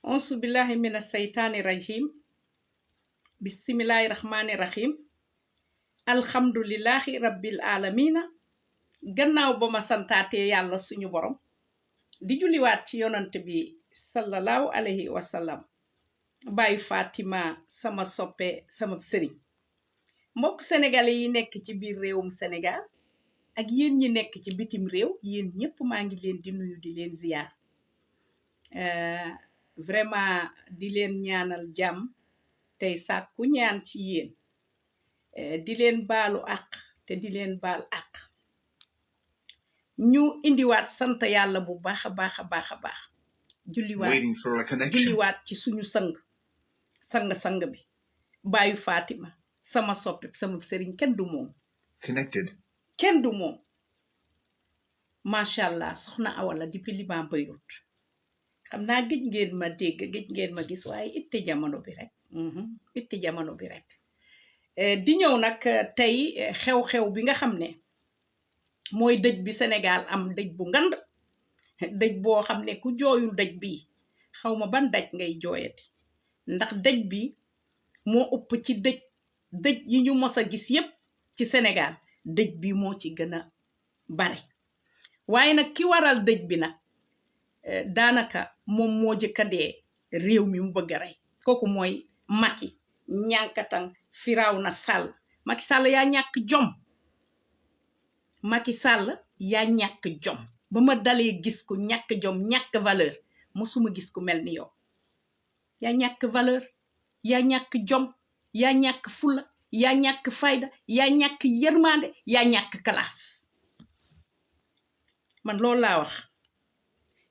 Auzu billahi mina seytaani rajim. Bismillahi rahmani rahim. Alhamdulillahi rabbil alamina. Gannaaw ba ma santaatee yàlla suñu borom di julliwaat ci yonant bi sallallahu alayhi wa sallam. Baay Fatima sama soppe sama sëriñ. Mbokk sénégalais yi nekk ci biir réewum Sénégal ak yéen ñi nekk ci bitim réew, yéen ñëpp maa ngi leen di nuyu di leen ziyaar. Vraiment di leen ñaanal jàmm tey sàkku ñaan ci yéen. Di leen baalu àq te di leen baal àq. Ñu indiwaat sant yàlla bu baax a baax a baax a baax. Julliwaat ci suñu sang bi baayu Fatima sama soppe sama sëriñ kenn du moom. Kenn du moom. Macha allah soxna Awala depuis Liban Beirut. Xam naa gëj ngeen ma dégg gëj ngeen ma gis waaye itte jamono bi rek. Itte jamono bi rek. Di ñëw nag tey xew-xew bi nga xam ne mooy dëj bi Sénégal am dëj bu ngand. Dëj boo xam ne ku jooyul dëj bi xawma ban dëj ngay jooyati. Ndax dëj bi moo ëpp ci dëj yi ñu mos a gis yépp ci Sénégal dëj bi moo ci gën a bare. Waaye nag ki waral dëj bi nag daanaka moom moo jëkka dee réew mi mu bëgg a rey. Kooku mooy Macky ñànkatan Firawna Sall. Macky Sall yaa ñàkk jom. Macky Sall yaa ñàkk jom. Ba ma dalee gis ku ñàkk jom ñàkk valeur mosuma gis ku mel ni yow. Yaa ñàkk valeur, yaa ñàkk jom, yaa ñàkk fula, yaa ñàkk fayda, yaa ñàkk yërmande, yaa ñàkk classe. Man loolu laa wax.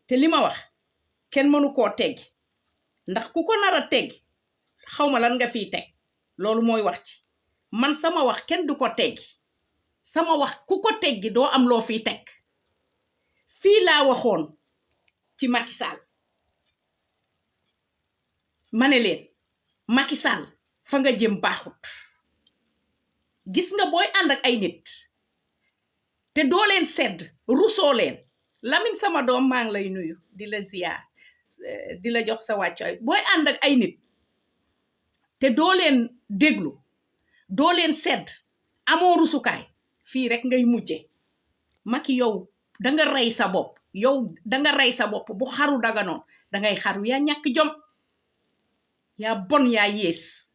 Te li ma wax kenn mënu koo teggi. Ndax ku ko nar a teggi xawma lan nga fiy teg. Loolu mooy wax ci. Man sama wax kenn du ko teggi. Sama wax ku ko teggi doo am loo fiy teg. Fii laa waxoon ci Macky Sall. Ma ne leen Macky Sall fa nga jëm baaxut. Gis nga booy ànd ak ay nit te doo leen sedd rusoo leen. Lamine sama doom maa ngi lay nuyu di la ziyaar di la jox sa wàccuwaay. Booy ànd ak ay nit te doo leen déglu doo leen sedd amoo rusukaay fii rek ngay mujje. Macky yow danga rey sa bopp. Yow danga rey sa bopp bu xaru daga noon dangay xaru. Yaa ñàkk jom. Yaa bon yaa yées.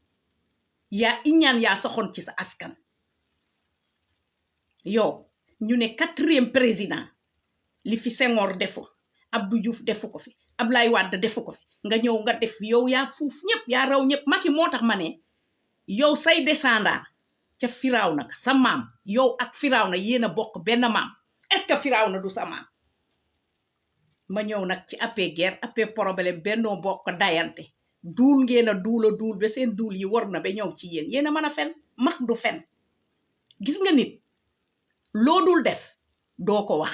Yaa iñaan yaa soxoon ci sa askan. Yow ñu ne 4e président li fi Senghor defu Abdou Diouf defu ko fi Ablaye Wade defu ko fi nga ñëw nga def yow yaa fuuf ñëpp yaa raw ñëpp. Macky moo tax ma ne yow say descendant ca Firawna sa maam yow ak Firawna yéen a bokk benn maam. Est-ce que Firawna du sa maam? Ma ñëw nag ci après guerre après problème bennoo bokk dayante. Duul ngeen a duul ba seen duul yi war na ba ñëw ci yéen. Yéen a mën a fen mag du fen. Gis nga nit loo dul def doo ko wax.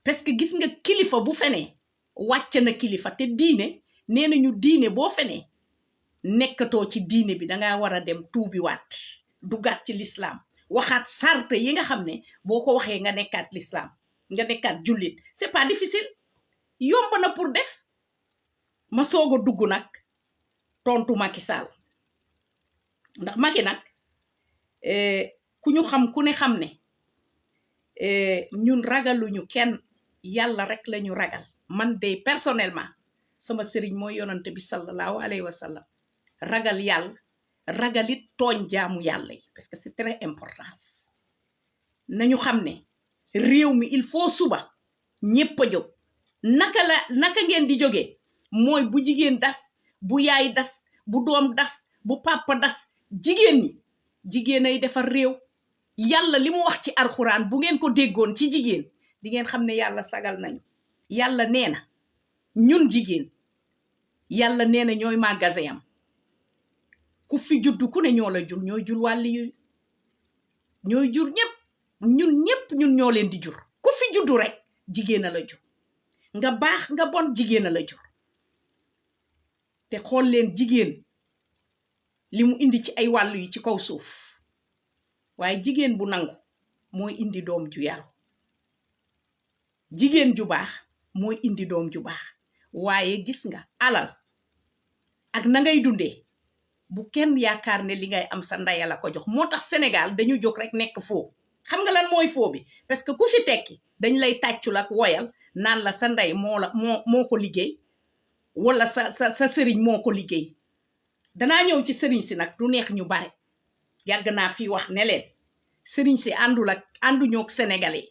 Parce que gis nga kilifa bu fenee wàcc na kilifa te diine nee nañu diine boo fenee nekkatoo ci diine bi dangaa war a dem tuubi waat duggaat ci l'islam waxaat sarte yi nga xam ne boo ko waxee nga nekkaat l'islam nga nekkaat jullit. C'est pas difficile yomb na pour def. Ma soog a dugg nag tontu Macky Sall ndax Macky nag ku ñu xam ku ne xam ne ñun ragaluñu kenn yàlla rek lañu ragal. Man de personnellement sama sëriñ mooy yonante bi sallallahu alayhi wa sallam. Ragal yàlla ragalit tooñ jaamu yàlla yi parce que c'est très important. Nañu xam ne réew mi il faut suba ñépp a jóg. Naka ngeen di jógee mooy bu jigéen das bu yaay das bu doom das bu papa das jigéen ay defar réew. Yàlla li mu wax ci alxuraan bu ngeen ko déggoon ci jigéen di ngeen xam ne yàlla sagal nañu. Yàlla nee na ñun jigéen yàlla nee na ñooy magasin am. Ku fi juddu ku ne ñoo la jur ñooy jur wàlli yu ñooy jur ñëpp ñun ñoo leen di jur. Ku fi juddu rek jigéen a la jur. Nga baax nga bon jigéen a la jur. Te xool leen jigéen li mu indi ci ay wàllu yi ci kaw suuf. Waaye jigéen bu nangu mooy indi doom ju yaru. Jigéen ju baax mooy indi doom ju baax. Waaye gis nga alal ak na ngay dundee bu kenn yaakaar ne li ngay am sa ndaya la ko jox moo tax Sénégal dañu jóg rek nekk foo xam nga lan mooy foo bi parce que ku fi tekki dañ lay tàccul ak woyal naan la sa ndey moo ko liggéey wala sa sëriñ moo ko liggéey danaa ñëw ci sëriñ si nag du neex ñu bare yàgg naa fi wax ne leen sëriñ si ànduñook sénégalais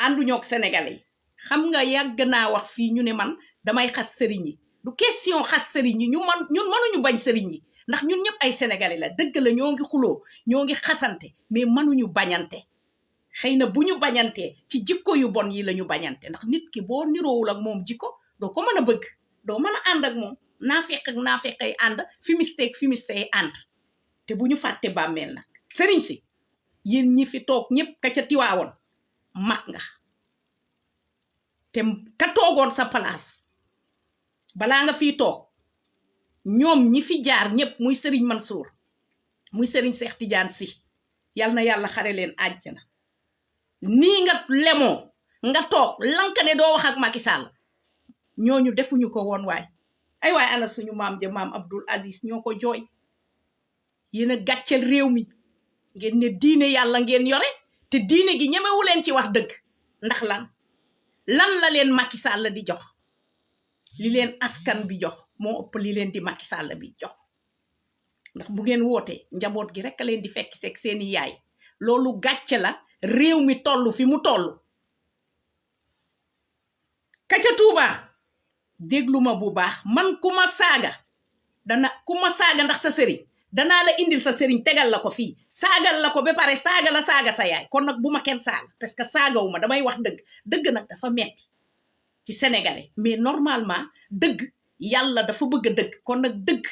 ànduñook sénégalais xam nga yàgg naa wax fii ñu ne man damay xas sëriñ yi du question xas sëriñ yi ñun mënuñu bañ sëriñ yi ndax ñun ñëpp ay sénégalais la dëgg la ñoo ngi xuloo ñoo ngi xasante mais mënuñu bañante xëy na bu ñu bañantee ci jikko yu bon yi la ñu bañante ndax nit ki boo niroowul ak moom jikko doo ko mën a bëgg doo mën a ànd ak moom naafeq ay ànd fimiste ay ànd te bu ñu fàtte bàmmeel nag sëriñ si yéen ñi fi toog ñëpp ka ca tiwaawoon mag nga te ka toogoon sa place balaa nga fii toog ñoom ñi fi jaar ñëpp muy sëriñ Mansour muy sëriñ Cheikh Tidiane Sy yal na yàlla xare leen àjjana nii nga lemoo nga toog lank ne doo wax ak Macky Sall ñooñu defuñu ko woon waay ay waay ana suñu maam ja maam Abdoul Aziz ñoo ko jooy yéen a gàcceel réew mi ngeen ne diine yàlla ngeen yore te diine gi ñemewu leen ci wax dëgg ndax lan la leen Macky Sall di jox li leen askan bi jox moo ëpp li leen di Macky Sall bi jox ndax bu ngeen wootee njaboot gi rek a leen di fekk seeg seeni yaay loolu gàcce la réew mi toll fi mu toll ka ca Touba déglu ma bu baax man ku ma saaga ndax sa sëriñ danaa la indil sa sëriñ tegal la ko fii saagal la ko ba pare saaga sa yaay kon nag bu ma kenn saaga parce que saagawu ma damay wax dëgg nag dafa metti ci sénégalais mais normalement dëgg yàlla dafa bëgg dëgg kon nag dëgg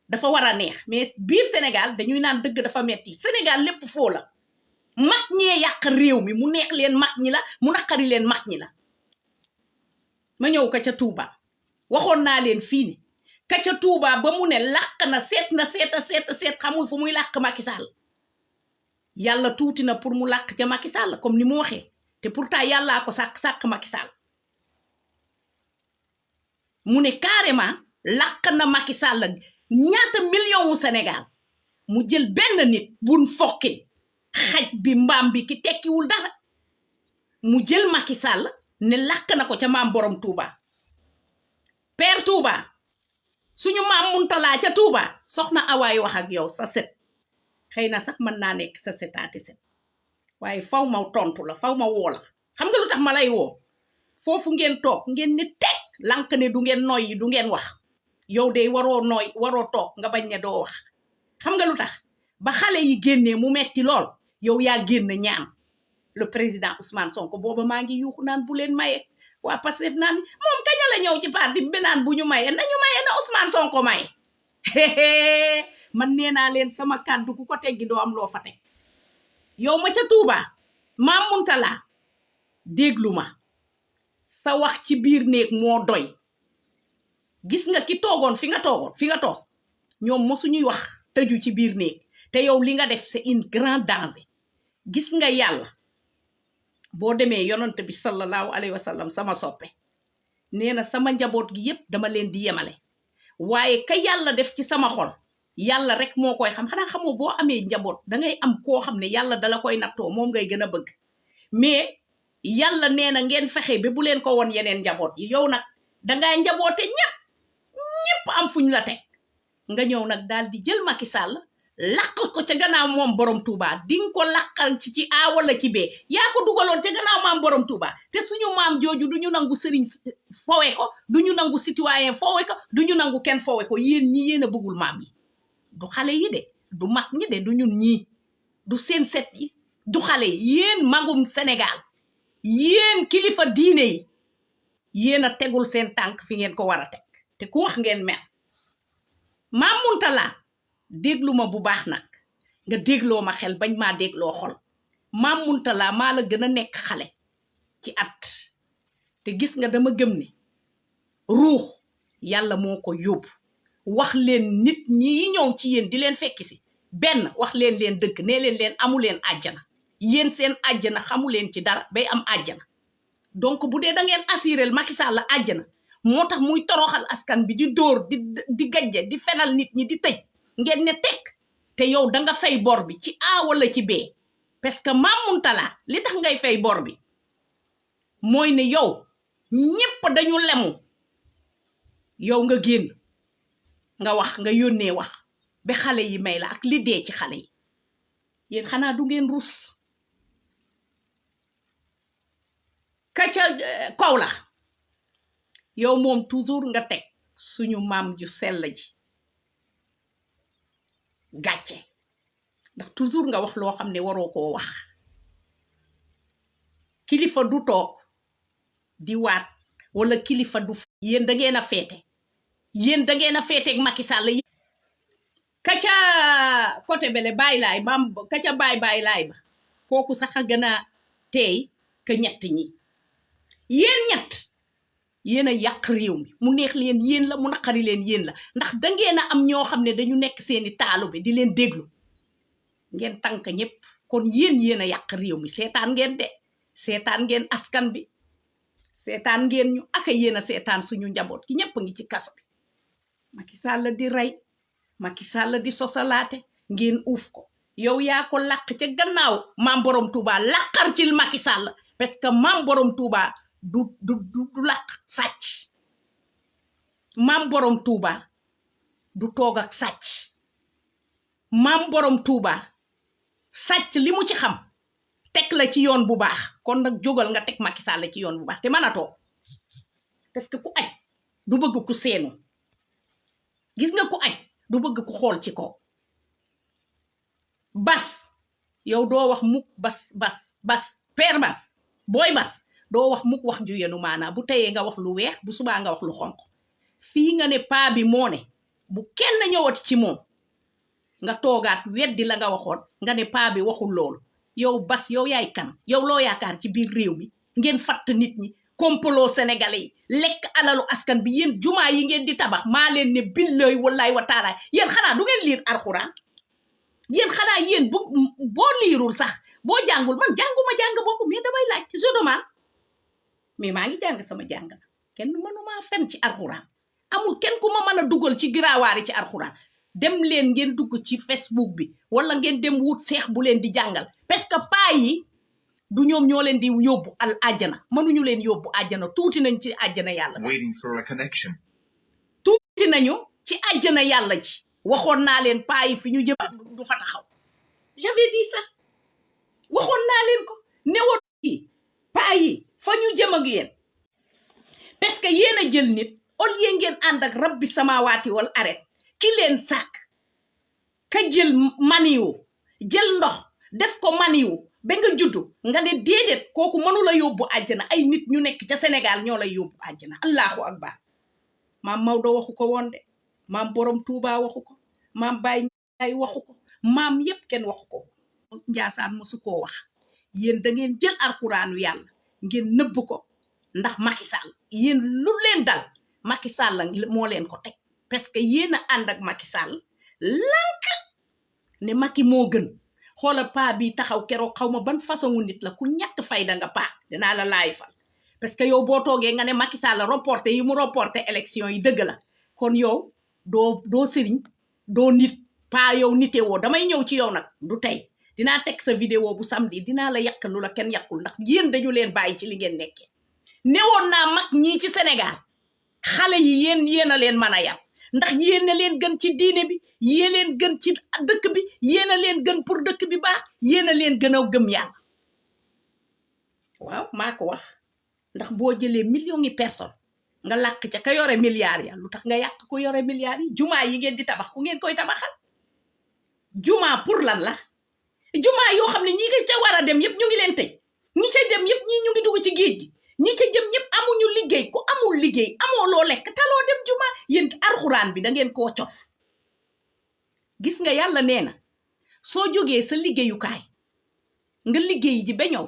dafa war a neex mais biir Sénégal dañuy naan dëgg dafa metti Sénégal lépp foo la mag ñee yàq réew mi mu neex leen mag ñi la mu naqari leen mag ñi la ma ñëw ka ca Touba waxoon naa leen fii ni ka ca Touba ba mu ne làq na seet xamul fu muy làq Macky Sall yàlla tuuti na pour mu làq ca Macky Sall comme ni mu waxee te pourtant yàllaa ko sàkk Macky Sall mu ne carrément làq na Macky Sall ñaata million wu Sénégal mu jël benn nit bun fokki xaj bi mbaam bi ki tekkiwul dara mu jël Macky Sall ne làq na ko ca maam borom Touba père Touba suñu maam Muntalaa ca Touba soxna awaay wax ak yow sa set xëy na sax mën naa nekk sa setaati set waaye faw ma tontu la faw ma woo la xam nga lu tax ma lay woo foofu ngeen toog ngeen ne teg lank ne du ngeen noyyi du ngeen wax yow de waroo toog nga bañ ne doo wax xam nga lu tax ba xale yi génnee mu metti lool yow yaa génn ñaan le président Ousmane Sonko booba maa ngi yuuxu naan bu leen maye waa Pastef naan moom kaña la ñëw ci parti bi naan bu ñu maye nañu maye na Ousmane Sonko maye man nee naa leen sama kàddu ku ko teggi doo am loo fa teg yow ma ca Touba maam Muntala déglu ma sa wax ci biir néeg moo doy gis nga ki toogoon fi nga toog ñoom mosuñuy wax tëju ci biir néeg te yow li nga def c'est une grande danger gis nga yàlla boo demee yonent bi sallallahu alayhi wa sallam sama soppe nee na sama njaboot gi yépp dama leen di yemale waaye ka yàlla def ci sama xol yàlla rek moo koy xam xanaa xamoo boo amee njaboot dangay am koo xam ne yàlla dala koy nattoo moom ngay gën a bëgg mais yàlla nee na ngeen fexe ba bu leen ko woon yeneen njaboot yi yow nag dangay njaboote ñëpp am fuñ la teg nga ñëw nag daal di jël Macky Sall laq ko ca gannaaw moom borom Touba di nga ko laqal ci A wala ci B yaa ko dugaloon ca gannaaw maam borom Touba te suñu maam jooju du ñu nangu sëriñ fowe ko du ñu nangu citoyen fowe ko du ñu nangu kenn fowe ko yéen ñi yéen a bëggul maam yi du xale yi de du mag ñi de du ñun ñii du seen set yi du xale yi yéen magum Sénégal yéen kilifa diine yi yéen a tegul seen tànk fi ngeen ko war a teg te ku wax ngeen mer maam Muntala déglu ma bu baax nag nga dégloo ma xel bañ maa dégloo xol maam Muntala maa la gën a nekk xale ci at te gis nga dama gëm ne ruux yàlla moo ko yóbbu wax leen nit ñi ñëw ci yéen di leen fekki si benn wax leen dëgg nee leen amu leen àjjana yéen seen àjjana xamu leen ci dara bay am àjjana donc bu dee da ngeen assurel Macky Sall àjjana motax muy toroxal askan bi di dóor di gajje di fenal nit ñi di tëj ngeen ne tek te yow da nga fay bor bi ci A wala ci B parce que Mamuntala li tax ngay fay bor bi moy ne yow ñepp dañu lemu yow nga genn nga wax nga yónnee wax be xalé yi may la ak li dé ci xalé yi yeen xana du ngeen rus kaca kaw la yow mom toujours nga tek suñu mam ju sell ji gatché ndax toujours nga wax lo xamné waro ko wax kilifa du tok di wat wala kilifa du yeen da ngeen a fété yeen da ngeen a fété ak Macky Sall kaca côté bele bay lay bam kaca bay lay ba koku sax gëna tay ke ñett ñi yeen ñett yeena yak réew mi mu neex leen yeen la mu naqari leen yeen la ndax da ngeena am ño xamne dañu nekk seeni taalu bi di leen déglu ngeen tank ñepp kon yeena yak réew mi sétan ngeen de sétan ngeen askan bi sétan ngeen ñu ak yeena sétan suñu njabot ki ñepp ngi ci kasso bi Macky Sall di ray Macky Sall di sosalaté ngeen uuf ko yow ya ko lak ci gannaaw mam borom Touba lakar ci Macky Sall parce que mam borom Touba du lak sacc mam borom Touba du toog ak sacc mam borom Touba sacc limu ci xam tek la ci yoon bu baax kon nak jogal nga tek Macky Sall ci yoon bu baax te mana tok parce que ku aj du bëgg ku seenu gis nga ku aj du bëgg ku xol ci ko bas yow do wax muk bas père bas boy bas do wax muk wax ju yenu mana bu tayé nga wax lu weex bu suba nga wax lu xonk fi nga ne pa bi mo ne bu kenn ñëwati ci mom nga togaat weddi la nga waxon nga ne pa bi waxul lool yow bas yow yaay kan yow lo yaakar ci biir réew mi ngeen fat nit ñi complot sénégalais lek alalu askan bi yeen juma yi ngeen di tabax ma leen ne billahi wallahi wa taala yeen xana du ngeen lire alquran yeen xana yeen bo lirul sax bo jangul man janguma jang bokku mais damay laaj ci demande mais ma ngi jang sama jang kenn manuma fen ci alquran amul kenn kuma mëna duggal ci girawaari ci alquran dem leen ngeen dugg ci Facebook bi wala ngeen dem wut cheikh bu leen di jangal parce que pa yi du ñom ñoo leen di yobbu al aljana mënuñu leen yobbu aljana tuuti nañ ci aljana yalla waiting for a connection tuuti nañu ci aljana yalla ji waxon na leen pa yi fi ñu jëm du fa taxaw j'avais dit ça waxon na leen ko newo yi pa yi fa ñu jëm ak yeen parce que yeena jël nit au lieu ngeen and ak rabbi samawati wal arret ki leen sak ka jël maniwu jël ndox def ko maniwu be nga juddu nga ne dedet koku mënu la yobbu aljana ay nit ñu nekk ci Sénégal ñoo lay yobbu aljana Allahu akbar mam Maodo waxu ko won de mam borom Touba waxu ko mam Baye ay waxu ko mam yépp ken waxu ko Njaasaan mosu ko wax yeen da ngeen jël alquranu yalla ngeen neub ko ndax Macky Sall yeen lu leen dal Macky Sall mo leen ko tek parce que yeena and ak Macky Sall lank ne Macky mo gën xolal pa bi taxaw kéro xawma ban façon nit la ku ñak fayda nga pa dina la layfal parce que yow bo togué nga ne Macky Sall reporter yi mu reporter élection yi deug la kon yow do serigne do nit pa yow nité wo damay ñew ci yow nak du tay dina tek sa vidéo bu samedi dina la yak lu la ken yakul ndax yeen dañu leen bayyi ci li ngeen nekké néwon na mak ñi ci Sénégal xalé yi yeen a leen mëna yar ndax yeen a leen gën ci diiné bi yeen leen gën ci dëkk bi yeen a leen gën pour dëkk bi baax yeen a leen gëna gëm yalla waaw mako wax ndax bo jëlé millions yi personnes nga lak ca ka yoré milliards ya lutax nga yak ko yoré milliards yi juma yi ngeen di tabax ku ngeen koy tabaxal juma pour lan la juma yo xamni ñi nga ca wara dem yépp ñu ngi leen tej ñi ca dem yépp ñi ñu ngi dugg ci geej gi ñi ca jëm ñëpp amuñu liggéey ko amul liggéey amo lo lek talo dem juma yeen alquran bi da ngeen ko ciof gis nga yalla neena so joggé sa liggéeyu kay nga liggéey ji beñow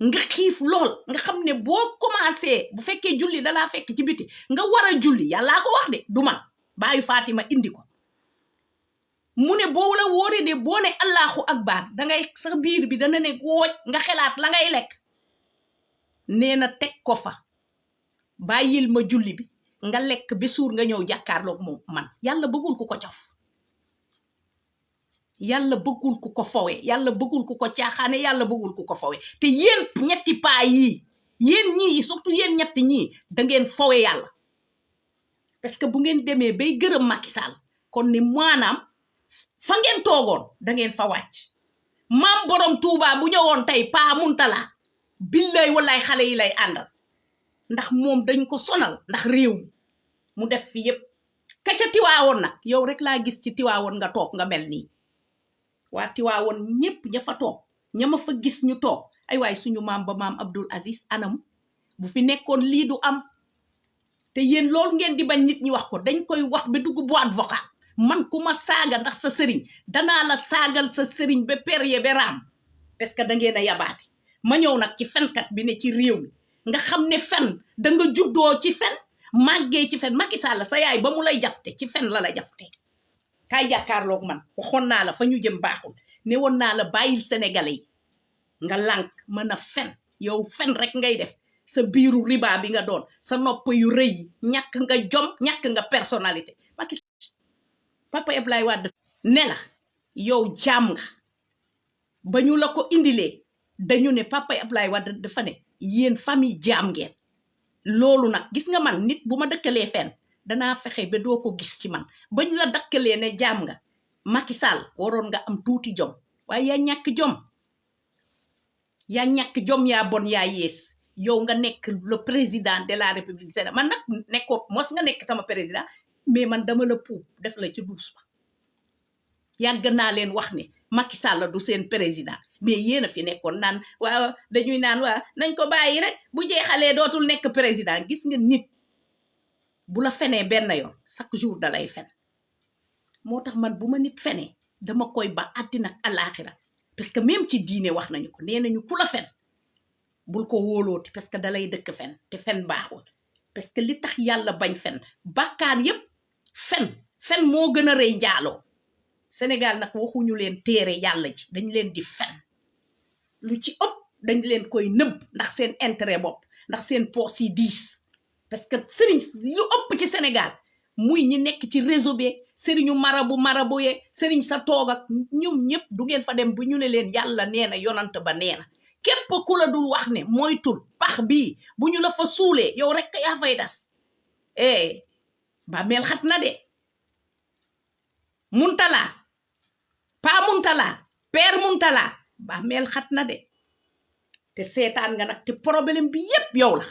nga xif lol nga xamné bo commencé bu féké julli da la fekk ci biti nga wara julli yalla ko wax de duma bayu Fatima indi ko mune bo wala woré de bo né Allahu akbar da ngay sa biir bi dana né gooj nga xelaat la ngay lek neena tek ko fa bàyyil ma julli bi nga lekk ba suur nga ñëw jàkkaarloog moom man yàlla bëggul ku ko cof yàlla bëggul ku ko fowe yàlla bëggul ku ko caaxaane yàlla bëggul ku ko fowe te yéen ñetti paa yii yéen ñii surtout yéen ñetti ñii da ngeen fowe yàlla parce que bu ngeen demee bay gërëm Macky Sall kon ni maanaam fa ngeen toogoon da ngeen fa wàcc maam borom Touba bu ñëwoon tey paa Muntala billaay wallaay xale yi lay àndal ndax moom dañ ko sonal ndax réew mu def fi yépp ka ca Tiwaawoon nag yow rek laa gis ci Tiwaawoon nga toog nga mel nii waa Tiwaawoon ñépp ña fa toog ña ma fa gis ñu toog ay waay suñu maam ba maam Abdoul Aziz anam bu fi nekkoon lii du am te yéen loolu ngeen di bañ nit ñi wax ko dañ koy wax ba dugg boîte vocale man ku ma saaga ndax sa sëriñ danaa la saagal sa sëriñ ba perye ba raam parce que da ngeen a yabaate ma ñëw nag ci fenkat bi ne ci réew mi nga xam ne fen da nga juddoo ci fen màggee ci fen Macky Sall sa yaay ba mu lay jafte ci fen la jafte kaay jàkkaarloog man waxoon naa la fa ñu jëm baaxul ne woon naa la bàyyil sénégalais yi nga lànk mën a fen yow fen rek ngay def sa biiru riba bi nga doon sa nopp yu rëy ñàkk nga jom ñàkk nga personnalité Macky Papa Abdoulaye Wade ne la yow jaam nga ba ñu la ko indilee dañu ne Papa Abdoulaye Wade dafa ne yéen famille jaam ngeen loolu nag gis nga man nit bu ma dëkkalee fenn danaa fexe ba doo ko gis ci man bañ la dakkalee ne jaam nga Macky Sall waroon nga am tuuti jom waaye yaa ñàkk jom yaa bon yaa yees yow nga nekk le président de la République du Sénégal man nag nekkoo mos nga nekk sama président mais man dama la puub def la ci douce ba yàgg naa leen wax ne Macky Sall du seen président mais yéen a fi nekkoon naan waaw dañuy naan waaw nañ ko bàyyi rek bu jeexalee dootul nekk président gis nga nit bu la fenee benn yoon chaque jour da lay fen moo tax man bu ma nit fenee dama koy ba àddina ak àllaaxira parce que même ci diine wax nañu ko nee nañu ku la fen bul ko wóolooti parce que dalay dëkk fen te fen baaxul parce que li tax yàlla bañ fen bàkkaar yépp fen moo gën a rëy njaaloo Sénégal nag waxuñu leen téere yàlla ji dañ leen di fen lu ci ëpp dañ leen koy nëbb ndax seen intérêt bopp ndax seen poos yi diis parce que sëriñ lu ëpp ci Sénégal muy ñi nekk ci réseau bi sëriñu marabu yee sëriñ sa toog ak ñoom ñëpp du ngeen fa dem bu ñu ne leen yàlla nee na yonant ba nee na képp ku la dul wax ne moytul pax bii bu ñu la fa suulee yow rek yaa fay das ba mel xat na de Muntala pa Muntala père Muntala ba mel xat na de te seetaan nga nag te problème bi yépp yow la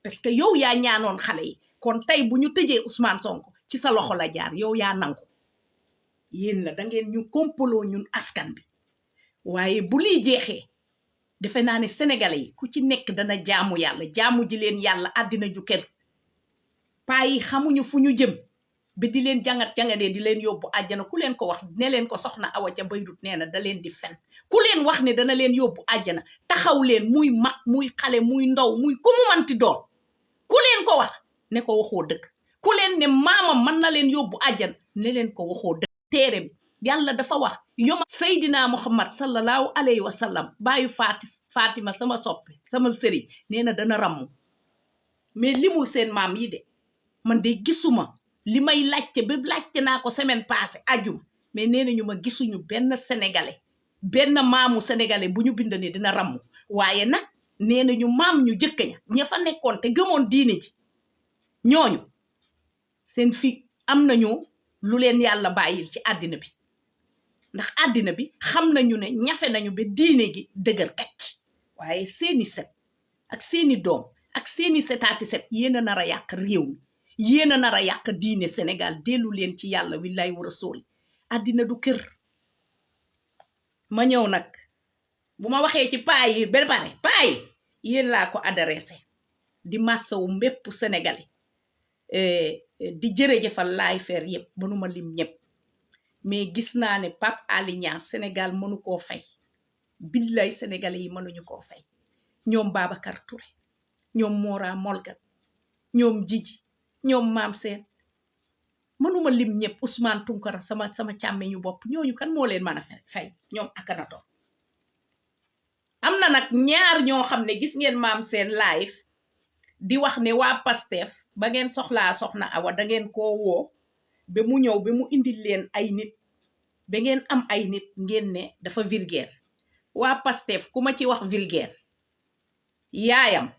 parce que yow yaa ñaanoon xale yi kon tey bu ñu tëjee Ousmane Sonko ci sa loxo la jaar yow yaa nangu yéen la da ngeen ñu kompaloo ñun askan bi waaye bu lii jeexee defe naa ne sénégalais yi ku ci nekk dana jaamu yàlla jaamu ji leen yàlla àddina ju kër paa yi xamuñu fu ñu jëm ba di leen jangatee di leen yóbbu àjjana ku leen ko wax ne leen ko soxna Awa ca Bayrut nee na da leen di fen ku leen wax ne dana leen yóbbu àjjana taxaw leen muy mag muy xale muy ndaw muy ku mu manti doon ku leen ko wax ne ko waxoo dëgg ku leen ne maamam mën na leen yóbbu àjjana ne leen ko waxoo dëgg téere bi yàlla dafa wax yoma Seydina Muhammad sallallahu alayhi wa sallam baayu Fatima sama soppe sama sëriñ nee na dana ramm mais limul seen maam yi de man de gisuma li may laajte ba laajte naa ko semaine passée ajum mais nee nañu ma gisuñu benn sénégalais benn maamu sénégalais bu ñu bind ne dina ramm waaye nag nee nañu maam ñu jëkk ña fa nekkoon te gëmoon diine ji ñooñu seen fi am nañu lu leen yàlla bàyyil ci àddina bi ndax àddina bi xam nañu ne ñafe nañu ba diine gi dëgër kacc waaye seeni set ak seeni doom ak seeni setaati set yéen a nar a yàq réew mi yéen a nar a yàq diine Sénégal dellu leen ci yàlla willaay war a sóoli àddina du kër ma ñëw nag bu ma waxee ci paa yi ba pare paa yi yéen laa ko adressé di massawu mbépp sénégalais di jërëjëfal laay fer yëpp mënuma lim ñëpp mais gis naa ne Pape Alé Niang Sénégal mënu koo fay billaay sénégalais yi mënuñu koo fay ñoom Babacar Touré ñoom Mora Molgan ñoom Jiji ñoom Maam Seen mënuma lim ñëpp Ousmane Tunkara sama càmmeñu bopp ñooñu kan moo leen mën a fay ñoom akanato am na nag ñaar ñoo xam ne gis ngeen Maam Seen live di wax ne waa Pastef ba ngeen soxlaa soxna Awa da ngeen koo woo ba mu ñëw ba mu indil leen ay nit ba ngeen am ay nit ngeen ne dafa vulgaire waa Pastef ku ma ci wax vulgaire yaayam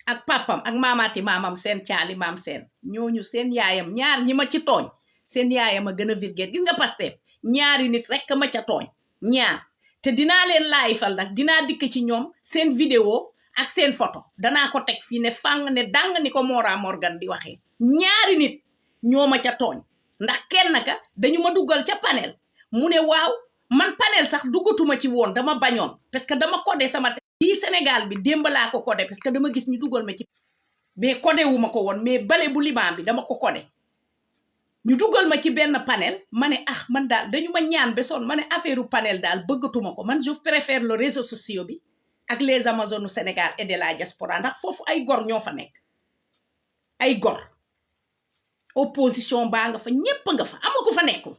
ak papam ak maamaati maamam seen caali maam seen ñooñu seen yaayam ñaar ñi ma ci tooñ seen yaayam a gën a vulgaire gis nga Pastef ñaari nit rek ma ca tooñ ñaar te dinaa leen laayifal nag dinaa dikk ci ñoom seen vidéo ak seen photo danaa ko teg fii ne fàng ne dang ni ko Mora Morgan di waxee ñaari nit ñoo ma ca tooñ ndax kenn ka dañu ma duggal ca panel mu ne waaw man panel sax duggatuma ci woon dama bañoon parce que dama codé sama fii Sénégal bi démb laa ko codé parce que dama gis ñu dugal ma ci mais codé wu ma ko woon mais bale bu liban bi dama ko codé ñu dugal ma ci benn panel ma ne ah man daal dañu ma ñaan besoon ma ne affaire panel daal bëggatuma ko man je préfère le réseau social bi ak les Amazones du Sénégal et de la diaspora ndax foofu ay gor ñoo fa nekk ay gor opposition baa nga fa ñépp nga fa amu ko fa nekkul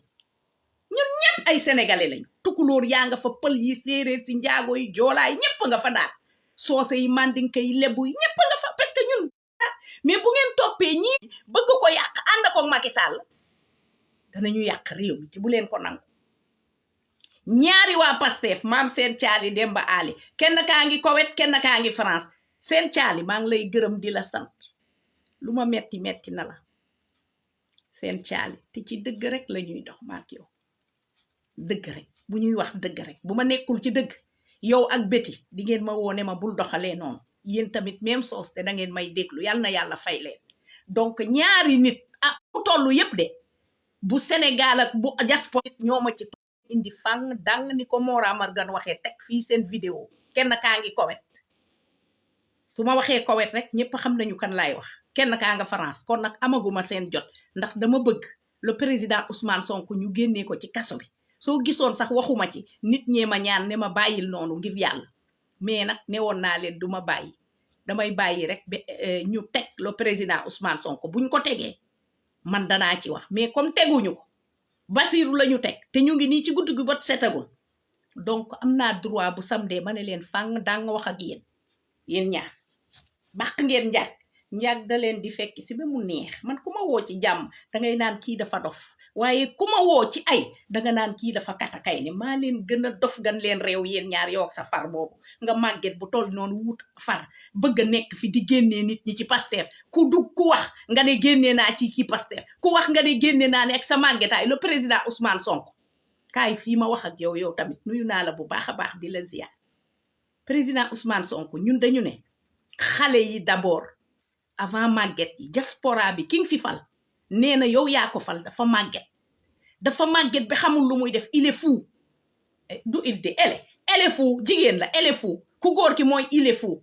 ñun ñépp ay sénégalais lañu tukulóor yaa nga fa pël yi séeréer si njaago yi joolaay ñépp nga fa daal soose yi mandinka yi lebu yi ñépp nga fa parce que ñun mais bu ngeen toppee ñii bëgg ko yàq ànd ko Macky Sall danañu yàq réew mi te bu leen ko nangu ñaari waa Pastef maam seen caali Demba Ali kenn kaa ngi Koweït kenn kaa ngi France seen caali maa ngi lay gërëm di la sant lu ma metti metti na la seen caali te ci dëgg rek la ñuy dox maak yow dëgg rek bu ñuy wax dëgg rek bu ma nekkul ci dëgg yow ak Betty di ngeen ma woone ma bul doxalee noonu yéen tamit même soos te da ngeen may déglu yal na yàlla fay leen donc ñaari nit ah bu tollu yépp de bu Sénégal ak bu diaspora ñoo ma ci indi fang dang ni ko Mora Morgan waxee teg fii seen vidéo kenn kaa ngi Koweït su ma waxee Koweït rek ñëpp xam nañu kan laay wax kenn kaa nga France kon nag amaguma seen jot ndax dama bëgg le président Ousmane Sonko ñu génnee ko ci kaso bi soo gisoon sax waxuma ci nit ñee ma ñaan ne ma bàyyil noonu ngir yàlla mais nag ne woon naa leen du ma bàyyi damay bàyyi rek ba ñu teg le président Ousmane Sonko buñ ko tegee man danaa ci wax mais comme teguñu ko Basiru la ñu teg te ñu ngi nii ci guddi gi bot setagul donc am naa droit bu samedi ma ne leen fang danga wax ak yéen ñaar bàq ngeen njaag da leen di fekk si ba mu neex man ku ma woo ci jàmm dangay naan kii dafa dof waaye ku ma woo ci ay danga naan kii dafa katakay ne maa leen gën a dof gan leen réew yéen ñaar yow ak sa far boobu nga màgget bu toll noonu wut far bëgg a nekk fi di génnee nit ñi ci Pastef ku dugg ku wax nga ne génnee naa ci kii Pastef ku wax nga ne génnee naa ne ak sa màggetaay le président Ousmane Sonko kaay fii ma wax ak yow tamit nuyu naa la bu baax a baax di la ziar président Ousmane Sonko ñun dañu ne xale yi d'abord avant màgget yi diaspora bi ki nga fi fal nee na yow yaa ko fal dafa màgget ba xamul lu muy def il est fou du il de elle est fou jigéen la elle est fou ku góor ki mooy il est fou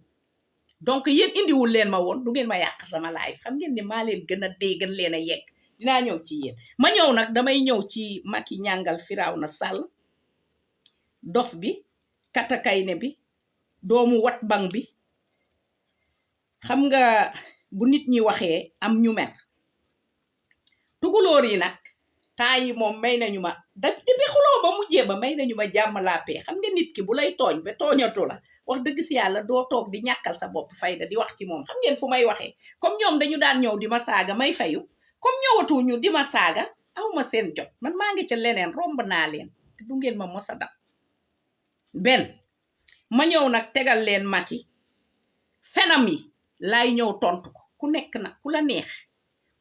donc yéen indiwul leen ma woon du ngeen ma yàq sama live xam ngeen ne maa leen gën a dee gën leen a yegg dinaa ñëw ci yéen ma ñëw nag damay ñëw ci Macky ñàngal Firawna Sall dof bi katakayne bi doomu wat bang bi xam nga bu nit ñi waxee am ñu mer tukulóor yi nag temps yi moom may nañu ma depuis xuloo ba mujjee ba may nañu ma jàmm laapee xam nga nit ki bu lay tooñ ba tooñatu la wax dëgg si yàlla doo toog di ñàkkal sa bopp fayda di wax ci moom xam ngeen fu may waxee comme ñoom dañu daan ñëw di ma saaga may fayu comme ñëwatu ñu di ma saaga awma seen jot man maa ngi ca leneen romb naa leen te du ngeen ma mos a dab benn ma ñëw nag tegal leen Macky fenam yi laay ñëw tontu ko ku nekk nag ku la neex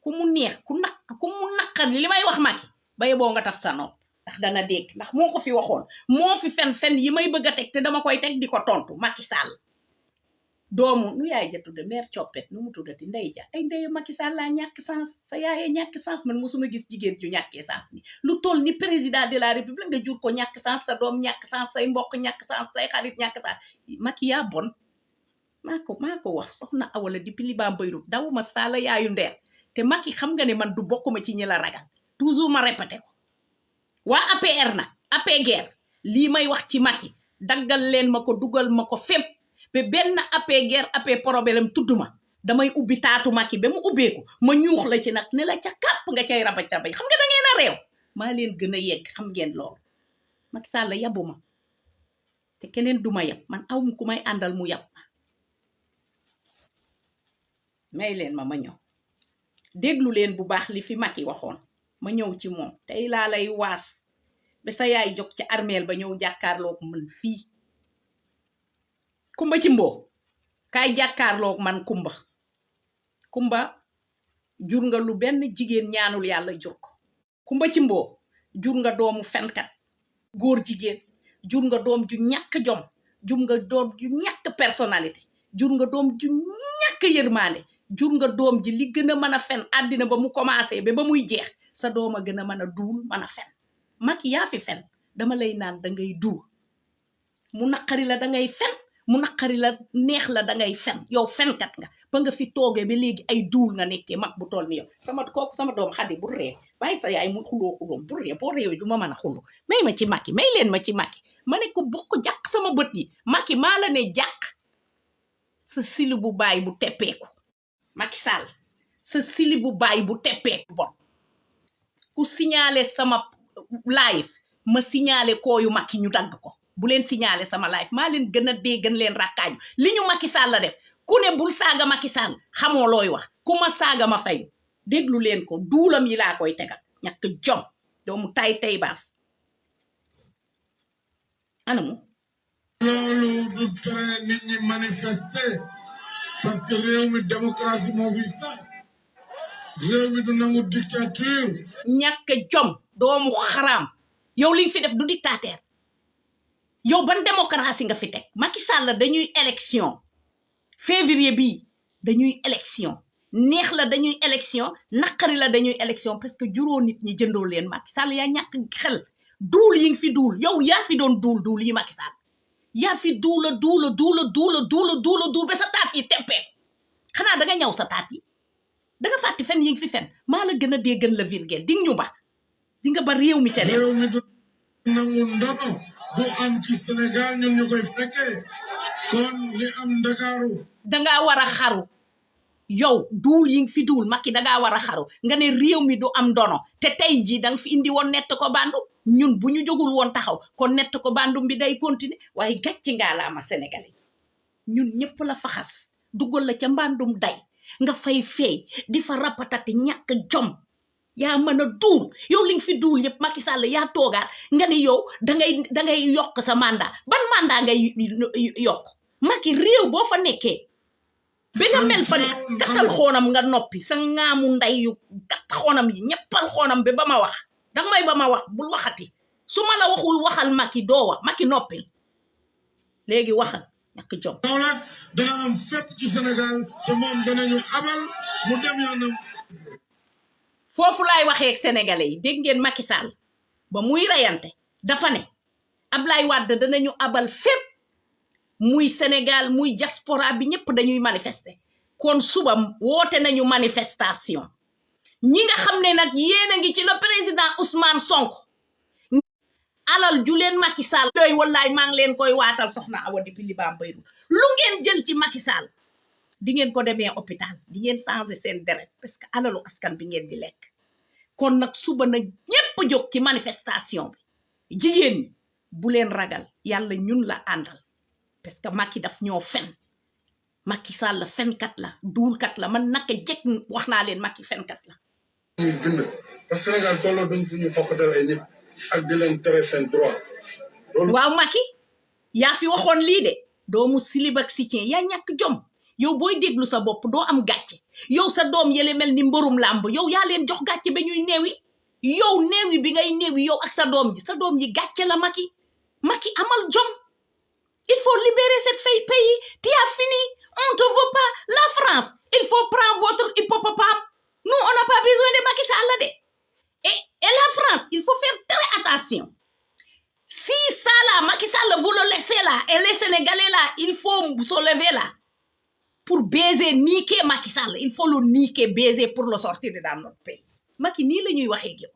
ku mu naqar li may wax Macky baye boo nga taf sa nopp ndax dana dégg ndax moo ko fi waxoon moo fi fen yi may bëgg a teg te dama koy teg di ko tontu Macky Sall doomu nu yaay ja tudde mère coppet nu mu tuddati ndey ja ay ndey Macky Sall laa ñàkk sens sa yaayee ñàkk sens man mosuma gis jigéen ju ñàkkee sens ni lu toll ni président de la république nga jur ko ñàkk sens sa doom ñàkk sens say mbokk ñàkk sens say xarit ñàkk sens Macky yaa bon maa ko wax soxna awala depuis li ba bayrut dawuma sala yaayu ndeer te Macky xam nga ne man du bokkuma ci ñi la ragal toujours ma répété ko waa APR nag APR lii may wax ci Macky daggal leen ma ko dugal ma ko fépp ba benn APR problème tudduma damay ubbi taatu Macky ba mu ubbeeku ma ñuux la ci nag ne la ca kàpp nga cay rabaj xam nga da ngeen a réew maa leen gën a yegg xam ngeen loolu Macky Sall yabuma te keneen duma yab man awum ku may àndal mu yab may leen ma ñëw déglu leen bu baax li fi Macky waxoon ma ñëw ci moom tey laa lay waas ba sa yaay jóg ci armeel ba ñëw jàkkaarloog man fii kumba ci mboo kaay jàkkaarloog man kumba jur nga lu benn jigéen ñaanul yàlla jur ko kumba ci mboo jur nga doomu fenkat góor jigéen jur nga doom ju ñàkk jom jur nga doom ju ñàkk personnalité jur nga doom ju ñàkk yërmande jur nga doom ji li gën a mën a fen àddina ba mu commencé ba muy jeex sa doom a gën a mën a duul mën a fen Macky yaa fi fen dama lay naan dangay duul mu naqari la dangay fen mu naqari la neex la dangay fen yow fenkat nga ba nga fi toogee ba léegi ay duul nga nekkee mag bu toll ni yow sama doom Xadi bu ree bàyyi sa yaay mu xuloom bu ree boo réew du ma mën a xulo may ma ci Macky may leen ma ci Macky ma ne ko bokk jàq sama bët yi Macky maa la ne jàq sa sili bu baay bu teppeeku Macky Sall sa sili bu baay bu teppeeku bon ku signalé sama live ma signalé kooyu Macky ñu dagg ko bu leen signalé sama live maa leen gën a dee gën leen rakkaaju li ñu Macky Sall la def ku ne bul saaga Macky Sall xamoo looy wax ku ma saaga ma fayu déglu leen ko duulam yi laa koy tegal ñàkk jom doomu tay baas anamu loolu du tere nit ñi manifester parce que réew mi démocratie moo fi sax réew mi du nangu dictature ñàkk jom doomu xaraam yow li nga fi def du dictateur yow ban démocratie nga fi teg Macky Sall dañuy élection février bi dañuy élection neex la dañuy élection naqari la dañuy élection parce que juróo nit ñi jëndoo leen Macky Sall yaa ñàkk xel duul yi nga fi duul yow yaa fi doon duul yi Macky Sall yaa fi duula ba sa taat yi teppee xanaa da nga ñëw sa taat yi da nga fàtti fen yi nga fi fen maa la gën a dee gën la virgule di ñu ba di nga ba réew mi te ne réew mi du nangu ndono bu am ci Sénégal ñun ñu koy fekkee kon li am Ndakaaru dangaa war a xaru yow duul yi nga fi duul Macky dangaa war a xaru nga ne réew mi du am ndono te tey jii danga fi indi woon nett ko bandu ñun bu ñu jógul woon taxaw kon nett ko bandum bi day continuer waaye gàcci ngaa la ama sénégalais ñun ñëpp la faxas dugal la ca mbandum day nga fay feey di fa rapatati ñàkk jom yaa mën a duul yow li nga fi duul yëpp Macky Sall yaa toogaat nga ne yow dangay yokk sa mandat ban mandat ngay yokk Macky réew boo fa nekkee ba nga mel fa kattal xoonam nga noppi sa ngaamu nday yu kat xoonam yi ñeppal xoonam ba ma wax danga may ba ma wax bul waxati su ma la waxul waxal Macky doo wax Macky noppil léegi waxal ñàkk jom Kaolack dana am fépp ci Sénégal te moom danañu abal mu dem yoonam foofu laay waxee ak sénégalais yi dégg ngeen Macky Sall ba muy reyante dafa ne Ablaye Wade danañu abal fépp muy Sénégal muy diaspora bi ñëpp dañuy manifester kon suba woote nañu manifestation ñi nga xam ne nag yéen a ngi ci le président Ousmane Sonko alal ju leen Macky Sall doy wallaay maa ngi leen koy waatal soxna Awa depuis li ba bayru lu ngeen jël ci Macky Sall di ngeen ko demee hôpital di ngeen changer seen deret parce que alalu askan bi ngeen di lekk kon nag suba nag ñëpp jóg ci manifestation bi jigéen ñi bu leen ragal yàlla ñun la àndal parce que Macky daf ñoo fen Macky Sall fenkat la duulkat la man naka jekk wax naa leen Macky fenkat la bind parce que Sénégal tolloo duñ fu ñu fokkatal ay nit ak di leen tere seen droit waaw Macky yaa fi waxoon lii de doomu silib ak sitien yaa ñàkk jom yow booy déglu sa bopp doo am gàcce yow sa doom yële mel ni mbërum làmb yow yaa leen jox gàcce ba ñuy neewi yow neewi bi ngay neewi yow ak sa doom yi gàcce la Macky amal jom il faut libérer cette pays tu as fini on te veut pas la France il faut prendre votre hippopotame nous on n'a pas besoin de Macky Sall de et la France il faut faire très attention si ça là Macky Sall vous le laissez là et les Sénégalais là il faut se lever là pour baiser niquer Macky Sall il faut le niquer baiser pour le sortir de dans notre pays Macky nii la ñuy waxee yow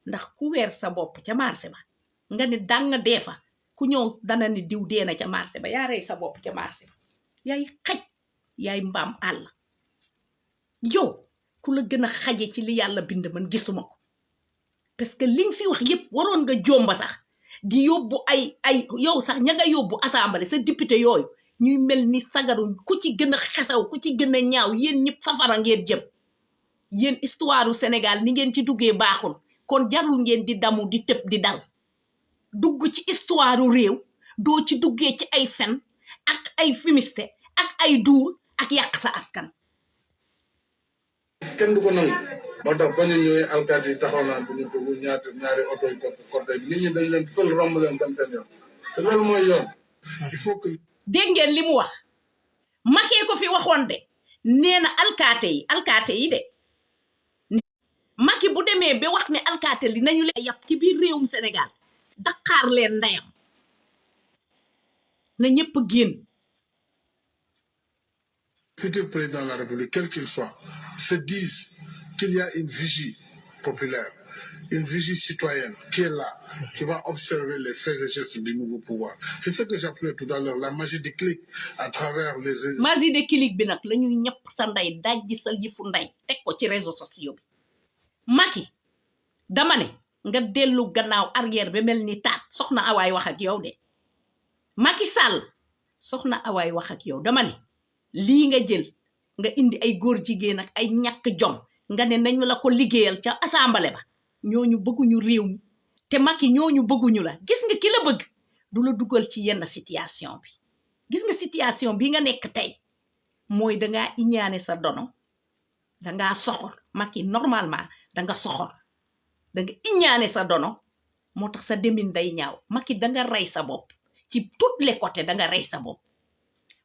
ndax ku weer sa bopp ca marché ba nga ne danga dee fa ku ñëw dana ni diw dee na ca marché ba yaa rey sa bopp ca marché ba yaay xaj yaay mbaam àll yow ku la gën a xaje ci li yàlla bind man gisuma ko parce que li nga fi wax yépp waroon nga jomba sax di yóbbu ay yow sax ña nga yóbbu assemblée sa député yooyu ñuy mel ni sagaru ku ci gën a xesaw ku ci gën a ñaaw yéen ñëpp safara ngeen jëm yéen histoire u Sénégal ni ngeen ci duggee baaxul kon jarul ngeen di damu di tëb di dal dugg ci histoire u réew doo ci duggee ci ay fen ak ay fumiste ak ay duul ak yàq sa askan kenn du ko nangu moo tax ba ñu ñëwee alkaati yi taxaw naan bu ñu dugg ñaari oto yi côté nit ñi dañ leen fël romb leen dem seen yoon te loolu mooy yoon il faut que dégg ngeen li mu wax Macky ko fi waxoon de nee na alkaate yi de Macky bu demee ba wax ne alkaate li nañu leen yàpp ci biir réewum Sénégal daqaar leen ndeyam na ñëpp génn futur président de la République quel qu'il soit se disent qu'il y a une vigie populaire une vigie citoyenne qui est là qui va observer les faits et gestes du nouveau pouvoir c'est ce que j'appelais tout à l'heure la magie du clic à travers les réseaux magie de clic bi nag la ñuy ñëpp sa ndey dajji sa yëfu ndey teg ko ci réseaux sociaux bi Macky dama ne nga dellu gannaaw arrière ba mel ni taat soxna awaay wax ak yow de Macky Sall soxna awaay wax ak yow dama ne lii nga jël nga indi ay góor jigéen ak ay ñàkk jom nga ne nañu la ko liggéeyal ca assemblée ba ñooñu bëgguñu réew mi te Macky ñooñu bëgguñu la gis nga ki la bëgg du la dugal ci yenn situation bi gis nga situation bi nga nekk tey mooy dangaa iñaane sa dono dangaa soxor Macky normalement danga soxor danga iñaane sa dono moo tax sa demin day ñaaw Macky danga rey sa bopp ci toutes les côtés danga rey sa bopp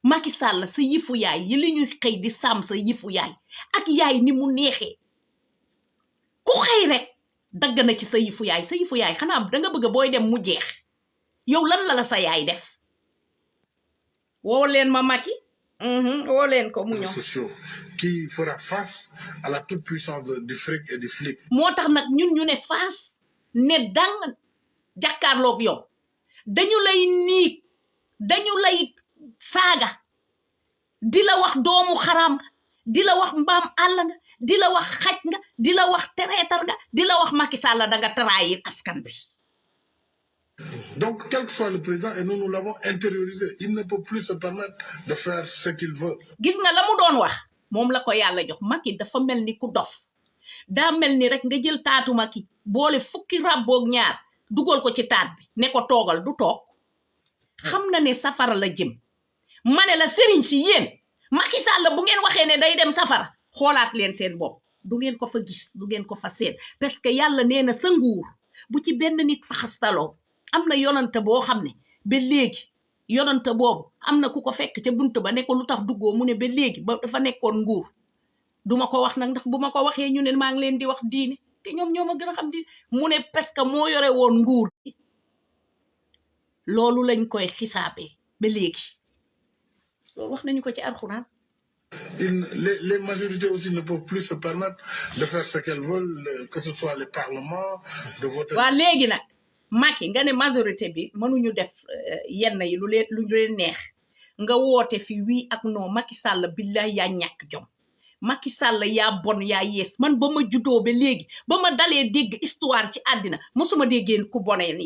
Macky Sall sa yifu yaay yi li ñuy xëy di sàmm sa yifu yaay ak yaay ni mu neexee ku xëy rek dagg na ci sa yifu yaay xanaa danga bëgg booy dem mu jeex yow lan la sa yaay def woo leen ma Macky woo leen ko mu ñëw sociaux qui fera face à la toute puissance du fric et du flic moo tax nag ñun ñu ne face ne dang jàkkaarloog yow dañu lay niig dañu lay saaga di la wax doomu xaraam di la wax mbaam àll nga di la wax xaj nga di la wax tereetar nga di la wax Macky Sall danga trahir askan bi donc quel que soit le président et nous l'avons intériorisé il ne peut plus se permettre de faire ce qu'il veut gis nga la mu doon wax moom la ko yàlla jox Macky dafa mel ni ku dof daa mel ni rek nga jël taatu Macky boole fukki rabboog ñaar dugal ko ci taat bi ne ko toogal du toog xam na ne safara la jëm ma ne la sëriñ si yéen Macky Sall bu ngeen waxee ne day dem safara xoolaat leen seen bopp du ngeen ko fa gis du ngeen ko fa seen parce que yàlla nee na sa nguur bu ci benn nit fa xastaloo am na yonante boo xam ne ba léegi yonante boobu am na ku ko fekk ca bunt ba ne ko lu tax duggoo mu ne ba léegi ba dafa nekkoon nguur duma ko wax nag ndax bu ma ko waxee ñu ne maa ngi leen di wax diine te ñoom ñoo ma gën a xam diine mu ne parce que moo yore woon nguur loolu lañ koy xisaabee ba léegi loolu wax nañu ko ci alxuraan les majorités aussi ne peuvent plus se permettre de faire ce qu'elles veulent que ce soit les parlements de voter waa léegi nag Macky nga ne majorité bi mënuñu def yenn yi lu leen neex nga woote fi wii ak non Macky Sall billahi yaa ñàkk jom Macky Sall yaa bon yaa yees man ba ma juddoo ba léegi ba ma dalee dégg histoire ci àddina mosuma déggeen ku bonee ni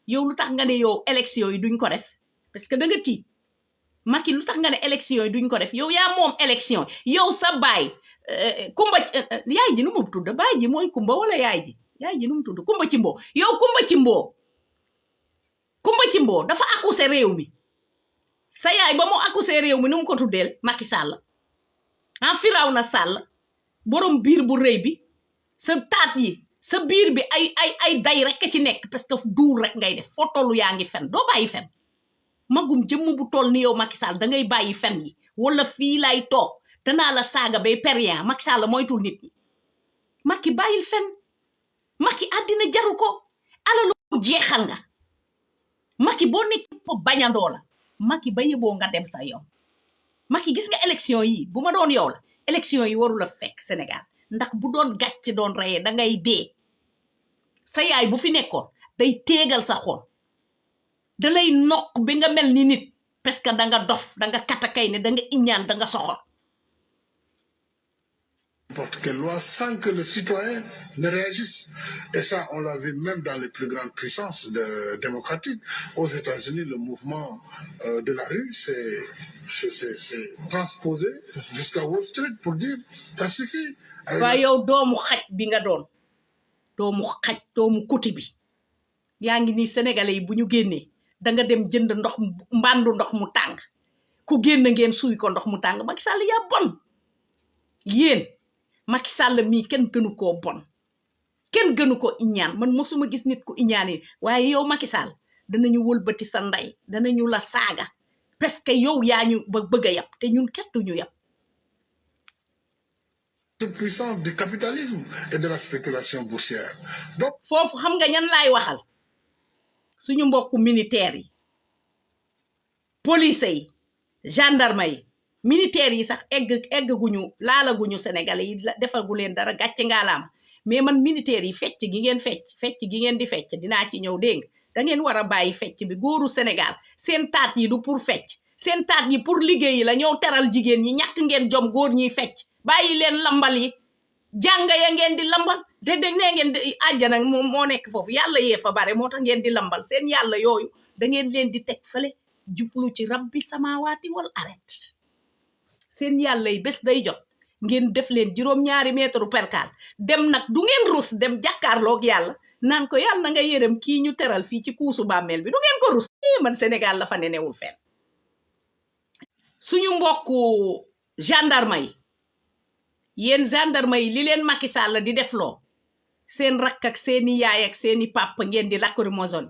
yow lu tax nga ne yow élection yi duñ ko def parce que da nga tiit Macky lu tax nga ne élection yi duñ ko def yow yaa moom élection yow sa baay kumba yaay ji nu mu tudd baay ji mooy kumba wala yaay ji nu mu tudd kumba ci mboo yow kumba ci mboo dafa accusé réew mi sa yaay ba mu accusé réew mi nu mu ko tuddeel Macky Sall Firawna Sall borom biir bu rëy bi sa taat yi sa biir bi ay day rek ci nekk parce que duul rek ngay def foo tollu yaa ngi fen doo bàyyi fen magum jëmm bu toll ni yow Macky Sall da ngay bàyyi fen yi wala fii lay toog danaa la saaga bay perien Macky Sall moytul nit ñi Macky bàyyil fen Macky àddina jaru ko alalu jeexal nga Macky boo nekk bañandoo la Macky ba yeboo nga dem sa yow Macky gis nga élection yi bu ma doon yow la élection yi warul a fekk Sénégal ndax bu doon gàcc doon reyee da ngay dee sa yaay bu fi nekkoon day teegal sa xol da lay nokk bi nga mel ni nit parce que da nga dof da nga katakay ne da nga iñaan da nga soxor n'importe quelle loi sans que le citoyen ne réagisse. Et ça, on l'a vu même dans les plus grandes puissances démocratiques. Aux États-Unis, le mouvement de la rue, c'est transposé jusqu'à Wall Street pour dire ça suffit. waaye yow doomu xaj bi nga doon doomu xaj doomu kuti bi yaa ngi nii sénégalais yi bu ñu génnee da nga dem jënd ndox mbandu ndox mu tàng ku génn ngeen suuy ko ndox mu tàng Macky Sall yaa bon yéen Macky Sall mii kenn gënu koo bon kenn gënu ko iñaan man mosuma gis nit ku iñaanee waaye yow Macky Sall danañu wëlbati sa ndey danañu la saaga parce que yow yaa ñu bëgg a yab te ñun kenn duñu yab puissance du capitalisme et de la spéculation boursière. Donc, foofu xam nga ñan laay waxal suñu mbokku militaire yi police yi gendarme yi militaire yi sax egguñu laalaguñu sénégalais yi defagu leen dara gàcce ngaalaama mais man militaire yi fecc gi ngeen di fecc dinaa ci ñëw dégg da ngeen war a bàyyi fecc bi góoru Sénégal seen taat yi du pour fecc seen taat yi pour liggéey yi la ñëw teral jigéen ñi ñàkk ngeen jom góor ñiy fecc bàyyi leen lambal yi jànga ya ngeen di lambal te dégg ne ngeen di àjjana moo nekk foofu yàlla yee fa bare moo tax ngeen di lambal seen yàlla yooyu da ngeen leen di teg fële jublu ci rabbi samawaati wal aret seen yàlla yi bés day jot ngeen def leen juróom-ñaari mètre perkaal dem nag du ngeen rus dem jàkkaarloog yàlla naan ko yàlla na nga yërëm kii ñu teral fii ci kuusu bàmmeel bi du ngeen ko rus man Sénégal la fa nenewul fenn suñu mbokku gendarme yi yéen gendarme yi li leen Macky Sall di def loo seen rakk ak seeni yaay ak seeni papa ngeen di lacrymogène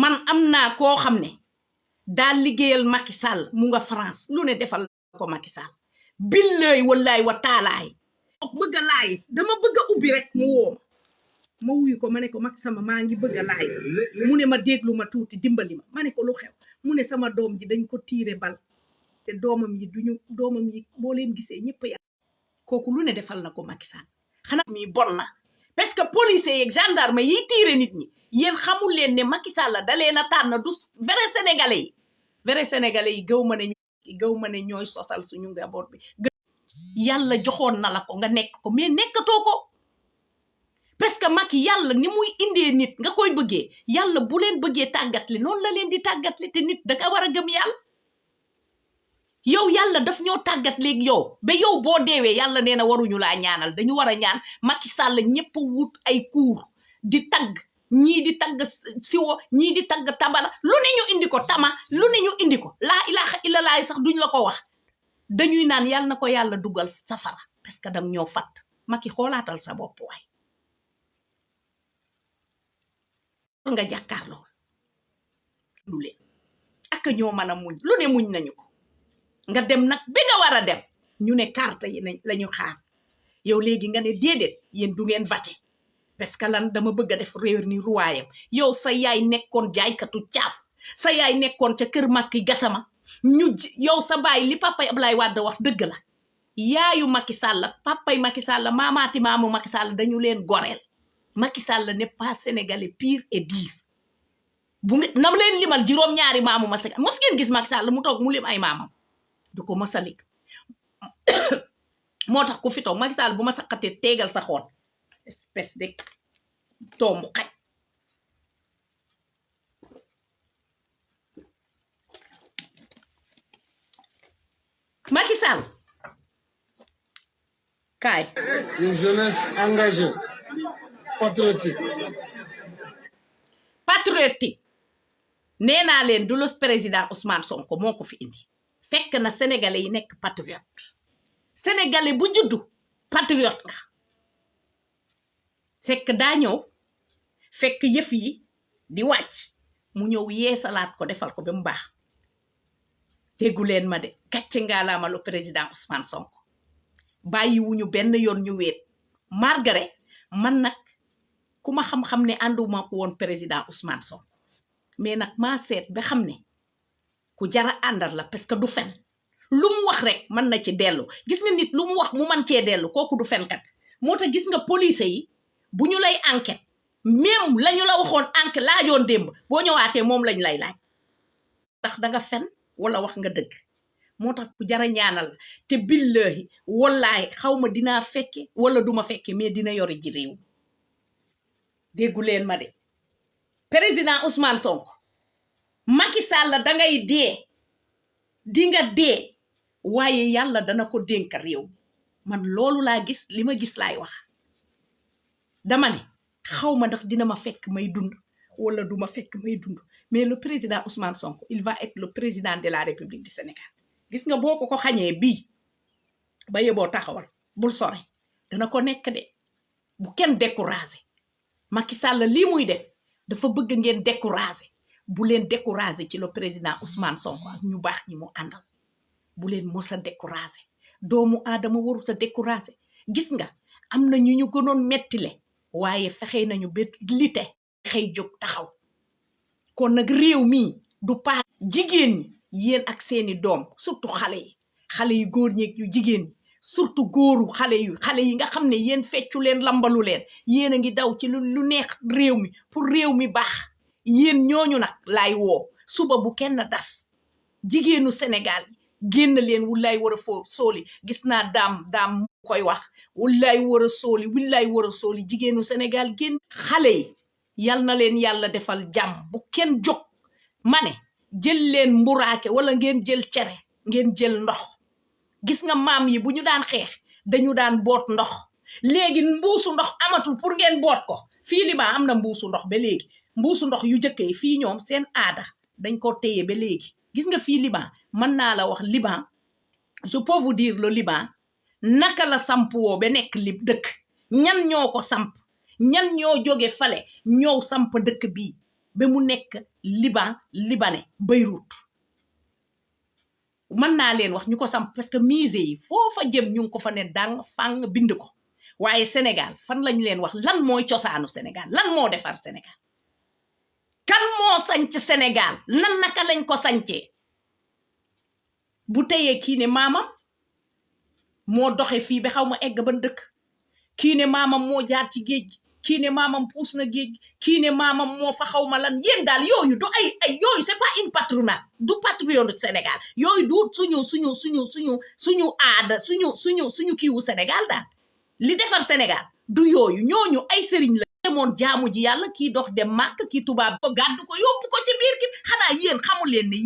man am naa koo xam ne daal liggéeyal Macky Sall mu nga France lu ne defal ko Macky Sall billaay wallaay wa taalaay bëgg a laay dama bëgg a ubbi rek mu woo ma wuyu ko ma ne ko Macky sama maa ngi bëgg a laay mu ne ma déglu ma tuuti dimbali ma ne ko lu xew mu ne sama doom ji dañ ko tiire bal te doomam yi boo leen gisee ñëpp ya kooku lu ne defal na ko Macky Sall xanaa mi bon na parce que policiers yeeg gendarme yi tiire nit ñi yéen xamul leen ne Macky Sall da leen a tànn du vrai sénégalais yi gëw ma ne ñooy sosal suñu njaboot bi yàlla joxoon na la ko nga nekk ko mais nekkatoo ko parce que Macky yàlla ni muy indee nit nga koy bëggee yàlla bu leen bëggee tàggatle noonu la leen di tàggatle te nit da nga war a gëm yàlla yow yàlla daf ñoo tàggat léegi yow ba yow boo deewee yàlla nee na waruñu laa ñaanal dañu war a ñaan Macky Sall ñëpp wut ay cours di tagg ñii di tagg siwo ñii di tagg tabala lu ne ñu indi ko tama lu ne ñu indi ko laa ilaha illallah sax duñ la ko wax dañuy naan yàlla na ko yàlla dugal safara parce que dang ñoo fat Macky xoolaatal sa bopp waay nga jàkkaarloo lu leen ak ñoo mën a muñ lu ne muñ nañu ko nga dem nag bi nga war a dem ñu ne carte yi lañu xaar yow léegi nga ne déedéet yéen du ngeen voté parce que lan dama bëgg a def réew ni ruwaayam yow sa yaay nekkoon jaaykatu caaf sa yaay nekkoon ca kër Macky Gassama yow sa baay li papay Ablaye Wade wax dëgg la yaayu Macky Sall papay Macky Sall maamaati maamu Macky Sall dañu leen goreel Macky Sall n'est pas sénégalais pire et dire bu nam leen limal juróom-ñaari maamu mos ngeen gis Macky Sall mu toog mu lim ay maamam du ko masalik moo tax ku fi toog Macky Sall bu ma saqatee teegal sa xoon espèce de doomu xaj Macky Sall kaay une jeunesse engagée patriotique nee naa leen du le président Ousmane Sonko moo ko fi indi fekk na sénégalais yi nekk patriote sénégalais bu juddu patriote nga fekk daa ñëw fekk yëf yi di wàcc mu ñëw yeesalaat ko defal ko ba mu baax déggu leen ma de gàcce ngaalaama lu président Ousmane Sonko bàyyi wuñu benn yoon ñu weet Margaret man nag ku ma xam-xam ne ànduma ko woon président Ousmane Sonko mais nag maa seet ba xam ne ku jara àndal la parce que du fen lu mu wax rek mën na ci dellu gis nga nit lu mu wax mu mën cee dellu kooku du fenkat moo tax gis nga police yi bu ñu lay enquête même lañu la waxoon enquête laajoon démb boo ñëwaatee moom lañ lay laaj ndax danga fen wala wax nga dëgg motax ku jara ñaanal te billahi wallahi xawma dina fekke wala duma fekke mais dina yori ji rew déggu leen ma de président Ousmane Sonko Macky Sall da ngay dé di nga dé waye yalla dana ko denk rew man lolu la gis lima gis lay wax dama ne xawma ndax dina ma fekk may dund wala duma fekk may dund mais le président Ousmane Sonko il va être le président de la République du Sénégal gis nga boko ko xagne bi ba yebo taxawal bul sore dana ko nek de bu ken décourager Macky Sall li muy def dafa bëgg ngeen décourager bu len décourager ci le président Ousmane Sonko ak ñu bax ñi mu andal bu len mossa décourager doomu adama waru ta décourager gis nga amna ñu gënon metti le waye fexé nañu bet lité xey jog taxaw kon nak réew mi du pa jigéen ñi yeen ak seeni doom surtout xalé yi goor ñeek yu jigéen ñi surtout góoru xalé yi nga xamné yeen feccu len lambalu len yeen nga daw ci lu neex réew mi pour réew mi bax yeen ñoñu nak lay wo suba bu kenn das jigéenu Sénégal genn len wulay wara fo soli gis na dam koy wax wulay wara soli jigéenu Sénégal genn xalé yi yal na len yalla defal jam bu kenn jog mané jël len mburaake wala ngeen jël ciéré ngeen jël ndox gis nga mam yi buñu daan xex dañu daan bot ndox légui mbuusu ndox amatul pour ngeen bot ko fi Liban amna mbuusu ndox ba légui mbuusu ndox yu jëkke fi ñom seen aada dañ ko téyé ba légui gis nga fi Liban man na la wax Liban je peux vous dire le Liban naka la samp wo ba nek li dëkk ñan ñoko samp ñan ñoo joggé falé ñoo samp dëkk bi ba mu nek libanais Beyrouth man na leen wax ñuko samp parce que musée yi fofa jëm ñu ko fa né dang fang bind ko waye Sénégal fan lañ leen wax lan moy ciosanu Sénégal lan mo défar Sénégal kan mo sanc Sénégal lan naka lañ ko sancé bu teyé ki né mamam mo doxé fi ba xawma egg ban dëkk ki né mamam mo jaar ci géej ki né mamam pousse na géej ki né mamam mo fa xawma lan yeen dal yoyu do ay yoyu c'est pas une patronat du patriote Sénégal yoyu du suñu aada suñu kiwu Sénégal dal li défar Sénégal du yoyu ñoñu ay sëriñ la demoon jaamu ji yalla ki dox dem Makka ki tuba ko gaddu ko yobbu ko ci biir ki xana yeen xamul leen ne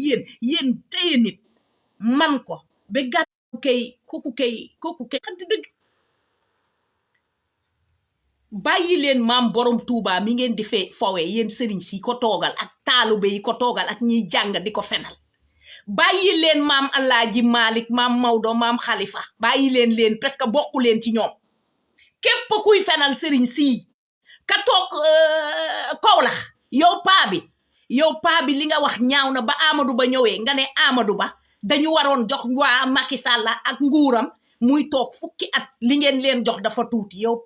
yeen téye nit man ko be gaddu kay koku kay xanti deug bayyi leen maam borom Touba mi ngeen di fowe yeen sëriñ si ko togal ak talibé yi ko togal ak ñi jang di ko fenal bayyi leen maam Alaaji Malik maam Maodo maam Khalifa bayyi leen parce que bokku leen ci ñoom képp kuy fenal sëriñ si ka tok Kawla yow pa bi li nga wax ñaaw na ba Amadou Ba ñëwé nga né Amadou Ba dañu waron jox wa Macky Sall ak nguuram muy tok fukki at li ngeen leen jox dafa tuuti yow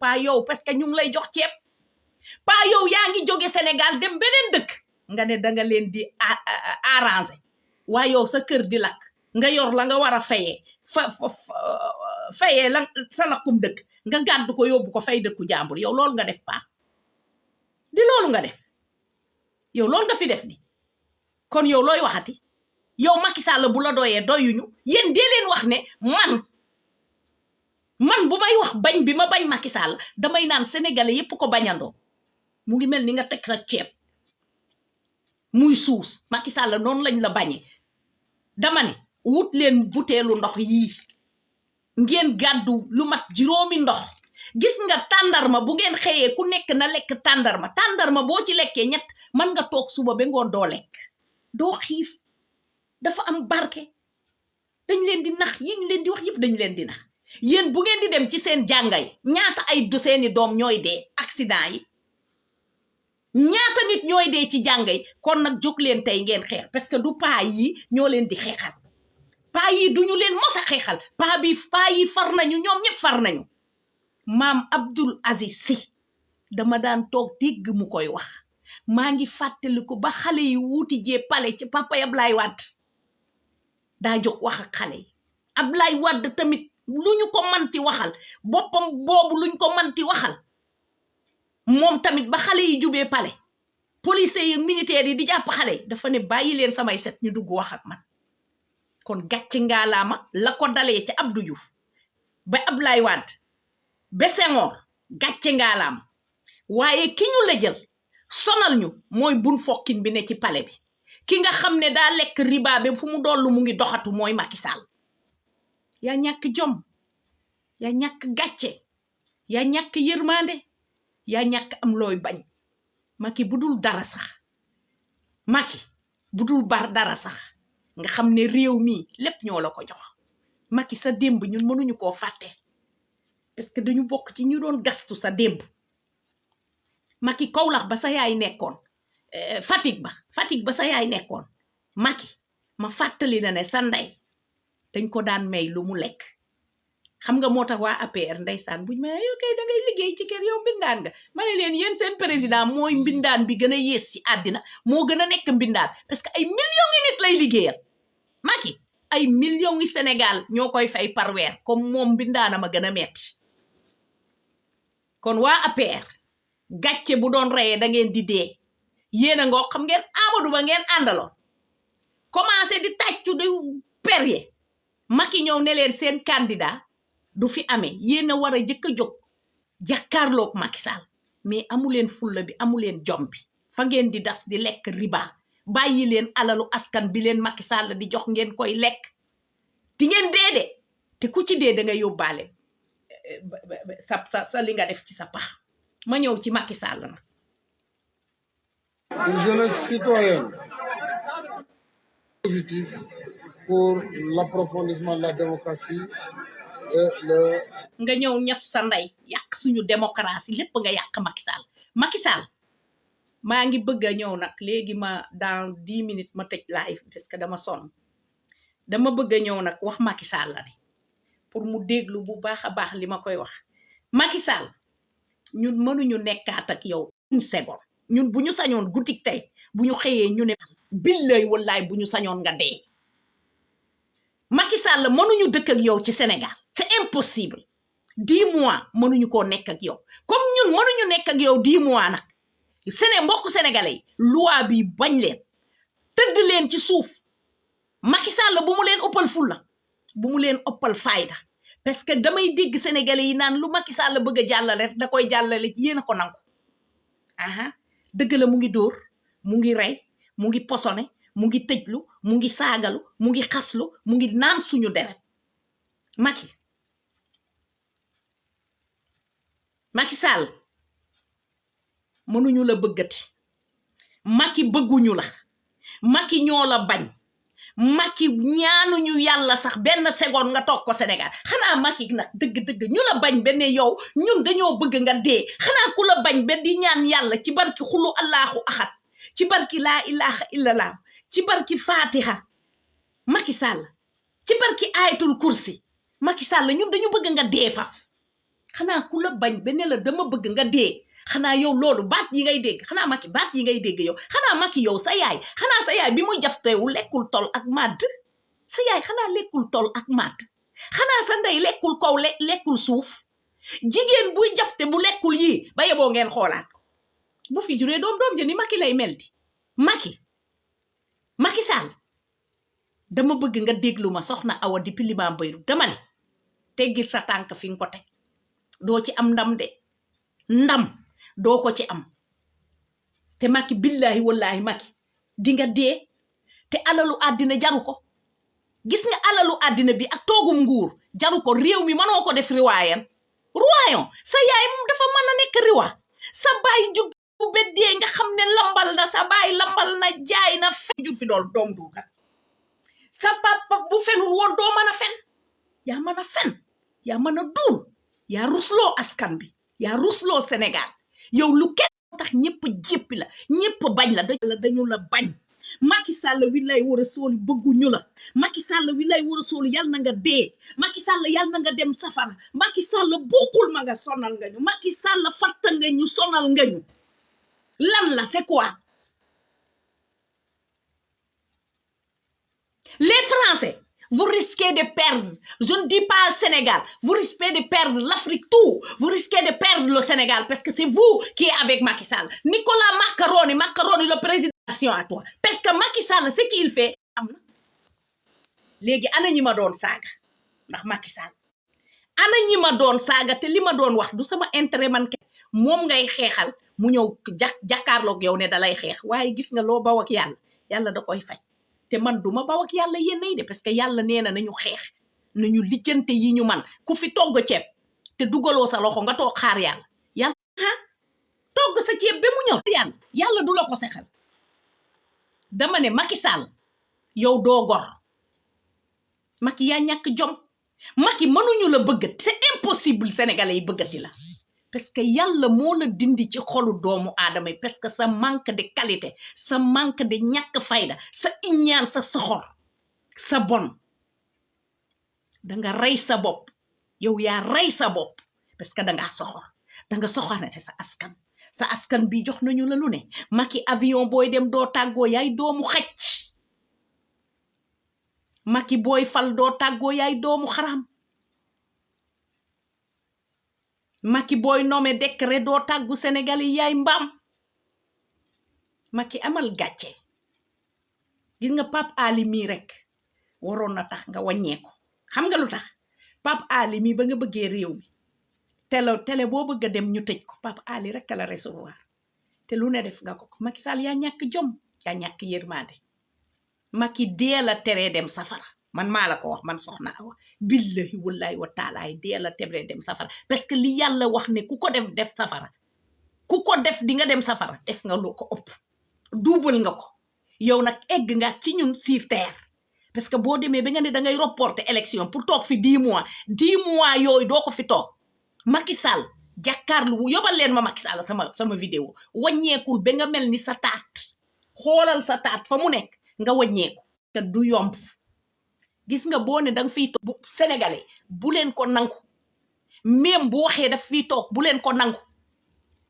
parce que ñu ngi lay jox ciép pa yow yaangi joggé Sénégal dem benen dëkk nga né da nga leen di arranger wa yow sa kër di lak nga yor la nga wara fayé fayé la sa lakum dëkk nga gaddu ko yobbu ko fay dëkku jambur yow lool nga def pa di loolu nga def yow lool nga fi def ni kon yow loy waxati yow Macky Sall bu la doyé doyuñu yeen dé leen wax né man bu may wax bañ bi ma bañ Macky Sall damay naan sénégalais yépp ko bañando mu ngi mel ni nga tek sa ciép muy sous Macky Sall non lañ la bañé dama né wut leen butéelu ndox yi ngeen gaddu lu mat juróomi ndox gis nga tandarma bu ngeen xeyé ku nekk na lek tandarma bo ci lekké ñet man nga tok suba be ngo do lek do xif dafa am barké dañ leen di nax yi ñu leen di wax yépp dañ leen di nax yeen bu ngeen di dem ci seen jangay ñaata ay du seeni doom ñoy dé accident yi ñaata nit ñoy dé ci jangay kon nak jog leen tay ngeen xex parce que du pa yi ño leen di xexal pa yi duñu leen mossa xexal pa yi far nañu ñom ñep far nañu mam Abdoul Aziz Sy dama daan tok dégg mu koy wax ma ngi fàttaliku ba xalé yi wuti jé palais ci papa Ablaye Wade da jog wax ak xalé yi Ablaye Wade tamit luñu ko manti waxal bopam bobu luñ ko manti waxal mom tamit ba xalé yi jubé palais police yi militaire yi di japp xalé dafa né bayi leen samay set ñu dugg wax ak man kon gàcce ngaalaama la ko dalee ci Abdou Diouf ba Ablaye Wade ba Senghor gàcce ngaalaama waaye ki ñu la jël sonal ñu mooy bun fokkin bi ne ci palais bi ki nga xam ne daa lekk riba bi fu mu dollu mu ngi doxatu mooy Macky Sall yaa ñàkk jom yaa ñàkk gàcce yaa ñàkk yërmande yaa ñàkk am looy bañ Macky budul dara sax Macky budul bar dara sax nga xam ne réew mi lépp ñoo la ko jox Macky sa démb ñun mënuñu koo fàtte parce que dañu bokk ci ñu doon gastu sa démb Macky Kaolack ba sa yaay nekkoon Fatick ba sa yaay nekkoon Macky ma fàttali na ne sa ndey dañ ko daan may lu mu lekk xam nga moo tax waa APR ndeysaan buñ ma yow kay da ngay liggéey ci kër yow mbindaan nga ma ne leen yéen seen président mooy mbindaan bi gën a yées ci àddina moo gën a nekk mbindaan parce que ay millions yi nit lay liggéeyal Macky ay millions yi Sénégal ñoo koy fay par weer comme moom mbindaanam a gën a metti kon waa APR gàcce bu doon reyee da ngeen di dee yéen a ngoo xam ngeen Amadou ba ngeen àndaloon commencé di tàccu di perye Macky ñëw ne leen seen candidat du fi amee yéen a war a jëkk a jóg jàkkaarloog Macky Sall mais amu leen fulla bi amu leen jom bi fa ngeen di das di lekk riba bàyyi leen alalu askan bi leen Macky Sall di jox ngeen koy lekk di ngeen dee de te ku ci dee da nga yóbbaale sa li nga def ci sa pax ma ñëw ci Macky Sall na une jeunesse citoyenne positive pour l'approfondissement de la démocratie et le nga ñëw ñaf sa ndey yàq suñu démocratie lépp nga yàq Macky Sall maa ngi bëgg a ñëw nag léegi ma dans 10 minutes ma tëj live parce que dama sonn dama bëgg a ñëw nag wax Macky Sall la ne pour mu déglu bu baax a baax li ma koy wax Macky Sall ñun mënuñu nekkaat ak yow une seconde ñun bu ñu sañoon guddik tey bu ñu xëyee ñu ne billaay wallaay bu ñu sañoon nga dee Macky Sall mënuñu dëkk ak yow ci Sénégal c'est impossible 10 mois mënuñu koo nekk ak yow comme ñun mënuñu nekk ak yow 10 mois nag mbokk sénégalais yi loi bi bañ leen tëdd leen ci suuf Macky Sall bu mu leen ëppal fulla bu mu leen ëppal fayda parce que damay dégg sénégalais yi naan lu Macky Sall bëgg a jàllale da koy jàllale ci yéen a ko nangu dëgg la mu ngi dóor mu ngi rey mu ngi posone mu ngi tëjlu mu ngi saagalu mu ngi xaslu mu ngi naan suñu deret Macky Sall mënuñu la bëggati Macky bëgguñu la Macky ñoo la bañ Macky ñaanuñu yàlla sax benn seconde nga toog ko Sénégal xanaa Macky nag dëgg-dëgg ñu la bañ benn yow ñun dañoo bëgg nga dee xanaa ku la bañ benn di ñaan yàlla ci barki xulu allahu ahad ci barki laa ilaha illallah ci barki fatiha Macky Sall ci barki ayatul kursi Macky Sall ñun dañu bëgg nga dee faf xanaa ku la bañ benn la dama bëgg nga dee xanaa yow loolu baat yi ngay dégg xanaa Macky baat yi ngay dégg yow xanaa Macky yow sa yaay bi muy jaftewu lekkul tol ak màdd sa yaay xanaa lekkul tol ak màdd xanaa sa ndey lekkul kaw lekkul suuf jigéen buy jafte bu lekkul yii ba yeboo ngeen xoolaat ko bu fi juree doom ja ni Macky lay mel di Macky Sall dama bëgg nga déglu ma soxna Awa di Pilima Bayru dama ne teggil sa tànk fi nga ko teg doo ci am ndam de ndam doo ko ci am te Macky billahi wallahi Macky di nga dee te alalu àddina jaru ko gis nga alalu àddina bi ak toogum nguur jaru ko réew mi mënoo ko def royaume sa yaay moom dafa mën a nekk riwa sa baay jug bu beddee nga xam ne lambal na sa baay lambal na jaay na fen jur fi doom duukat sa papa bu fenul woon doo mën a fen yaa mën a fen yaa mën a duul yaa rusloo askan bi yaa rusloo Sénégal yow lu kenn tax ñëpp jéppi la ñëpp bañ la dañu la bañ Macky Sall wi lay war a sooli bëgguñu la Macky Sall wi lay war a sooli yal na nga dee Macky Sall yal na nga dem safara Macky Sall bokkul ma nga sonal nga ñu Macky Sall fatta nga ñu sonal nga ñu lan la c'est quoi les Français vous risquez de perdre, je ne dis pas le Sénégal, vous risquez de perdre l'Afrique tout, vous risquez de perdre le Sénégal parce que c'est vous qui êtes avec Macky Sall. Nicolas Macaroni, le président à toi. Parce que Macky Sall, ce qu'il fait, léegi ana ñi ma doon saaga ndax Macky Sall ana ñi ma doon saaga te li ma doon wax du sama intérêt man ke moom ngay xeexal mu ñëw jàkkaarloog yow ne dalay xeex waaye gis nga loo baw ak yàlla da koy faj te man duma baw ak yàlla yéenay de parce que yàlla nee na nañu xeex nañu lijjante yi ñu man ku fi togg ceeb te dugaloo sa loxo nga toog xaar yàlla togg sa ceeb ba mu ñëw yàlla du la ko sexal dama ne Macky Sall yow doo gor Macky yaa ñàkk jom Macky mënuñu la bëgg c'est impossible sénégalais yi bëggati la parce que yàlla moo la dindi ci xolu doomu aadama yi parce que sa manque de qualité sa manque de ñàkk fayda sa iñaan sa soxor sa bon danga rey sa bopp yow yaa rey sa bopp parce que danga soxor danga soxorate sa askan bi jox nañu la lu ne Macky avion booy dem doo tàggoo yaay doomu xaj Macky booy fal doo tàggoo yaay doomu xaram Macky booy nommé décret doo tàggu Sénégal yi yaay mbaam Macky amal gàcce gis nga Pape Ali mii rek waroon na tax nga wàññeeku xam nga lu tax Pape Ali mii ba nga bëggee réew mi télé boo bëgg a dem ñu tëj ko Pape Ali rek la recevoir te lu ne def nga ko Macky Sall yaa ñàkk jom yaa ñàkk yërmande Macky dee la teree dem safara man maa la ko wax man soxna Awa billahi wallahi wa taala dee la teree dem safara parce que li yàlla wax ne ku ko def safara ku ko def di nga dem safara def nga lu ko ëpp duubal nga ko yow nag egg nga ci ñun sur terre parce que boo demee ba nga ne da ngay reporter élection pour toog fi 10 mois yooyu doo ko fi toog Macky Sall jàkkaarlu yóbbal leen ma Macky Sall sama vidéo wàññeekul ba nga mel ni sa taat xoolal sa taat fa mu nekk nga wàññeeku te du yomb gis nga boo ne danga fiy toog sénégalais bu leen ko nangu même bu waxee daf fiy toog bu leen ko nangu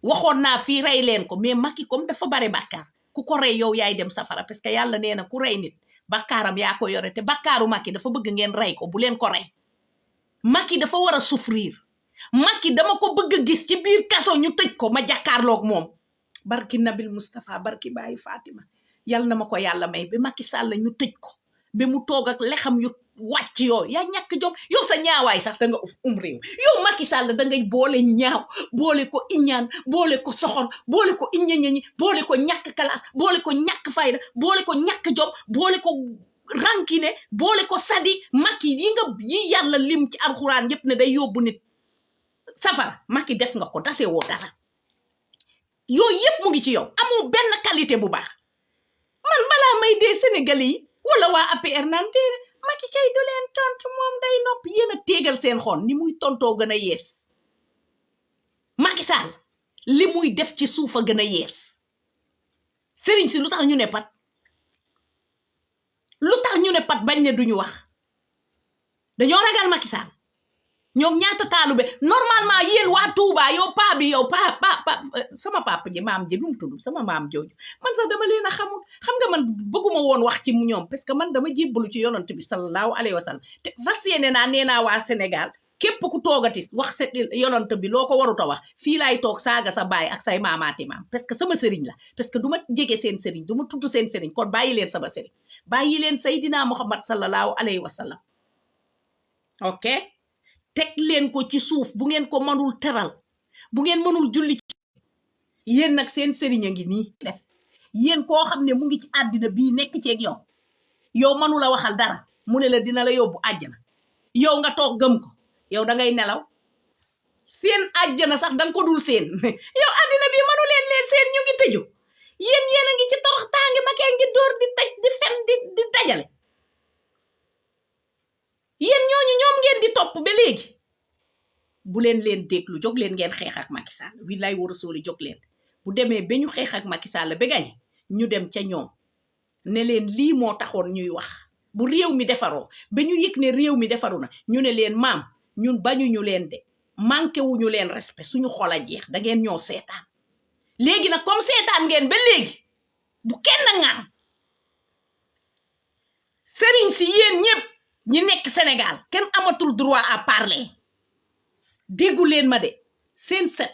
waxoon naa fii rey leen ko mais Macky comme dafa bare bàkkaar ku ko rey yow yaay dem safara parce que yàlla nee na ku rey nit bàkkaaram yaa ko yore te bàkkaaru Macky dafa bëgg ngeen rey ko bu leen ko rey Macky dafa war a souffrir Macky dama ko bëgg gis ci biir kaso ñu tëj ko ma jàkkaarloog moom barki Nabil Moustapha barki Baye Fatima yal na ma ko yàlla may ba Macky Sall ñu tëj ko ba mu toog ak lexam yu wàcc yooyu yaa ñàkk jom yow sa ñaawaay sax da nga réew yow Macky Sall da ngay boole ñaaw boole ko iñaan boole ko soxor boole ko iñañañi boole ko ñàkk classe boole ko ñàkk fayda boole ko ñàkk jom boole ko rankine boole ko sadi Macky yi yàlla lim ci alxuraan yépp ne day yóbbu nit safara Macky def nga ko dase woo dara yooyu yépp mu ngi ci yow amoo benn qualité bu baax man balaa may dee Sénégalais yi wala waa APR naan dee Macky kay du leen tontu moom day nopp yéen a téegal seen xoon ni muy tontoo gën a yees Macky Sall li muy def ci suuf a gën a yees sëriñ si lu tax ñu ne pat bañ ne duñu wax dañoo ragal Macky Sall ñoom ñaata taalube normalement yéen waa Touba yow paa bi yow pa sama papa ji maam ji lu mu tudd sama maam jooju man sax dama leen a xamul xam nga man bëgguma woon wax ci ñoom parce que man dama jébbalu ci yonent bi sallallahu alayhi wa sallam te fas yéene naa nee naa waa Sénégal képp ku toogati wax sa yonent bi loo ko warut a wax fii laay toog saaga sa baay ak say maamaati maam parce que sama sëriñ la parce que du ma jege seen sëriñ du ma tudd seen sëriñ kon bàyyi leen sama sëriñ bàyyi leen Seydina Muhammad sallallahu alayhi wa sallam ok teg leen ko ci suuf bu ngeen ko mënul teral bu ngeen mënul julli ci yéen nag seen sëriñ a ngi nii def yéen koo xam ne mu ngi ci àddina bii nekk ceeg yow mënu la waxal dara mu ne la dina la yóbbu àjjana yow nga toog gëm ko yow da ngay nelaw seen àjjana sax danga ko dul seen yow àddina bii mënu leen seen ñu ngi tëju yéen a ngi ci torox tàngi ma kee ngi dóor di taj di fen di dajale yéen ñooñu ñoom ngeen di topp ba léegi bu leen déglu jóg leen ngeen xeex ak Macky Sall wilaay war a sóoli jóg leen bu demee ba ñu xeex ak Macky Sall ba gañe ñu dem ca ñoom ne leen lii moo taxoon ñuy wax bu réew mi defaroo ba ñu yëg ne réew mi defaru na ñu ne leen maam ñun bañuñu leen de manqué wuñu leen respect suñu xol a jeex da ngeen ñoo seetaan léegi nag comme seetaan ngeen ba léegi bu kenn ngaan sëriñ si yéen ñëpp ñi nekk Sénégal kenn amatul droit à parler déggu leen ma de seen set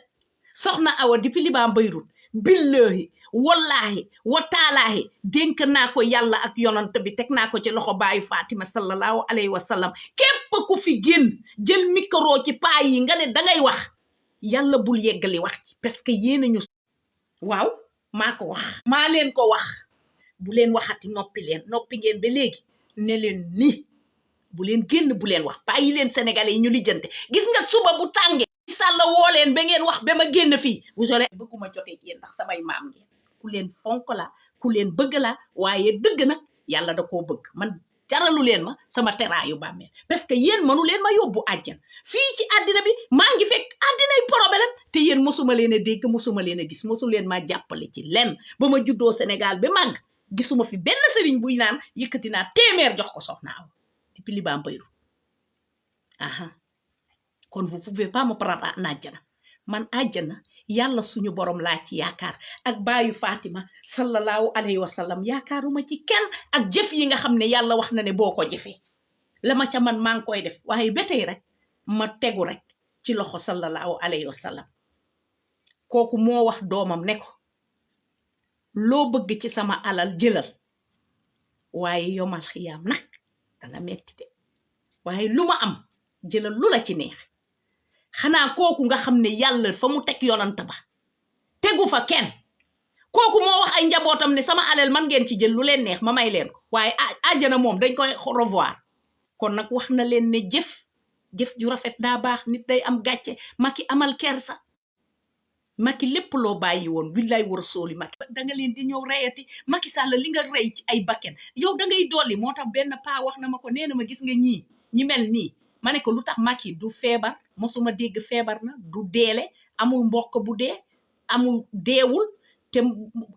soxna Awa depuis Liban Beirut billahi wallahi wa taalahi dénk naa ko yàlla ak yonant bi teg naa ko ci loxo baayu Fatima sallallahu alayhi wa sallam képp ku fi génn jël micro ci paa yi nga ne dangay wax yàlla bul yeggali wax ci parce que yéena ñu waaw maa ko wax maa leen ko wax bu leen waxati noppi ngeen ba léegi ne leen ni bu leen génn bu leen wax bàyyi leen sénégalais yi ñu lijjante gis nga suba bu tàngee Sàlla woo leen ba ngeen wax ba ma génn fii vous allez bëgguma jotee ci yéen ndax samay maam ngeen ku leen fonk la ku leen bëgg la waaye dëgg nag yàlla da koo bëgg man jaralu leen ma sama teraayu bàmmeel parce que yéen mënu leen ma yóbbu àjjan fii ci àddina bi maa ngi fekk àddinay problème te yéen mosuma leen a dégg mosuma leen a gis mosu leen ma jàppale ci len ba ma juddoo Sénégal ba màgg gisuma fi benn sëriñ buy naan yëkkati naa téeméer jox ko soxna Awa depuis Liban Beirut aha kon vous pouvez pas me prendre en àjjana man àjjana yàlla suñu borom laa ci yaakaar ak baayu Fatima sallallahu alayhi wa sallam yaakaaruma ci kenn ak jëf yi nga xam ne yàlla wax na ne boo ko jëfee la ma ca man maa ngi koy def waaye ba tey rek ma tegu rek ci loxo sallallahu alayhi wa sallam kooku moo wax doomam ne ko loo bëgg ci sama alal jëlal waaye yomal xiyaam nag danga metti de waaye lu ma am jëlal lu la ci neex xanaa kooku nga xam ne yàlla fa mu teg yonant ba tegu fa kenn kooku moo wax ay njabootam ne sama alal man ngeen ci jël lu leen neex ma may leen ko waaye àjjana moom dañ koy revoir kon nag wax na leen ne jëf ju rafet daa baax nit day am gàcce Macky amal kersa Macky lépp loo bàyyi woon billaay war a sooli Macky danga leen di ñëw reyati Macky Sall li nga rey ci ay bakken yow dangay dolli moo tax benn paa wax na ma ko nee na ma gis nga ñi mel nii ma ne ko lu tax Macky du feebar mosuma dégg feebar na du deele amul mbokk bu dee amul deewul te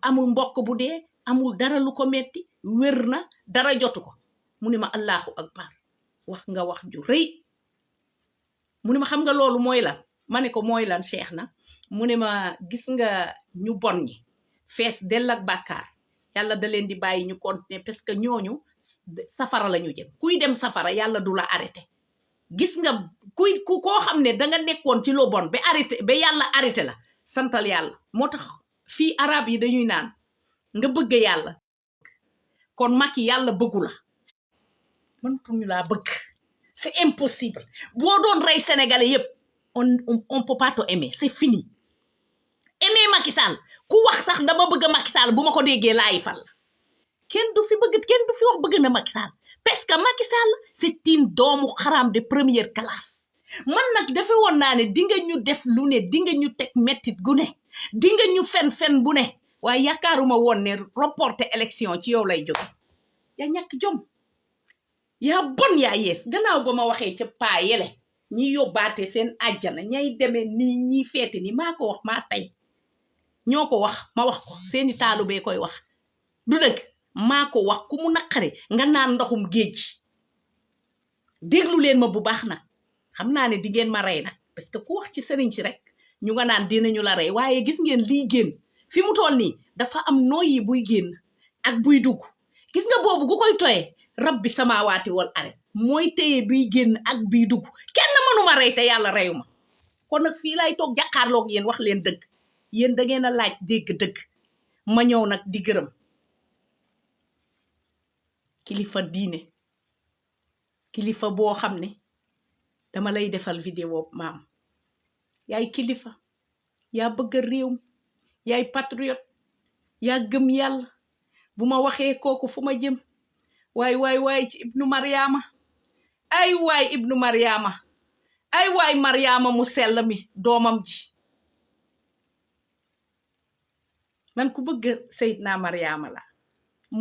amul mbokk bu dee amul dara lu ko metti wér na dara jotu ko mu ne ma allahu akbar wax nga wax ju rëy mu ne ma xam nga loolu mooy lan ma ne ko mooy lan Cheikh na mu ne ma gis nga ñu bon ñi fees dell ak bàkkaar yàlla da leen di bàyyi ñu continuer parce que ñooñu safara la ñu jëm kuy dem safara yàlla du la arrêté gis nga ku koo xam ne danga nekkoon ci lo bon ba arrêté ba yàlla arrêté la santal yàlla moo tax fii arab yi dañuy naan nga bëgg yàlla kon Macky yàlla bëggu la mënatuñu laa bëgg c'est impossible boo doon rey sénégalais yépp on peut pas te aimer c'est fini aimer Macky Sall ku wax sax dama bëgg Macky Sall bu ma ko déggee laay fal kenn du fi wax bëgg na Macky Sall parce que Macky Sall c'est une doomu xaram de première classe man nag dafa woon naa ne di nga ñu def lu ne di nga ñu teg mettit gu ne di nga ñu fen bu ne waaye yaakaaruma woon ne reporter élection ci yow lay jóge yaa ñàkk jom yaa bon yaa yees gannaaw ba ma waxee ca paa yele ñi yóbbaate seen àjjana ñay demee nii ñi feete ni maa ko wax maa tey ñoo ko wax ma wax ko seeni taalubee koy wax du dëgg maa ko wax ku mu naqari nga naan ndoxum géej déglu leen ma bu baax nag xam naa ne di ngeen ma rey nag parce que ku wax ci sëriñ si rek ñu nga naan dinañu la rey waaye gis ngeen lii génn fi mu toll nii dafa am nooyi buy génn ak buy dugg gis nga boobu gu koy toyee rabbi samaawaati wal ard mooy téye biy génn ak biy dugg kenn mënuma rey te yàlla reyu ma kon nag fii laay toog jàkkaarloog yéen wax leen dëgg yéen da ngeen a laaj dégg dëgg ma ñëw nag di gërëm kilifa diine kilifa boo xam ne dama lay defal vidéo maam yaay kilifa yaa bëgg réew yaay patriote yaa gëm yàlla bu ma waxee kooku fu ma jëm waay ci ibnu Mariama ay waay ibnu Mariama ay waay Mariama mu sell mi doomam ji man ku bëgg Seydina Mariama la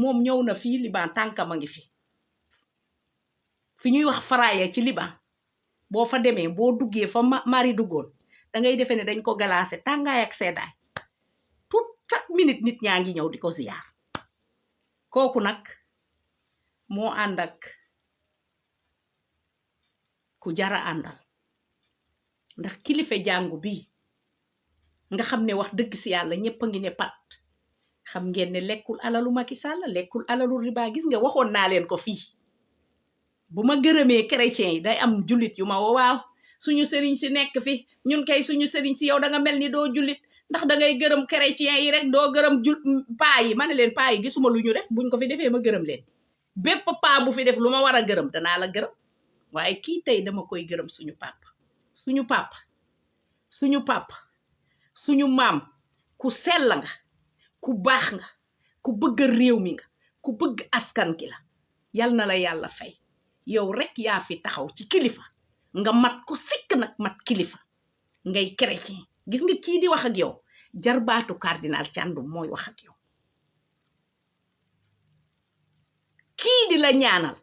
moom ñëw na fii Liban tànkama ngi fi ñuy wax Raay ci Liban boo fa demee boo duggee fa mari duggoon da ngay defee ne dañ ko galaase tàngaay ak seddaay chaque minute nit ñaa ngi ñëw di ko ziyaar kooku nag moo ànd ak ku jara àndal ndax kilifa jàngu bi nga xam ne wax dëgg si yàlla ñëpp a ngi ne pat xam ngeen ne lekkul alalu Macky Sall lekkul alalu riba gis nga waxoon naa leen ko fii bu ma gërëmee chrétien yi day am jullit yu ma waaw suñu sëriñ si nekk fi ñun kay suñu sëriñ si yow da nga mel ni doo jullit ndax da ngay gërëm chrétien yi rek doo gërëm paa yi ma ne leen paa yi gisuma lu ñu def buñ ko fi defee ma gërëm leen bépp paa bu fi def lu ma war a gërëm danaa la gërëm waaye kii tey dama koy gërëm suñu papa suñu maam ku sell nga ku baax nga ku bëgg réew mi nga ku bëgg askan gi la yal na la yàlla fay yow rek yaa fi taxaw ci kilifa nga mat ko sikk nag mat kilifa ngay chrétien gis nga kii di wax ak yow jarbaatu cardinal Thiandoum mooy wax ak yow kii di la ñaanal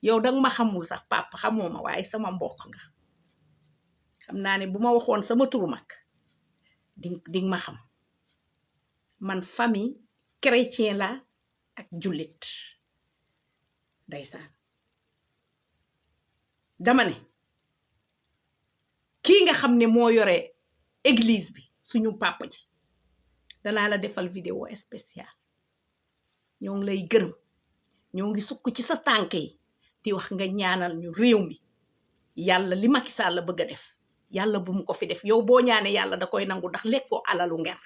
yow danga ma xamul sax papa xamoo ma waaye sama mbokk nga xam naa ne bu ma waxoon sama turu mag di ma xam man famille chrétien la ak jullit ndeysaan dama ne kii nga xam ne moo yore église bi suñu papa ji danaa la defal vidéo spécial ñoo ngi lay gërëm ñoo ngi sukk ci sa tànk yi di wax nga ñaanal ñu réew mi yàlla li Macky Sall la bëgg a def yàlla bu mu ko fi def yow boo ñaane yàlla da koy nangu ndax lekkoo alalu nger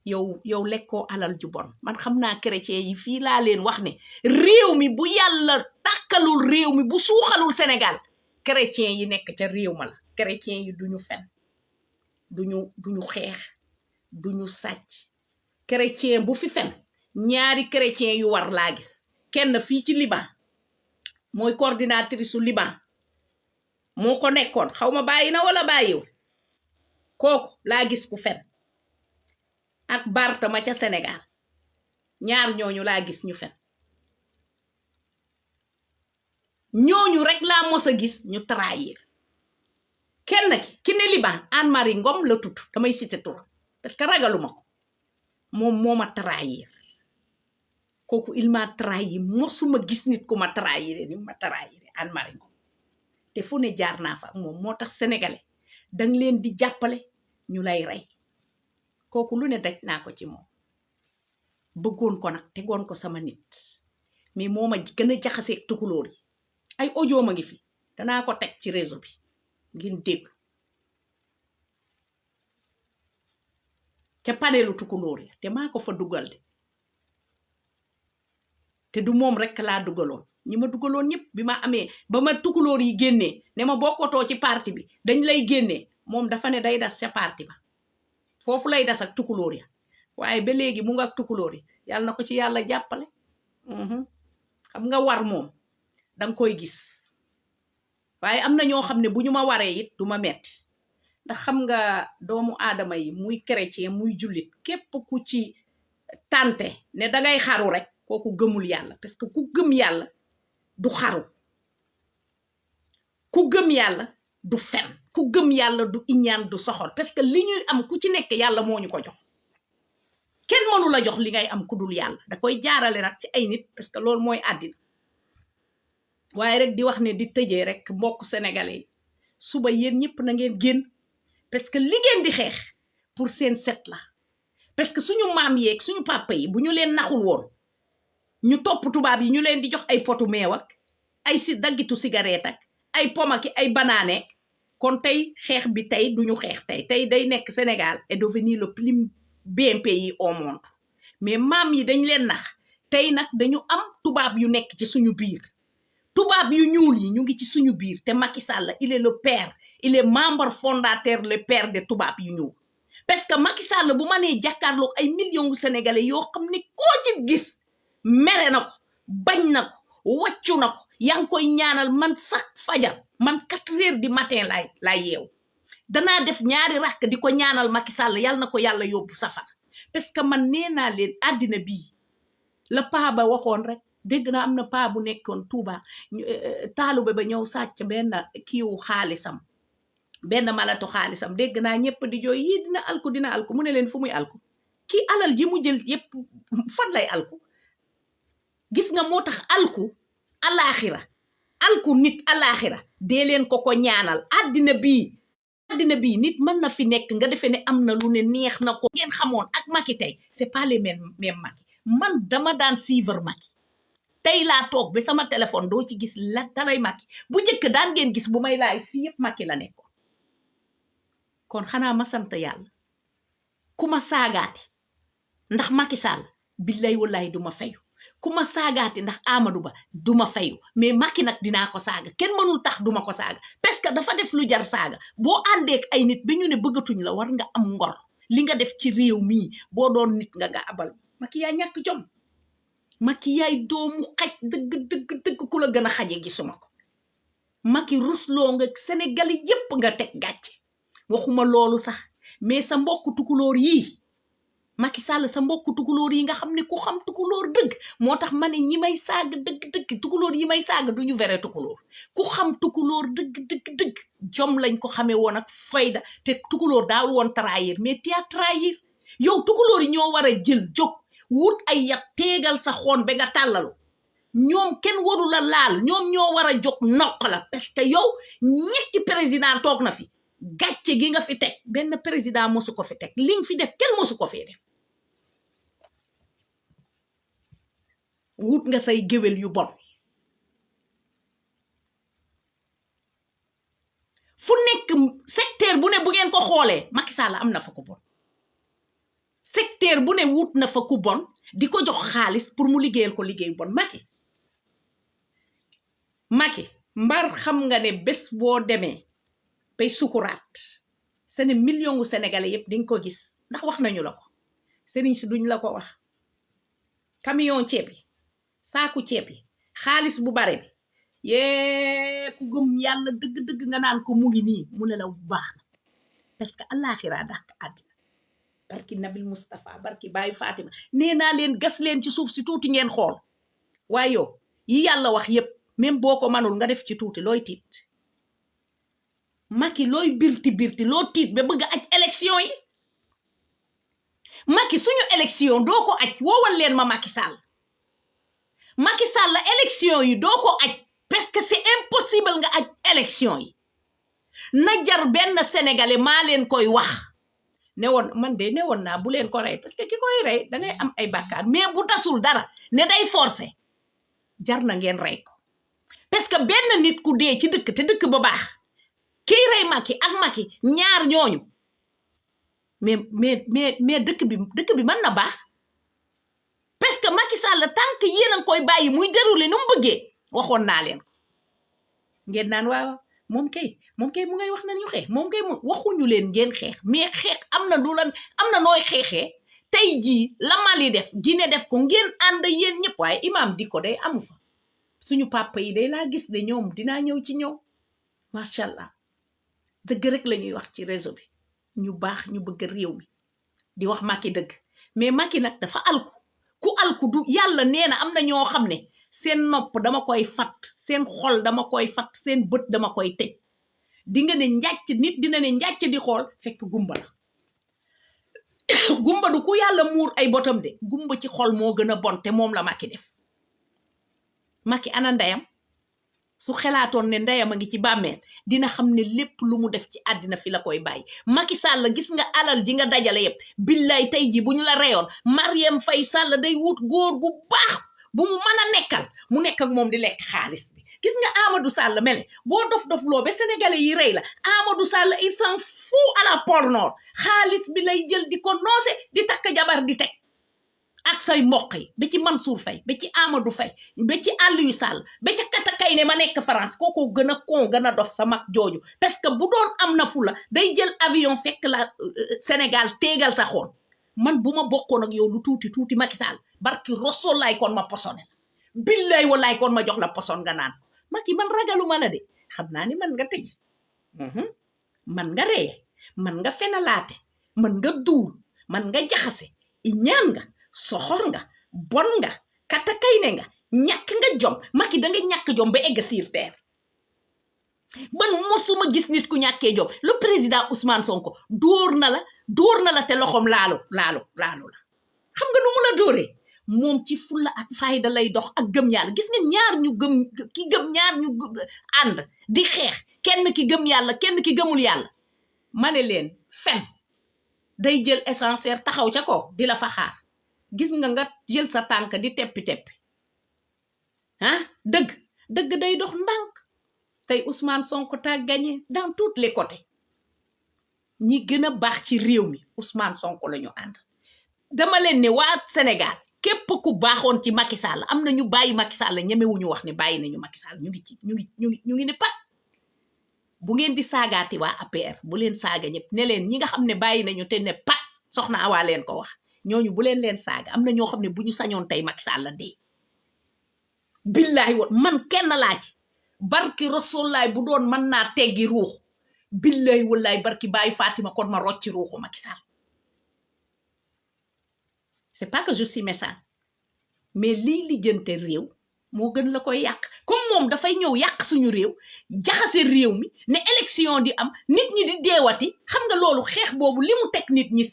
yow lekkoo alal ju bon man xam naa chrétien yi fii laa leen wax ne réew mi bu yàlla tàkkalul réew mi bu suuxalul Sénégal chrétien yi nekk ca réew ma la chrétien yi duñu fen duñu xeex duñu sàcc chrétien bu fi fen ñaari chrétien yu war laa gis kenn fii ci Liban mooy coordinatrice su Liban moo ko nekkoon xaw ma bàyyi na wala bàyyiwul kooku laa gis ku fen ak Bartama ca Sénégal ñaar ñooñu laa gis ñu fen ñooñu rek laa mos a gis ñu trahir kenn ki ne Liban Anne-Marie Ngom la tudd damay cité tur parce que ragaluma ko moom moo ma trahir kooku il m'a trahi mosuma gis nit ku ma trahir ni ma trahir Anne-Marie Ngom te fu ne jaar naa fa ak moom moo tax sénégalais dang leen di jàppale ñu lay rey kooku lu ne daj naa ko ci moom bëggoon ko nag tegoon ko sama nit mais moo ma gën a jaxaseeg tukulóor yi ay audio ma ngi fi danaa ko teg ci réseau bi ngeen dégg ca panelu tukulóor yi te maa ko fa dugal de te du moom rek laa dugaloon ñi ma dugaloon ñëpp bi ma amee ba ma tukulóor yi génnee ne ma bokkotoo ci parti bi dañ lay génnee moom dafa ne day das ca parti ba foofu lay das ak tukulóor ya waaye ba léegi mu nga ak tukulóor yi yàlla na ko ci yàlla jàppale xam nga war moom danga koy gis waaye am na ñoo xam ne bu ñu ma waree it du ma metti ndax xam nga doomu aadama yi muy chrétien muy jullit képp ku ci tante ne dangay xaru rek kooku gëmul yàlla parce que ku gëm yàlla du xaru ku gëm yàlla du fen ku gëm yàlla du iñaan du soxor parce que li ñuy am ku ci nekk yàlla moo ñu ko jox kenn mënu la jox li ngay am ku dul yàlla da koy jaarale nag ci ay nit parce que loolu mooy àddina waaye rek di wax ne di tëjee rek mbokk sénégalais yi suba yéen ñëpp na ngeen génn parce que li ngeen di xeex pour seen set la parce que suñu maam yeeg suñu papa yi bu ñu leen naxul woon ñu topp tubaab yi ñu leen di jox ay potu meew ak ay si daggitu cigarette ak ay pomaki ay banaaneek kon tey xeex bi tey duñu xeex tey day nekk Sénégal est devenu le plus bien pays au monde mais maam yi dañ leen nax tey nag dañu am tubaab yu nekk ci suñu biir tubaab yu ñuul yi ñu ngi ci suñu biir te Macky Sall il est le père il est membre fondateur le père de tubaab yu ñuul parce que Macky Sall bu ma nee jàkkaarloog ay millions sénégalais yoo xam ne koo ci gis mere na ko bañ na ko wàccu na ko yaa ngi koy ñaanal man sax fajar man 4 heures du matin laay yeew danaa def ñaari rakk di ko ñaanal Macky Sall yàlla na ko yàlla yóbbu safara parce que man nee naa leen àddina bii la paa ba waxoon rek dégg naa am na paa bu nekkoon Touba taalube ba ñëw sàcc benn kiiwu xaalisam benn malatu xaalisam dégg naa ñëpp di jooy yii dina alku mu ne leen fu muy alku kii alal ji mu jël yëpp fan lay alku gis nga moo tax alku nit alaxira dee leen ko ñaanal àddina bii nit mën na fi nekk nga defee ne am na lu ne neex na ko ngeen xamoon ak Macky tey c'est pas les mêmes Macky man dama daan suivre Macky tey laa toog ba sama téléphone doo ci gis la dalay Macky bu njëkk daan ngeen gis bu may laay fii yëpp Macky la nekkoon kon xanaa ma sant yàlla ku ma saagaati ndax Macky Sall billaay wallaay duma fayu ku ma saagaati ndax Amadou Ba duma fayu mais Macky nag dinaa ko saaga kenn mënul tax duma ko saaga parce que dafa def lu jar saaga boo àndeek ay nit ba ñu ne bëggatuñ la war nga am ngor li nga def ci réew mii boo doon nit nga abal Macky yaa ñàkk jom Macky yaay doomu xaj dëgg ku la gën a xaje gisuma ko Macky rusloo nga Sénégalais yépp nga teg gàcce waxuma loolu sax mais sa mbokk tukulóor yii Macky Sall sa mbokk tukulóor yi nga xam ne ku xam tukulóor dëgg moo tax ma ne ñi may saaga dëgg tukulóor yi may saaga duñu vrai tukulóor ku xam tukulóor dëgg jom lañ ko xamee woon ak fayda te tukulóor daawul woon trahir mais tu as trahir yow tukulóor yi ñoo war a jël jóg wut ay yat teegal sa xoon ba nga tàllalu ñoom kenn waru la laal ñoom ñoo war a jóg noq la parce que yow ñetti président toog na fi gàcce gi nga fi teg benn président mosu ko fi teg li nga fi def kenn mosu ko fi def wut nga say géwél yu bon fu nekk secteur bu ne bu ngeen ko xoolee Macky Sall am na fa ku bon secteur bu ne wut na fa ku bon di ko jox xaalis pour mu liggéeyal ko liggéey bon Macky mbar xam nga ne bés boo demee bay sukuraat seen million gu sénégalais yépp di nga ko gis ndax wax nañu la ko sëriñ si duñ la ko wax camion ceeb yi saaku ceeb yi xaalis bu bare bi yee ku gëm yàlla dëgg nga naan ko mu ngi nii mu ne la baax na parce que àllaaxira dàq àddina barki Nabil Moustapha barki Baye Fatima nee naa leen gas leen ci suuf si tuuti ngeen xool waaye yow yi yàlla wax yépp même boo ko manul nga def ci tuuti looy tiit Macky looy birti loo tiit ba bëgg a aj élection yi Macky suñu élection doo ko aj woowal leen ma Macky Sall la élection yi doo ko aj parce que c'est impossible nga aj élection yi na jar benn sénégalais maa leen koy wax ne woon naa bu leen ko rey parce que ki koy rey dangay am ay bàkkaar mais bu tasul dara ne day forcer jar na ngeen rey ko parce que benn nit ku dee ci dëkk te dëkk ba baax kii rey Macky ak Macky ñaar ñooñu mais dëkk bi mën na baax parce que Macky Sall tant que yéen a ngi koy bàyyi muy déroulé nu mu bëggee waxoon naa leen ngeen naan waaw moom kay mu ngay wax nañu xeex moom kay waxuñu leen ngeen xeex mais xeex am na nooy xeexee tey jii la Mali def Guinée def ko ngeen ànd yéen ñëpp waaye imam di ko day amu fa suñu papa yi day laa gis de ñoom dinaa ñëw ci ñoom macha allah dëgg rek la ñuy wax ci réseau bi ñu baax ñu bëgg réew mi di wax Macky dëgg mais Macky nag dafa alku ku alku du yàlla nee na am na ñoo xam ne seen nopp dama koy fat seen xol dama koy fat seen bët dama koy tëj di nga ne njàcc nit dina ne njàcc di xool fekk gumba la gumba du ku yàlla muur ay botam de gumba ci xol moo gën a bon te moom la Macky def Macky ana ndeyam su xelaatoon ne ndeyam a ngi ci bàmmeel dina xam ne lépp lu mu def ci àddina fi la koy bàyyi Macky Sall gis nga alal ji nga dajale yépp billaay tey ji bu ñu la reyoon Marième Faye Sall day wut góor bu baax bu mu mën a nekkal mu nekk ak moom di lekk xaalis bi gis nga Amadou Sall mel boo dof loo ba sénégalais yi rey la Amadou Sall il s'en fout à la pôle nord xaalis bi lay jël di ko noose di takk jabar di teg ak say mbokk yi ba ci Mansour Faye ba ci Amadou Faye ba ci Aliou Sall ba ca katakay ne ma nekk France kooko gën a kon gën a dof sa mag jooju parce que bu doon am na fu la day jël avion fekk la Sénégal teegal sa xoon man bu ma bokkoon ak yow lu tuuti Macky Sall barki Rosol laay kon ma posone la billaay wallaay kon ma jox la poson nga naan Macky man ragaluma la de xam naa ni man nga tëj man nga reye man nga fenalaate man nga duul man nga jaxase ñaan nga soxor nga bon nga katakay ne nga ñàkk nga jom Macky da nga ñàkk jom ba egg sur terre man mosuma gis nit ku ñàkkee jom le président Ousmane Sonko dóor na la te loxom laalu la xam nga nu mu la dóoree moom ci fulla ak fayda lay dox ak gëm yàlla gis nga ñaar ñu ànd di xeex kenn ki gëm yàlla kenn ki gëmul yàlla ma ne leen Femme day jël essentiel taxaw ca ko di la fa xaar gis nga jël sa tànk di teppi ah dëgg day dox ndànk tey Ousmane Sonko t'a gagné dans tous les côtés ñi gën a baax ci réew mi Ousmane Sonko la ñu ànd dama leen ne waa Sénégal képp ku baaxoon ci Macky Sall am na ñu bàyyi Macky Sall ñemewuñu wax ne bàyyi nañu Macky Sall ñu ngi ne pat bu ngeen di saagaati waa APR bu leen saaga ñëpp ne leen ñi nga xam ne bàyyi nañu te ne pat soxna Awa leen ko wax ñooñu bu leen saaga am na ñoo xam ne bu ñu sañoon tey Macky Sall la dee billahi woon man kenn laa ci barki Rasulaay bu doon mën naa teggi ruux billahi wallahi barki bàyyi Fatima kon ma rocci ruuxu Macky Sall c'est pas que je suis méchant mais lii lijjante réew moo gën la koy yàq comme moom dafay ñëw yàq suñu réew jaxase réew mi ne élection di am nit ñi di deewati xam nga loolu xeex boobu li mu teg nit ñi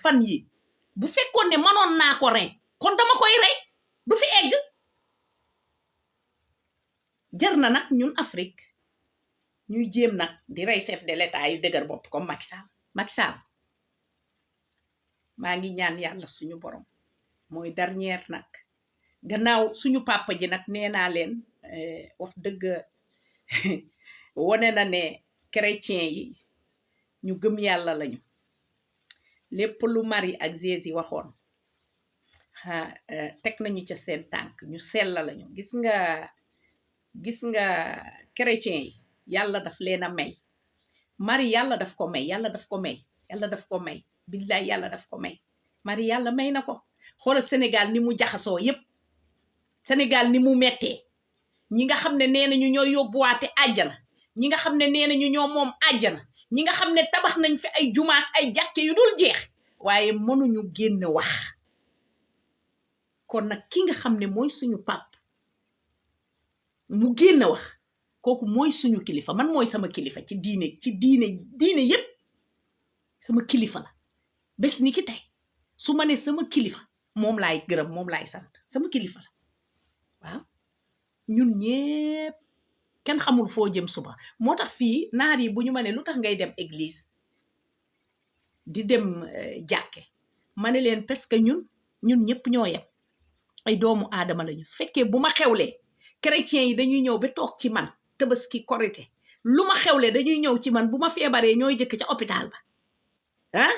fan yi bu fekkoon ne mënoon naa ko rey kon dama koy rey du fi egg jar na nag ñun Afrique ñuy jéem nag di rey chef de l'état yu dëgër bopp comme Macky Sall maa ngi ñaan yàlla suñu borom mooy dernière nag gannaaw suñu papa ji nag nee naa leen wax dëgg wone na ne chrétien yi ñu gëm yàlla lañu lépp lu Marie ak Jésus waxoon teg nañu ca seen tànk ñu sella lañu gis nga chrétien yi yàlla daf leen a may Marie yàlla daf ko may billaay yàlla daf ko may Marie yàlla may na ko xoolal Sénégal ni mu jaxasoo yépp Sénégal ni mu mettee ñi nga xam ne nee nañu ñoo yóbbuwaate àjjana ñi nga xam ne nee nañu ñoo moom àjjana ñi nga xam ne tabax nañ fi ay jumaak ay jàkke yu dul jeex waaye mënuñu génn wax kon nag ki nga xam ne mooy suñu pap mu génn wax kooku mooy suñu kilifa man mooy sama kilifa ci diine yépp sama kilifa la bés ni ki tey su ma ne sama kilifa moom laay gërëm moom laay sant sama kilifa la waaw ñun ñépp kenn xamul foo jëm suba moo tax fii naar yi bu ñu ma ne lu tax ngay dem église di dem jàkke ma ne leen parce que ñun ñëpp ñoo yem ay doomu aadama lañu su fekkee bu ma xewlee chrétiens yi dañuy ñëw ba toog ci man Tabaski Korité lu ma xewlee dañuy ñëw ci man bu ma feebaree ñooy jëkk ca hôpital ba ah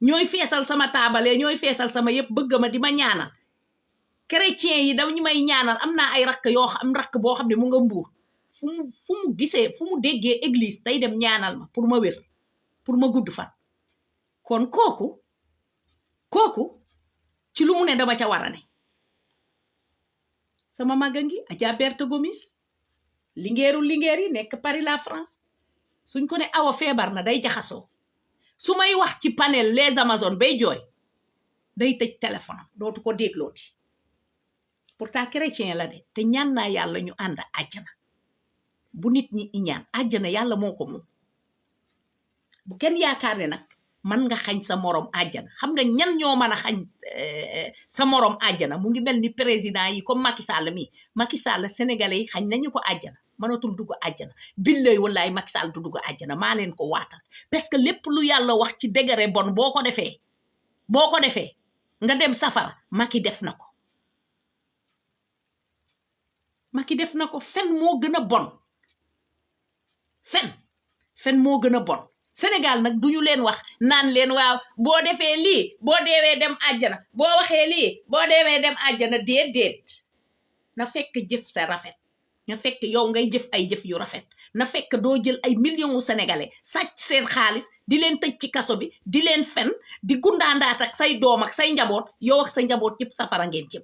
ñooy feesal sama taabalee ñooy feesal sama yëpp bëgg ma di ma ñaanal chrétiens yi dañu may ñaanal am naa ay rakk boo xam ne mu nga Mbuur fu mu déggee église day dem ñaanal ma pour ma wér pour ma gudd fan kon kooku ci lu mu ne dama ca war a ne sama maga ngi Adja Berthe Gomis lingeeru lingeer yi nekk Paris la France suñ ko ne Awa feebar na day jaxasoo su may wax ci panel les Amazones bay jooy day tëj téléphone dootu ko déglooti pourtant chrétien la de te ñaan naa yàlla ñu ànd àjjana bu nit ñi iñaan àjjana yàlla moo ko moom bu kenn yaakaar ne nag man nga xañ sa morom àjjana xam nga ñan ñoo mën a xañ sa morom àjjana mu ngi mel ni président yi comme Macky Sall sénégalais yi xañ nañu ko àjjana mënatul dugg àjjana billahi wallahi Macky Sall du dugg àjjana maa leen ko waatal parce que lépp lu yàlla wax ci degré bon boo ko defee nga dem safara Macky def na ko fen moo gën a bon fen moo gën a bon Sénégal nag duñu leen wax naan leen waaw boo defee lii boo deewee dem àjjana boo waxee lii boo deewee dem àjjana déedéet na fekk jëf sa rafet na fekk yow ngay jëf ay jëf yu rafet na fekk doo jël ay millions u sénégalais sàcc seen xaalis di leen tëj ci kaso bi di leen fen di gundaandaat ak say doom ak say njaboot yow ak sa njaboot yëpp safara ngeen jëm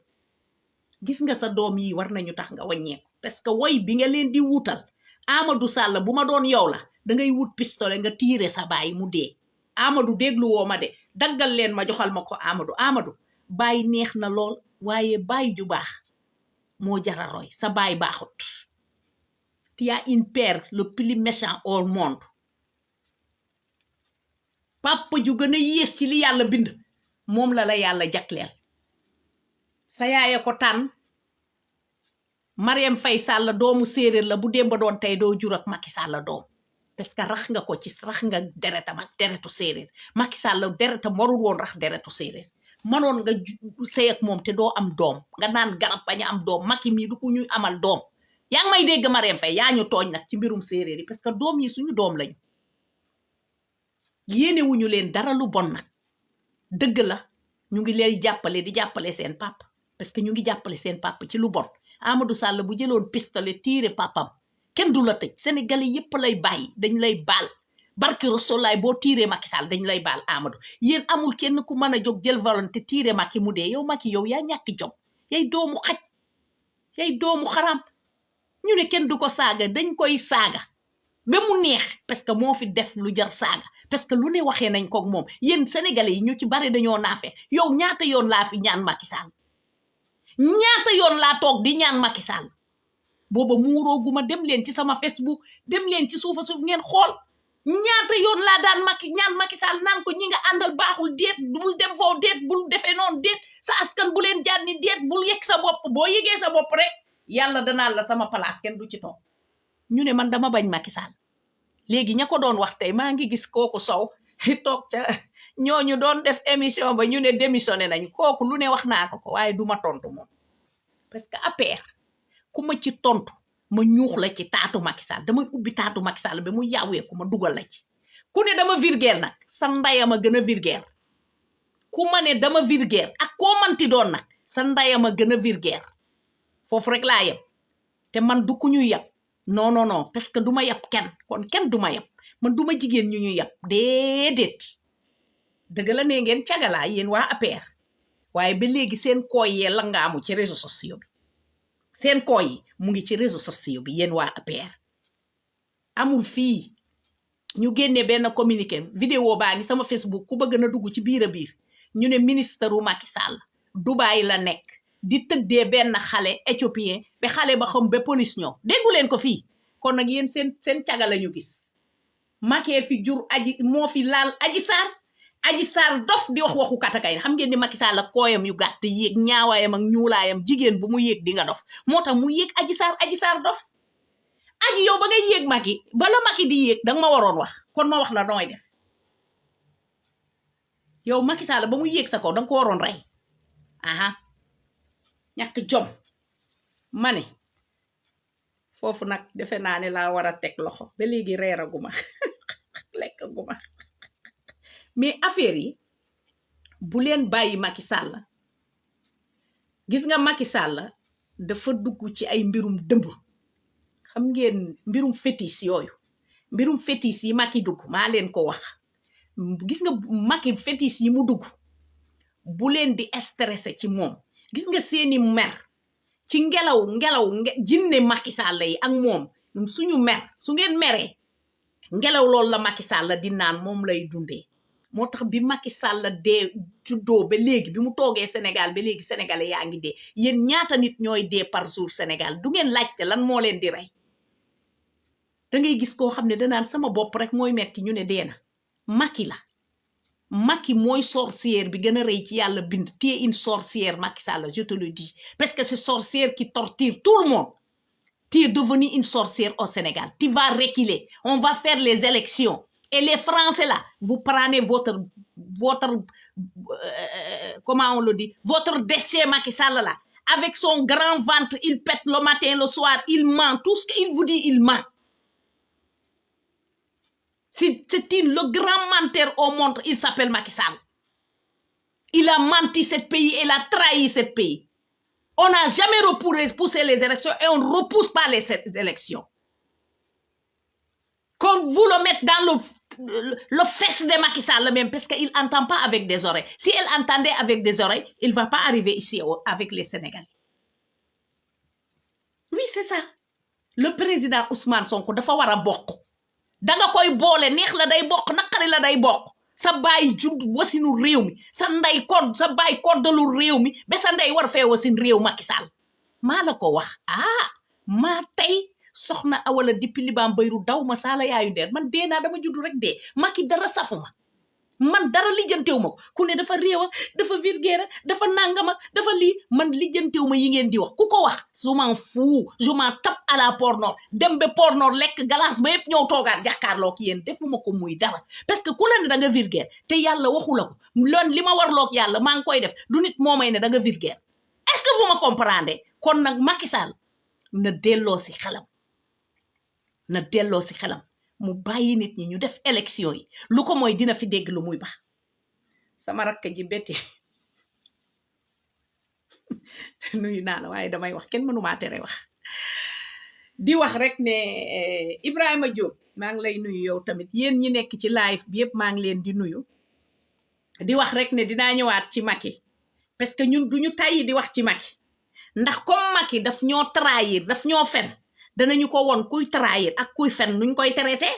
gis nga sa doom yi war nañu tax nga wàññeeku parce que woy bi nga leen di wuutal Amadou Sall bu ma doon yow la dangay wut pistolet nga tiire sa baay mu dee Amadou déglu woo ma de daggal leen ma joxal ma ko Amadou baay neex na lool waaye baay ju baax moo jara roy sa baay baaxut tu as une père le plus méchant au monde papa ju gën a yées ci li yàlla bind moom la yàlla jagleel sa yaaya ko tànn Mariam Faye Sall doomu séeréer la bu démba doon tey doo jur ak Macky Sall doom parce que rax nga deretam ak deretu séeréer Macky Sall deretam warul woon rax deretu séeréer manoon nga sey ak moom te doo am doom nga naan garab bañ a am doom Macky mii du ko ñuy amal doom yaa ngi may dégg Marème Faye yaa ñu tooñ nag ci mbirum séeréer yi parce que doom yi suñu doom lañu yéene wuñu leen dara lu bon nag dëgg la ñu ngi lay jàppale di jàppale seen papa parce que ñu ngi jàppale seen papa ci lu bon Amadou Sall bu jëloon pistolet tiire papam kenn du la tëj Sénégalais yépp lay bàyyi dañ lay baal barki Rasulaay boo tiiree Macky Sall dañ lay baal Amadou yéen amul kenn ku mën a jóg jël volonté tiire Macky mu dee yow Macky yow yaa ñàkk jom yay doomu xaj yay doomu xaram ñu ne kenn du ko saaga dañ koy saaga ba mu neex parce que moo fi def lu jar saaga parce que lu ne waxee nañ koog moom yéen Sénégalais yi ñu ci bari dañoo naafe yow ñaata yoon laa fi ñaan Macky Sall ñaata yoon laa toog di ñaan Macky Sall booba muurooguma dem leen ci sama Facebook dem leen ci suufa suuf ngeen xool ñaata yoon laa daan ñaan Macky Sall naan ko ñi nga àndal baaxul déet bul dem foofu déet bul defee noonu déet sa askan bu leen jaat ni déet bul yëg sa bopp boo yëgee sa bopp rek yàlla danaan la sama place kenn du ci toog ñu ne man dama bañ Macky Sall léegi ña ko doon wax tey maa ngi gis kooku Sow toog ca ñooñu doon def émission ba ñu ne démissionné nañ kooku lu ne wax naa ko waaye du ma tontu moom parce que APR ku ma ci tontu ma ñuux la ci taatu Macky Sall damay ubbi taatu Macky Sall ba mu yawee ku ma dugal la ci ku ne dama virgule nag sa ndayama gën a virgule ku ma ne dama virgule ak koo manti doon nag sa ndayama gën a virgule foofu rek laa yem te man du ku ñuy yab non non non parce que du ma yab kenn kon kenn du ma yab man du ma jigéen ñu ñuy yab déedéet dëgg la ne ngeen cagalaa yéen waa APR waaye ba léegi seen kooy yee la nga amu ci réseaux sociaux bi seen kooy yi mu ngi ci réseaux sociaux bi yéen waa APR amul fii ñu génne benn communiqué vidéo baa ngi sama Facebook ku bëgg na dugg ci biir a biir ñu ne ministre u Macky Sall Dubaï la nekk di tëddee benn xale éthiopien ba xale ba xam ba police ñoo déggu leen ko fii kon nag yéen seen caga la ñu gis Macky fi jur aji moo fi laal Aji Sarr dof di wax waxu katakay xam ngeen ni Macky Sall ak kooyam yu gàtt yéeg ñaawaayam ak ñuulaayam jigéen bu mu yéeg di nga dof moo tax mu yéeg Aji Sarr dof aji yow ba ngay yéeg Macky bala Macky di yéeg danga ma waroon wax kon ma wax la nooy def yow Macky Sall ba mu yéeg sa kaw danga ko waroon rey aha ñàkk jom ma ne foofu nag defe naa ne laa war a teg loxo ba léegi reeraguma lekkaguma mais affaire yi bu leen bàyyi Macky Sall gis nga Macky Sall dafa dugg ci ay mbirum dëmb xam ngeen mbirum fétiche yooyu mbirum fétiche yi Macky dugg maa leen ko wax gis nga Macky fétiche yi mu dugg bu leen di stressé ci moom gis nga seeni mer ci ngelaw jinne Macky Sall yi ak moom suñu mer su ngeen meree ngelaw loolu la Macky Sall di naan moom lay dundee moo tax bi Macky Sall dee juddoo ba léegi bi mu toogee Sénégal ba léegi sénégalais yaa ngi dee yéen ñaata nit ñooy dee par jour Sénégal du ngeen laajte lan moo leen di rey da ngay gis koo xam ne danaan sama bopp rek mooy metti ñu ne dee na Macky la Macky mooy sorcière bi gën a rëy ci yàlla bind tu es une sorcière Macky Sall je te le dis parce que c'est sorcière qui torture tout le monde tu es devenu une sorcière au Sénégal tu vas reculer on va faire les élections et les Français là vous prenez votre comment on le dit votre déchet Macky Sall là avec son grand ventre il pète le matin le soir il ment tout ce qu'il vous dit il ment c'est le grand menteur au monde il s'appelle Macky Sall il a menti ce pays il a trahi ce pays on n'a jamais repoussé les élections et on ne repousse pas les élections qu'on vous le mette dans le fesse de Macky Sall même parce qu'il n'entend pas avec des oreilles. Si elle entendait avec des oreilles, il ne va pas arriver ici avec les Sénégalais. Oui, c'est ça. Le président Ousmane Sonko dafa war a bokk. Danga koy boole neex la day bokk naqari la day bokk. Sa baay judd wasinu réew mi sa nday code sa baay koddalu réew mi ba sa nday war fee wasin réew Macky Sall. Maa la ko wax maa tey soxna awala depuis libaam bayru daw ma saala yaayu ndeer man dee naa dama juddu rek dee Macky dara safuma man dara lijjantew ma ko ku ne dafa réew dafa vulgaire dafa nangam ak dafa lii man lijjantew ma yi ngeen di wax ku ko wax je m'en fous je m'en tape à la Port Nord dem ba Port Nord lekk glace ba yëpp ñëw toogaat jàkkaarloog yéen defuma ko muy dara parce que ku la ne da nga vulgaire te yàlla waxu la ko loon li ma warloog yàlla maa ngi koy def du nit moo may ne da nga vulgaire est-ce que vous me comprendez kon nag Macky Sall na delloo si xelam mu bàyyi nit ñi ñu def élection yi lu ko mooy dina fi dégg lu muy baax sama rakk ji Betty nuyu naa la waaye damay wax kenn mënumaa tere wax di wax rek ne Ibrahima Diop maa ngi lay nuyu yow tamit yéen ñi nekk ci live bi yëpp maa ngi leen di nuyu di wax rek ne dinaa ñëwaat ci Macky parce que ñun duñu tàyyi di wax ci Macky ndax comme Macky daf ñoo trahir daf ñoo fen danañu ko won kuy trahir ak kuy fen nuñ koy traité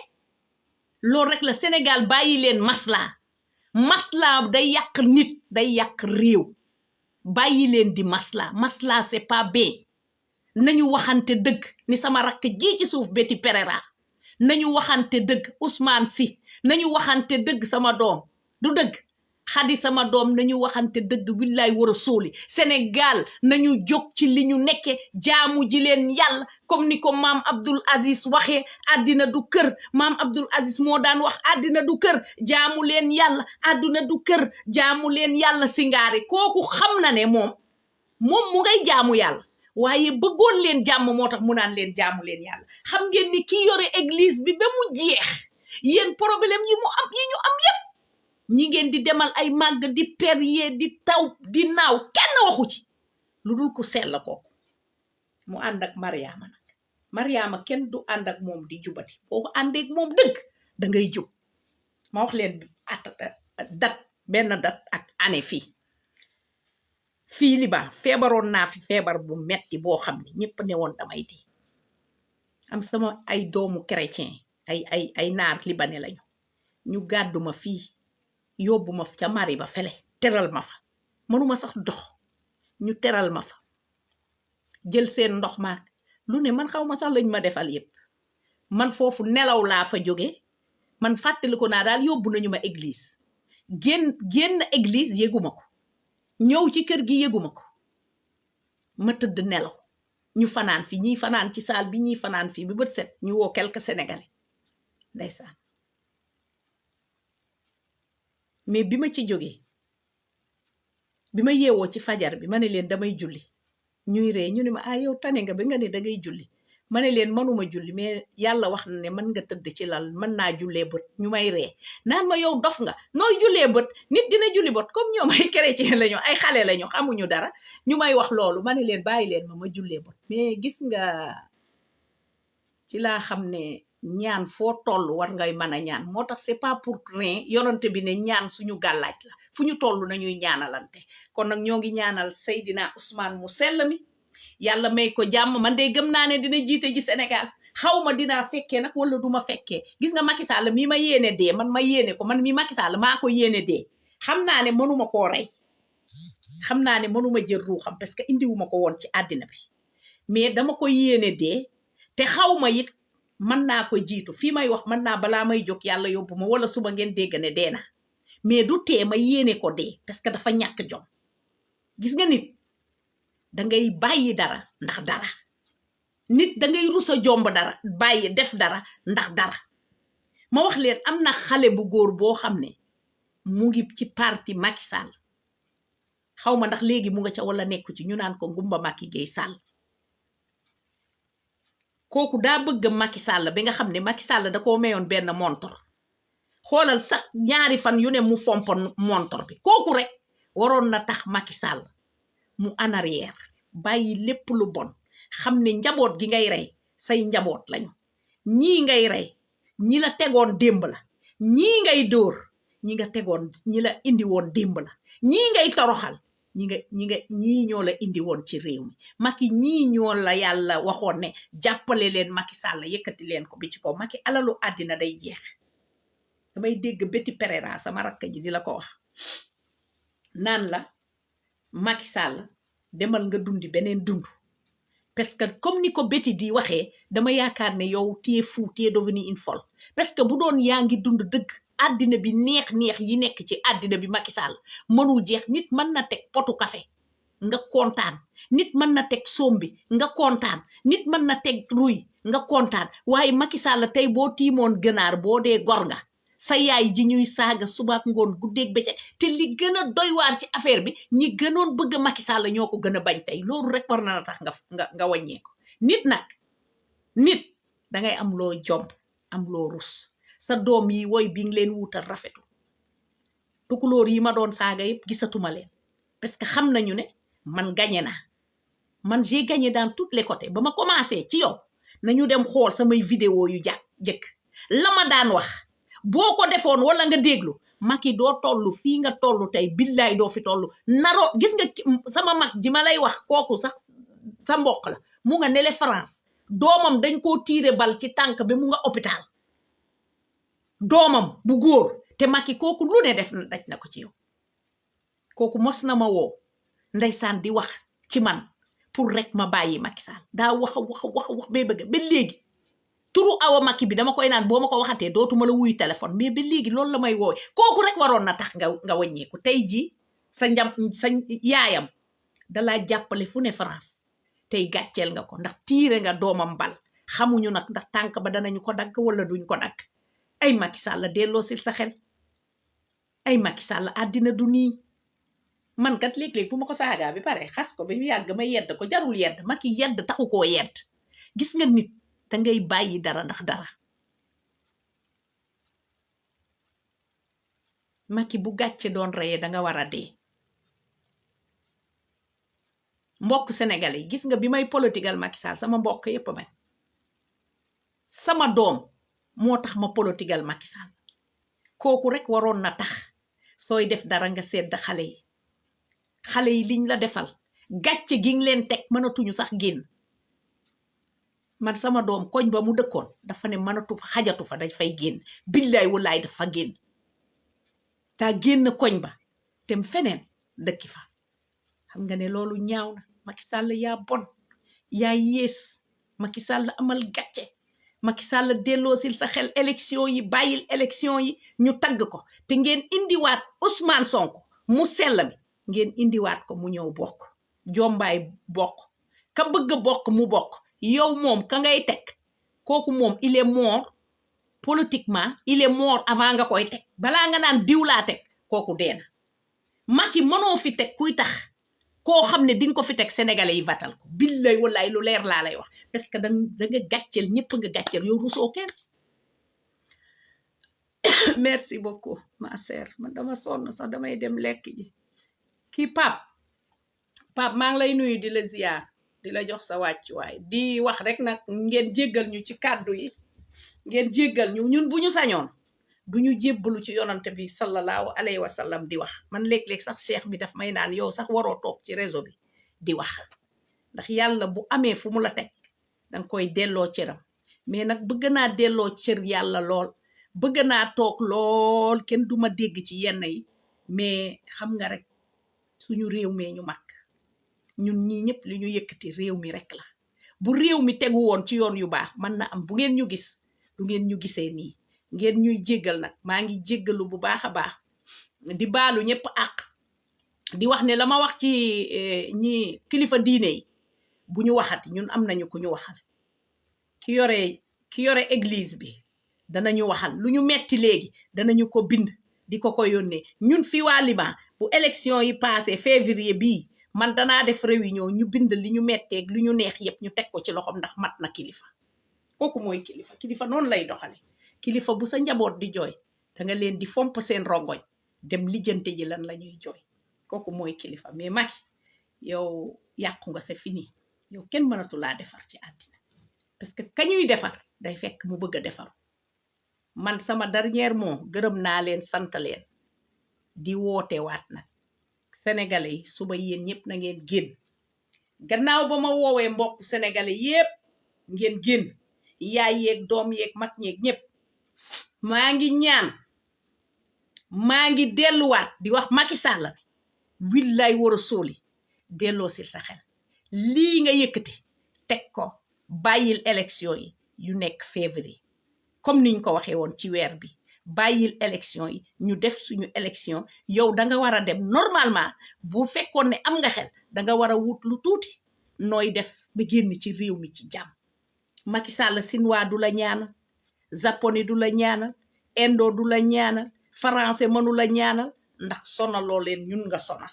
loolu rek la Sénégal bàyyi leen masla day yàq nit day yàq réew bàyyi leen di masla c'est pas bien nañu waxante dëgg ni sama rakk ji ci suuf Betty Pereira nañu waxante dëgg Ousmane Sy nañu waxante dëgg sama doom du dëgg Xadi sama doom nañu waxante dëgg billaay war a sóoli Sénégal nañu jóg ci li ñu nekke jaamu ji leen yàlla comme ni ko maam Abdoul Aziz waxee àddina du kër maam Abdoul Aziz moo daan wax àddina du kër jaamu leen yàlla àdduna du kër jaamu leen yàlla singaari kooku xam na ne moom mu ngay jaamu yàlla waaye bëggoon leen jàmm moo tax mu naan leen jaamu leen yàlla xam ngeen ni ki yore église bi ba mu jeex yéen problème yi ñu am yépp ñi ngeen di demal ay màgg di perrier di taw di naaw kenn waxu ci lu dul ku sell kooku mu ànd ak Mariama kenn du ànd ak moom di jubati boo ko àndeek moom dëgg da ngay jub ma wax leen benn dat ak année fii Liban feebaroon naa fi feebar bu metti boo xam ne ñëpp ne woon damay di am sama ay doomu chrétien ay naar libanais lañu ñu gàdduma fii yóbbu ma ca mari ba fele teral ma fa mënuma sax dox ñu teral ma fa jël seen ndox maak lu ne man xaw ma sax lañ ma defal yépp man foofu nelaw laa fa jóge man fàttaliku naa daal yóbbu nañu ma église génn église yéguma ko ñëw ci kër gi yéguma ko ma tëdd nelaw ñu fanaan fi ñii fanaan ci saal bi ñii fanaan fi bi bët set ñu woo quelques sénégalais ndeysaan mais bi ma ci jógee bi ma yeewoo ci fajar bi ma ne leen damay julli ñuy ree ñu ne ma yow tane nga ba nga ne dangay julli ma ne leen manuma julli mais yàlla wax na ne mën nga tëdd ci lal mën naa jullee bët ñu may ree naan ma yow dof nga nooy jullee bët nit dina julli bët comme ñoom ay chrétien lañu ay xale lañu xamuñu dara ñu may wax loolu ma ne leen bàyyi leen ma jullee bët mais gis nga ci laa xam ne ñaan foo toll war ngay mën a ñaan moo tax c'est pas pour rien yonante bi ne ñaan suñu gàllaaj la fu ñu toll nañuy ñaanalante kon nag ñoo ngi ñaanal Seydina Ousmane mu sell mi yàlla may ko jàmm man de gëm naa ne dina jiite ji Sénégal xaw ma dinaa fekkee nag wala duma fekkee gis nga Macky Sall mii ma yéene dee man ma yéene ko man mii Macky Sall maa ko yéene dee xam naa ne mënuma koo rey xam naa ne mënuma jël ruuxam parce que indiwuma ko woon ci àddina bi mais dama ko yéene dee te xaw ma it mën naa ko jiitu fii may wax mën naa balaa may jóg yàlla yóbbu ma wala suba ngeen dégg ne dee na mais du tee ma yéene ko dee parce que dafa ñàkk jom gis nga nit dangay bàyyi dara ndax dara nit dangay rusa jomb dara bàyyi def dara ndax dara ma wax leen am na xale bu góor boo xam ne mu ngi ci parti Macky Sall xaw ma ndax léegi mu nga ca wala nekku ci ñu naan ko Ngumba Macky Gueye Sall kooku daa bëgg Macky Sall bi nga xam ne Macky Sall da koo mayoon benn montor xoolal sax ñaari fan yu ne mu fompoon montor bi kooku rek waroon na tax Macky Sall mu en arrière bàyyi lépp lu bon xam ne njaboot gi ngay rey say njaboot lañu ñii ngay rey ñi la tegoon démb la ñii ngay dóor ñi la indi woon démb la ñii ngay toroxal ñii ñoo la indi woon ci réew mi Macky ñii ñoo la yàlla waxoon ne jàppale leen Macky Sall yëkkati leen ko bi ci kaw Macky alalu àddina day jeex damay dégg Betty Pereira sama rakk ji di la ko wax naan la Macky Sall demal nga dundi beneen dund parce que comme ni ko Betty di waxee dama yaakaar ne yow t'es fou t'es devenu une folle parce que bu doon yaa ngi dund dëgg àddina bi neex yi nekk ci àddina bi Macky Sall mënul jeex. Nit mën na teg potu café nga kontaan, nit mën na teg sombi nga kontaan, nit mën na teg ruy nga kontaan, waaye Macky Sall tey boo tiimoon gënaar boo dee gor nga sa yaay ji ñuy saaga subaak ngoon guddeeg bëccëg. te li gën a doy waar ci affaire bi ñi gënoon bëgg Macky Sall ñoo ko gën a bañ tey. loolu rek war na tax nga wàññee ko. nit dangay am loo jom am loo rus. sa doom yi woy bi nga leen wutal rafetu. tukulóor yi ma doon saaga yëpp gisatuma leen parce que xam nañu ne man gagné naa. man j'ai gagné dans tous les côtés. ba ma commencé ci yow nañu dem xool samay vidéo yu jëkk la ma daan wax boo ko defoon wala nga déglu Macky doo tollu fii nga tollu tey. billaay doo fi tollu naroo. gis nga sama mag ji ma lay wax kooku sax sa mbokk la mu nga nele France. doomam dañ koo tiire bal ci tànk bi mu nga hôpital. doomam bu góor te Macky kooku lu ne daj na ko ci yow. kooku mos na ma woo ndeysaan di wax ci man pour rek ma bàyyi Macky Sall. daa wax bay bëgg ba léegi turu awa Macky bi dama koy naan boo ma ko waxatee dootuma la wuyu téléphone. mais ba léegi loolu la may wooy. kooku rek waroon na tax nga wàññeeku. tey jii sa yaayam dalaa jàppale fu ne France. tey gàcceel nga ko ndax tiire nga doomam bal. xamuñu nag ndax tànk ba danañu ko dagg wala duñ ko dagg. ay Macky Sall delloo sil sa xel. ay Macky Sall àddina du nii. man kat léeg-léeg bu ma ko saagaa bi pare xas ko ba yàgg ma yedd ko. jarul yedd. Macky yedd taxu koo yedd. gis nga nit dangay bàyyi dara ndax dara. Macky bu gàcce doon reyee danga war a dee. mbokk sénégalais yi gis nga bi may politigal Macky Sall sama mbokk yépp man sama doom moo tax ma politigal Macky Sall. kooku rek waroon na tax sooy def dara nga sedd xale yi liñ la defal gàcce gi nga leen teg mënatuñu sax génn. man sama doom koñ ba mu dëkkoon dafa ne mënatu fa xajatu fa dañ fay génn. billaay wallaay dafa génn. daa génn koñ ba dem feneen dëkki fa. xam nga ne loolu ñaaw na. Macky Sall yaa bon yaa yées. Macky Sall amal gàcce. Macky Sall delloosil sa xel. élection yi bàyyil élection yi ñu tagg ko te ngeen indiwaat Ousmane Sonko mu sell mi ngeen indiwaat ko mu ñëw bokk. jombaay bokk ka bëgg bokk mu bokk. yow moom ka ngay teg kooku moom il est mort politiquement. il est mort avant nga koy teg. balaa nga naan diw laa teg kooku deena. Macky mënoo fi teg kuy tax koo xam ne di nga ko fi teg sénégalais yi vatal ko. billaay wallaay lu leer laa lay wax parce que da nga gàcceel ñëpp nga gàcceel yow rusoo kenn. merci beaucoup ma sœur. man dama sonn sax damay dem lekk ji. kii Pape maa ngi lay nuyu di la ziar di la jox sa wàccuwaay di wax rek nag ngeen jéggal ñu ci kàddu yi. ngeen jéggal ñu ñun bu ñu sañoon du ñu jébbalu ci yonante bi sallallahu alayhi wa sallam di wax. man léeg-léeg sax cheikh bi daf may naan yow sax waroo toog ci réseau bi di wax ndax yàlla bu amee fu mu la teg danga koy delloo cëram. mais nag bëgg naa delloo cër yàlla lool. bëgg naa toog lool kenn duma dégg ci yenn yi mais xam nga rek suñu réew mee ñu mag. ñun ñii ñëpp li ñu yëkkati réew mi rek la. bu réew mi tegu woon ci yoon yu baax mën na am bu ngeen ñu gis du ngeen ñu gisee nii. ngeen ñuy jéggal nag maa ngi jéggalu bu baax a baax di baalu ñëpp àq. di wax ne la ma wax ci ñi kilifa diine yi bu ñu waxati ñun am nañu ku ñu waxal. ki yore église bi danañu waxal lu ñu metti léegi danañu ko bind di ko yónnee. ñun fi waa Liban bu élection yi passé février bii man danaa def réunion ñu bind li ñu metteeg lu ñu neex yëpp ñu teg ko ci loxom ndax mat na kilifa. kooku mooy kilifa noonu lay doxale. kilifa bu sa njaboot di jooy danga leen di fomp seen rongoñ dem lijjante ji lan la ñuy jooy. kooku mooy kilifa. mais Macky yow yàqu nga c'est fini. yow kenn mënatu laa defar ci àddina parce que kañuy defar day fekk mu bëgg a defaru. man sama dernier mot gërëm naa leen sant leen di woote waat nag sénégalais yi suba yéen ñëpp na ngeen génn. gannaaw ba ma woowee mbokk sénégalais yépp ngeen génn. yaay yeeg doom yeeg mag ñeeg ñëpp maa ngi ñaan maa ngi delluwaat di wax Macky Sall willaay war a sóoli delloo sil sa xel. lii nga yëkkati teg ko bàyyil élection yi yu nekk février comme niñ ko waxee woon ci weer bi bàyyil élection yi ñu def suñu élection yow da nga war a dem normalement bu fekkoon ne am nga xel da nga war a wut lu tuuti nooy def ba génn ci réew mi ci jàmm Macky Sall Sinwaa du la ñaanal japonais du la ñaanal indo du la ñaanal français mënu la ñaanal ndax sonaloo leen ñun nga sonal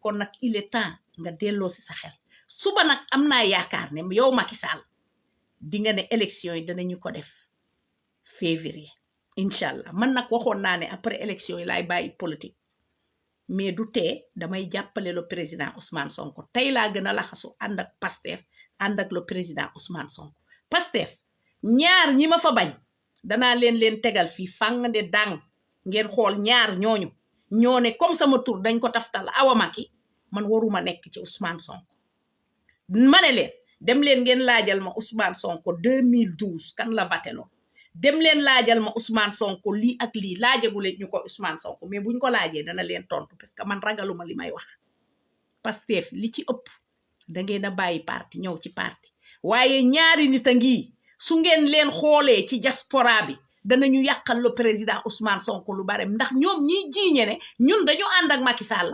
kon nag il est temps nga delloo si sa xel suba nag am naa yaakaar ne yow Macky Sall di nga ne élection yi danañu ko def février inshallah man nag waxoon naa ne après élection yi laay bàyyi politique mais du tee damay jàppale le président Ousmane Sonko tey laa gën a laxasu ànd ak Pastef ànd ak le président Ousmane Sonko Pastef ñaar ñi ma fa bañ danaa leen tegal fii fàng de dang ngeen xool ñaar ñooñu ñoo ne comme sama tur dañ ko taftal Awa Macky man waruma nekk ci Ousmane Sonko ma ne leen dem leen ngeen laajal ma Ousmane Sonko 2012 kan la vateloo dem leen laajal ma Ousmane Sonko lii ak lii laajaguleen ñu ko Ousmane Sonko mais buñ ko laajee dana leen tontu parce que man ragaluma li may wax Pastef li ci ëpp da ngeen a bàyyi parti ñëw ci parti waaye ñaari nit a ngi su ngeen leen xoolee ci diaspora bi danañu yàqal le président Ousmane Sonko lu bare ndax ñoom ñi jiiñe ne ñun dañu ànd ak Macky Sall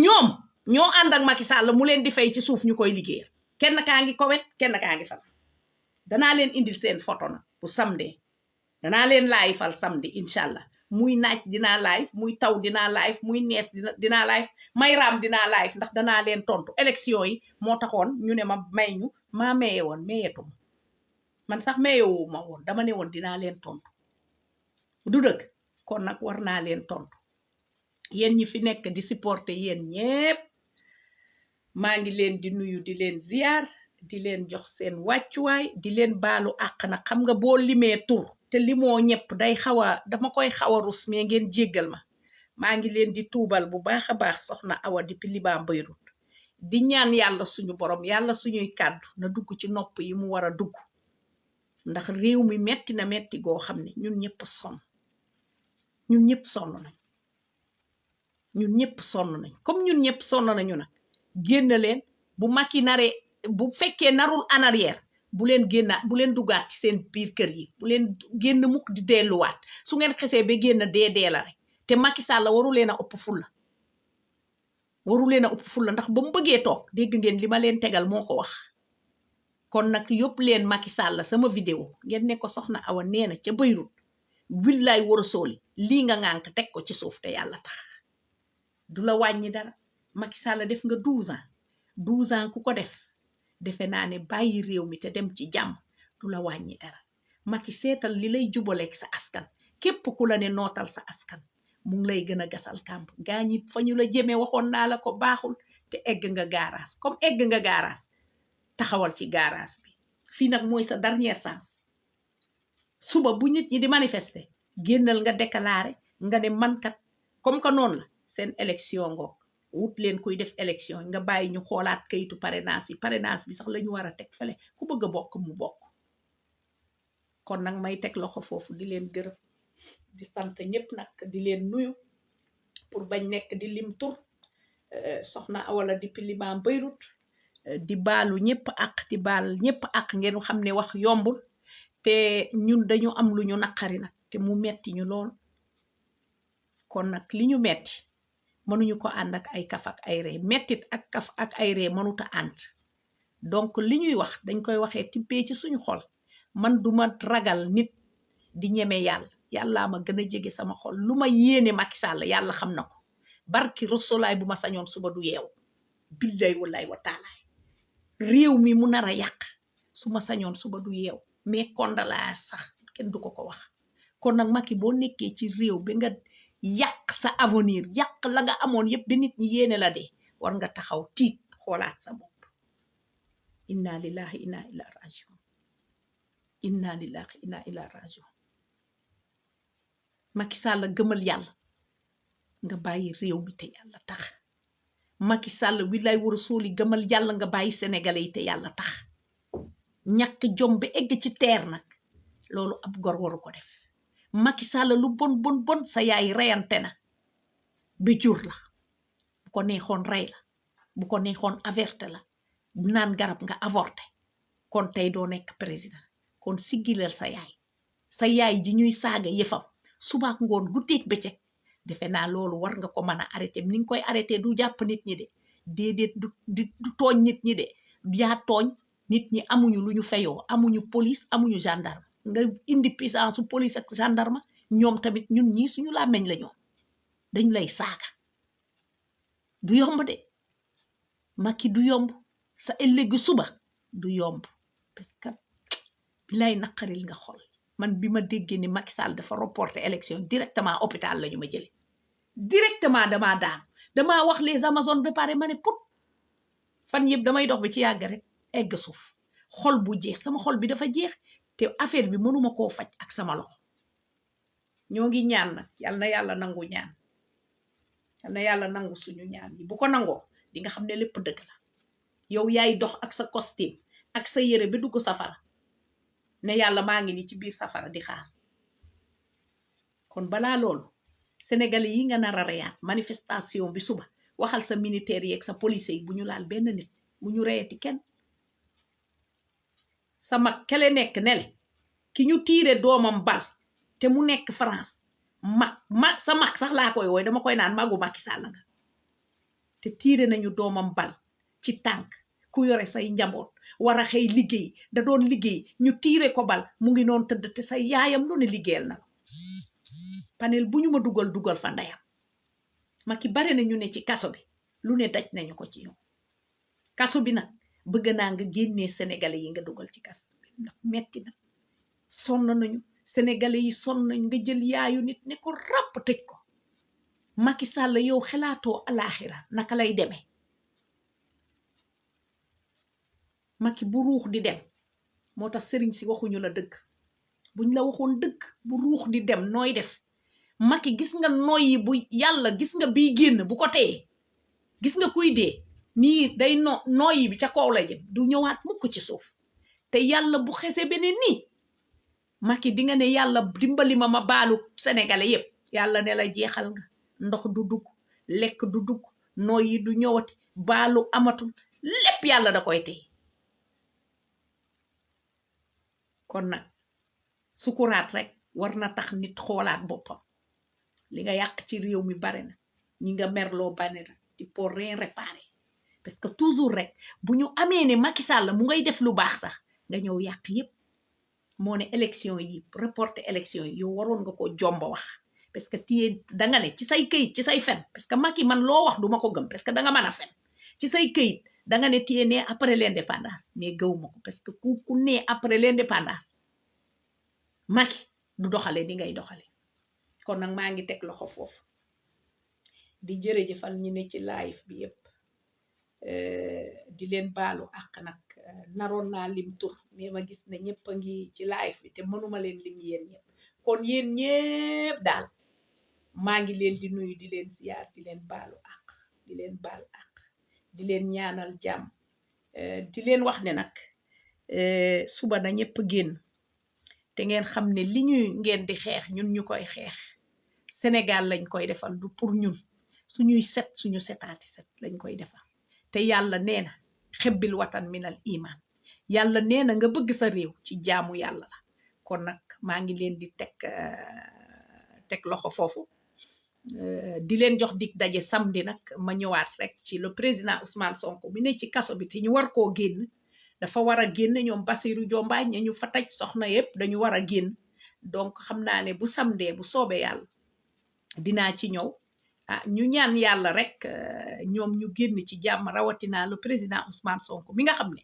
ñoom ñoo ànd ak Macky Sall mu leen di fay ci suuf ñu koy liggéeyal kenn kaa ngi kowet kenn kaa ngi fal danaa leen indil seen photo na bu samedi danaa leen live fal samedi inshallah muy naaj dinaa live muy taw dinaa live muy nees dinaa live may raam dinaa live ndax danaa leen tontu élection yi moo taxoon ñu ne ma may ñu maa maye woon mayeetuma man sax mayewu ma woon dama ne woon dinaa leen tontu du dëgg kon nag war naa leen tontu yéen ñi fi nekk di supporter yéen ñépp maa ngi leen di nuyu di leen ziar di leen jox seen wàccuwaay di leen baalu àq na xam nga boo limee tur te limoo ñëpp day dama koy xaw a rus mais ngeen jéggal ma maa ngi leen di tuubal bu baax a baax soxna Awa depuis Liban Beirut di ñaan yàlla suñu borom yàlla suñuy kàddu na dugg ci nopp yi mu war a dugg ndax réew mi metti na metti goo xam ne ñun ñëpp sonn ñun ñëpp sonn nañ ñun ñëpp sonn nañ comme ñun ñëpp sonn nañu nag génn leen bu Macky naree bu fekkee narul en arrière bu leen génnaat bu leen duggaat ci seen biir kër yi bu leen génn mukk di delluwaat su ngeen xesee ba génn dee la rek te Macky Sall waru leen a ëpp fulla ndax ba mu bëggee toog dégg ngeen li ma leen tegal moo ko wax kon nag yóbbu leen Macky Sall sama vidéo ngeen ne ko soxna Awa nee na ca Beirut willaay war a sooli lii nga ŋànk teg ko ci suuf te yàlla tax du la wàññi dara Macky Sall def nga 12 ans ku ko def defe naa ne bàyyi réew mi te dem ci jàmm du la wàññi dara Macky seetal li lay jubaleeg sa askan képp ku la ne nootal sa askan mu ngi lay gën a gasal kàmb gaa ñi fa ñu la jëmee waxoon naa la ko baaxul te egg nga garage comme egg nga garage taxawal ci garage bi fii nag mooy sa dernière chance suba bu nit ñi di manifester génnal nga déclarer nga ne mankat comme que noonu la seen élection ngoog wut leen kuy def élection nga bàyyi ñu xoolaat kayitu parrainage bi sax la ñu war a teg fale ku bëgg a bokk mu bokk kon nag may teg loxo foofu di leen gërëm di sant ñëpp nag di leen nuyu pour bañ nekk di lim tur soxna Awa la depuis Liban Beirut di baalu ñëpp ak di baal ñëpp ak ngeen xam ne wax yombul te ñun dañu am lu ñu naqari nag te mu metti ñu lool kon nag li ñu metti mënuñu ko ànd ak ay kaf ak ay ree mettit ak kaf ak ay ree mënuta ànd donc li ñuy wax dañ koy waxee tibbee ci suñu xol man duma ragal nit di ñeme yàllaa ma gën a jege sama xol lu ma yéene Macky Sall yàlla xam na ko barki Rasulaay bu ma sañoon suba du yeew billaay wallaay wa taalaay réew mi mu nar a yàq su ma sañoon suba du yeew mais kondalaa sax kenn du ko wax kon nag Macky boo nekkee ci réew bi nga yàq sa avenir yàq la nga amoon yépp ba nit ñi yéene la de war nga taxaw tiit xoolaat sa bopp inna lillahi inna ilayhi rajiun inna lillahi inna ilayhi rajiun Macky Sall gëmal yàlla nga bàyyi réew mi te yàlla tax Macky Sall wi lay war a sooli gëmal yàlla nga bàyyi sénégalais yi te yàlla tax ñàkk jom bi egg ci teer nag loolu ab gor waru ko def Macky Sall lu bon sa yaay reyante na ba jur la bu ko neexoon rey la bu ko neexoon avorté la naan garab nga avorté kon tey doo nekk président kon siggilal sa yaay ji ñuy saaga yëfam suba ak ngoon guddeeg bëccëg defe naa loolu war nga ko mën a arrêté ni nga koy arrêté du jàpp nit ñi de déedéet du tooñ nit ñi de yaa tooñ nit ñi amuñu lu ñu fayoo amuñu police amuñu gendarme nga indi puissance su police ak gendarme ñoom tamit ñun ñii suñu làmmeñ la ñoom dañ lay saaga du yomb de Macky du yomb sa ëllëgu suba du yomb parce que bilay naqaril nga xol man bi ma déggee ni Macky Sall dafa reporter élection directement hôpital la ñu ma jële directement damaa wax les Amazones ba pare ma ne put fan yëpp damay dox bi ci yàgg rek egg suuf xol bu jeex sama xol bi dafa jeex te affaire bi mënuma koo faj ak sama loxo ñoo ngi ñaan nag yal na yàlla nangu ñaan yal na yàlla nangu suñu ñaan yi bu ko nangoo di nga xam ne lépp dëgg la yow yaay dox ak sa costume ak sa yére bi dugg safara ne yàlla maa ngi ni ci biir safara di xaar kon balaa loolu sénégalais yi nga nar a reyaat manifestation bi suba waxal sa militaire yi ak sa police yi bu ñu laal benn nit bu ñu reyati kenn sa mag kele nekk nele ki ñu tiire doomam bal te mu nekk France sa mag sax laa koy wooy dama koy naan magu Macky Sall nga te tiire nañu doomam bal ci tànk ku yore say njaboot war a xëy liggéey da doon liggéey ñu tiire ko bal mu ngi noon tëdd te say yaayam lu ne liggéeyal na panel bu ñu ma dugal fa ndeyam Macky bare na ñu ne ci kaso bi lu ne daj nañu ko ci yow kaso bi nag bëgg naa nga génnee sénégalais yi nga dugal ci kaso bi ndax metti na sonn nañu sénégalais yi sonn nañu nga jël yaayu nit ne ko ràpp tëj ko Macky Sall yow xelaatoo alaxira naka lay demee Macky bu ruux di dem moo tax sëriñ si waxuñu la dëgg buñ la waxoon dëgg bu ruux di dem nooy def Macky gis nga noyyi bu yàlla gis nga bii génn bu ko téye gis nga kuy dee nii day noyyi bi ca kaw la jëm du ñëwaat mukk ci suuf te yàlla bu xese beneen nii Macky di nga ne yàlla dimbali ma baalu sénégalais yépp yàlla ne la jeexal nga ndox du dugg lekk du dugg noyyi du ñëwati baalu amatul lépp yàlla da koy téye kon nag sukuraat rek war na tax nit xoolaat boppam li nga yàq ci réew mi bare na ñi nga merloo bane na il faut rien réparer parce que toujours rek bu ñu amee ne Macky Sall mu ngay def lu baax sax nga ñëw yàq yépp moo ne élection yi reporter élection yi yow waroon nga ko jomba wax parce que tiye danga ne ci say këyit ci say fen parce que Macky man loo wax duma ko gëm parce que danga mën a fen ci say këyit danga ne tiye ne après l'indépendance mais gëwuma ko parce que ku ne après l'indépendance Macky du doxale di ngay doxale kon nag maa ngi teg loxo foofu di jërëjëfal ñi ne ci live bi yépp di leen baalu àq nag naroon naa lim tur mais ma gis ne ñëpp a ngi ci live bi te mënuma leen lim yéen ñëpp kon yéen ñëpp daal maa ngi leen di nuyu di leen ziyaar di leen baalu àq di leen baal àq di leen ñaanal jàmm di leen wax ne nag suba na ñëpp génn te ngeen xam ne li ngeen di xeex ñun ñu koy xeex Sénégal lañ koy defal du pour ñun suñuy set suñu setaati set lañ koy defal te yàlla nee na xebbil watan minal iman yàlla nee na nga bëgg sa réew ci jaamu yàlla la kon nag maa ngi leen di teg loxo foofu di leen jox dig daje samedi nag ma ñëwaat rek ci le président Ousmane Sonko mi ne ci kaso bi te ñu war koo génn dafa war a génn ñoom Bassirou Diomaye ñu fa taj soxna yépp dañu war a génn donc xam naa ne bu samedi bu soobee yàlla dinaa ci ñëw ñu ñaan yàlla rek ñoom ñu génn ci jàmm rawatina le président Ousmane Sonko mi nga xam ne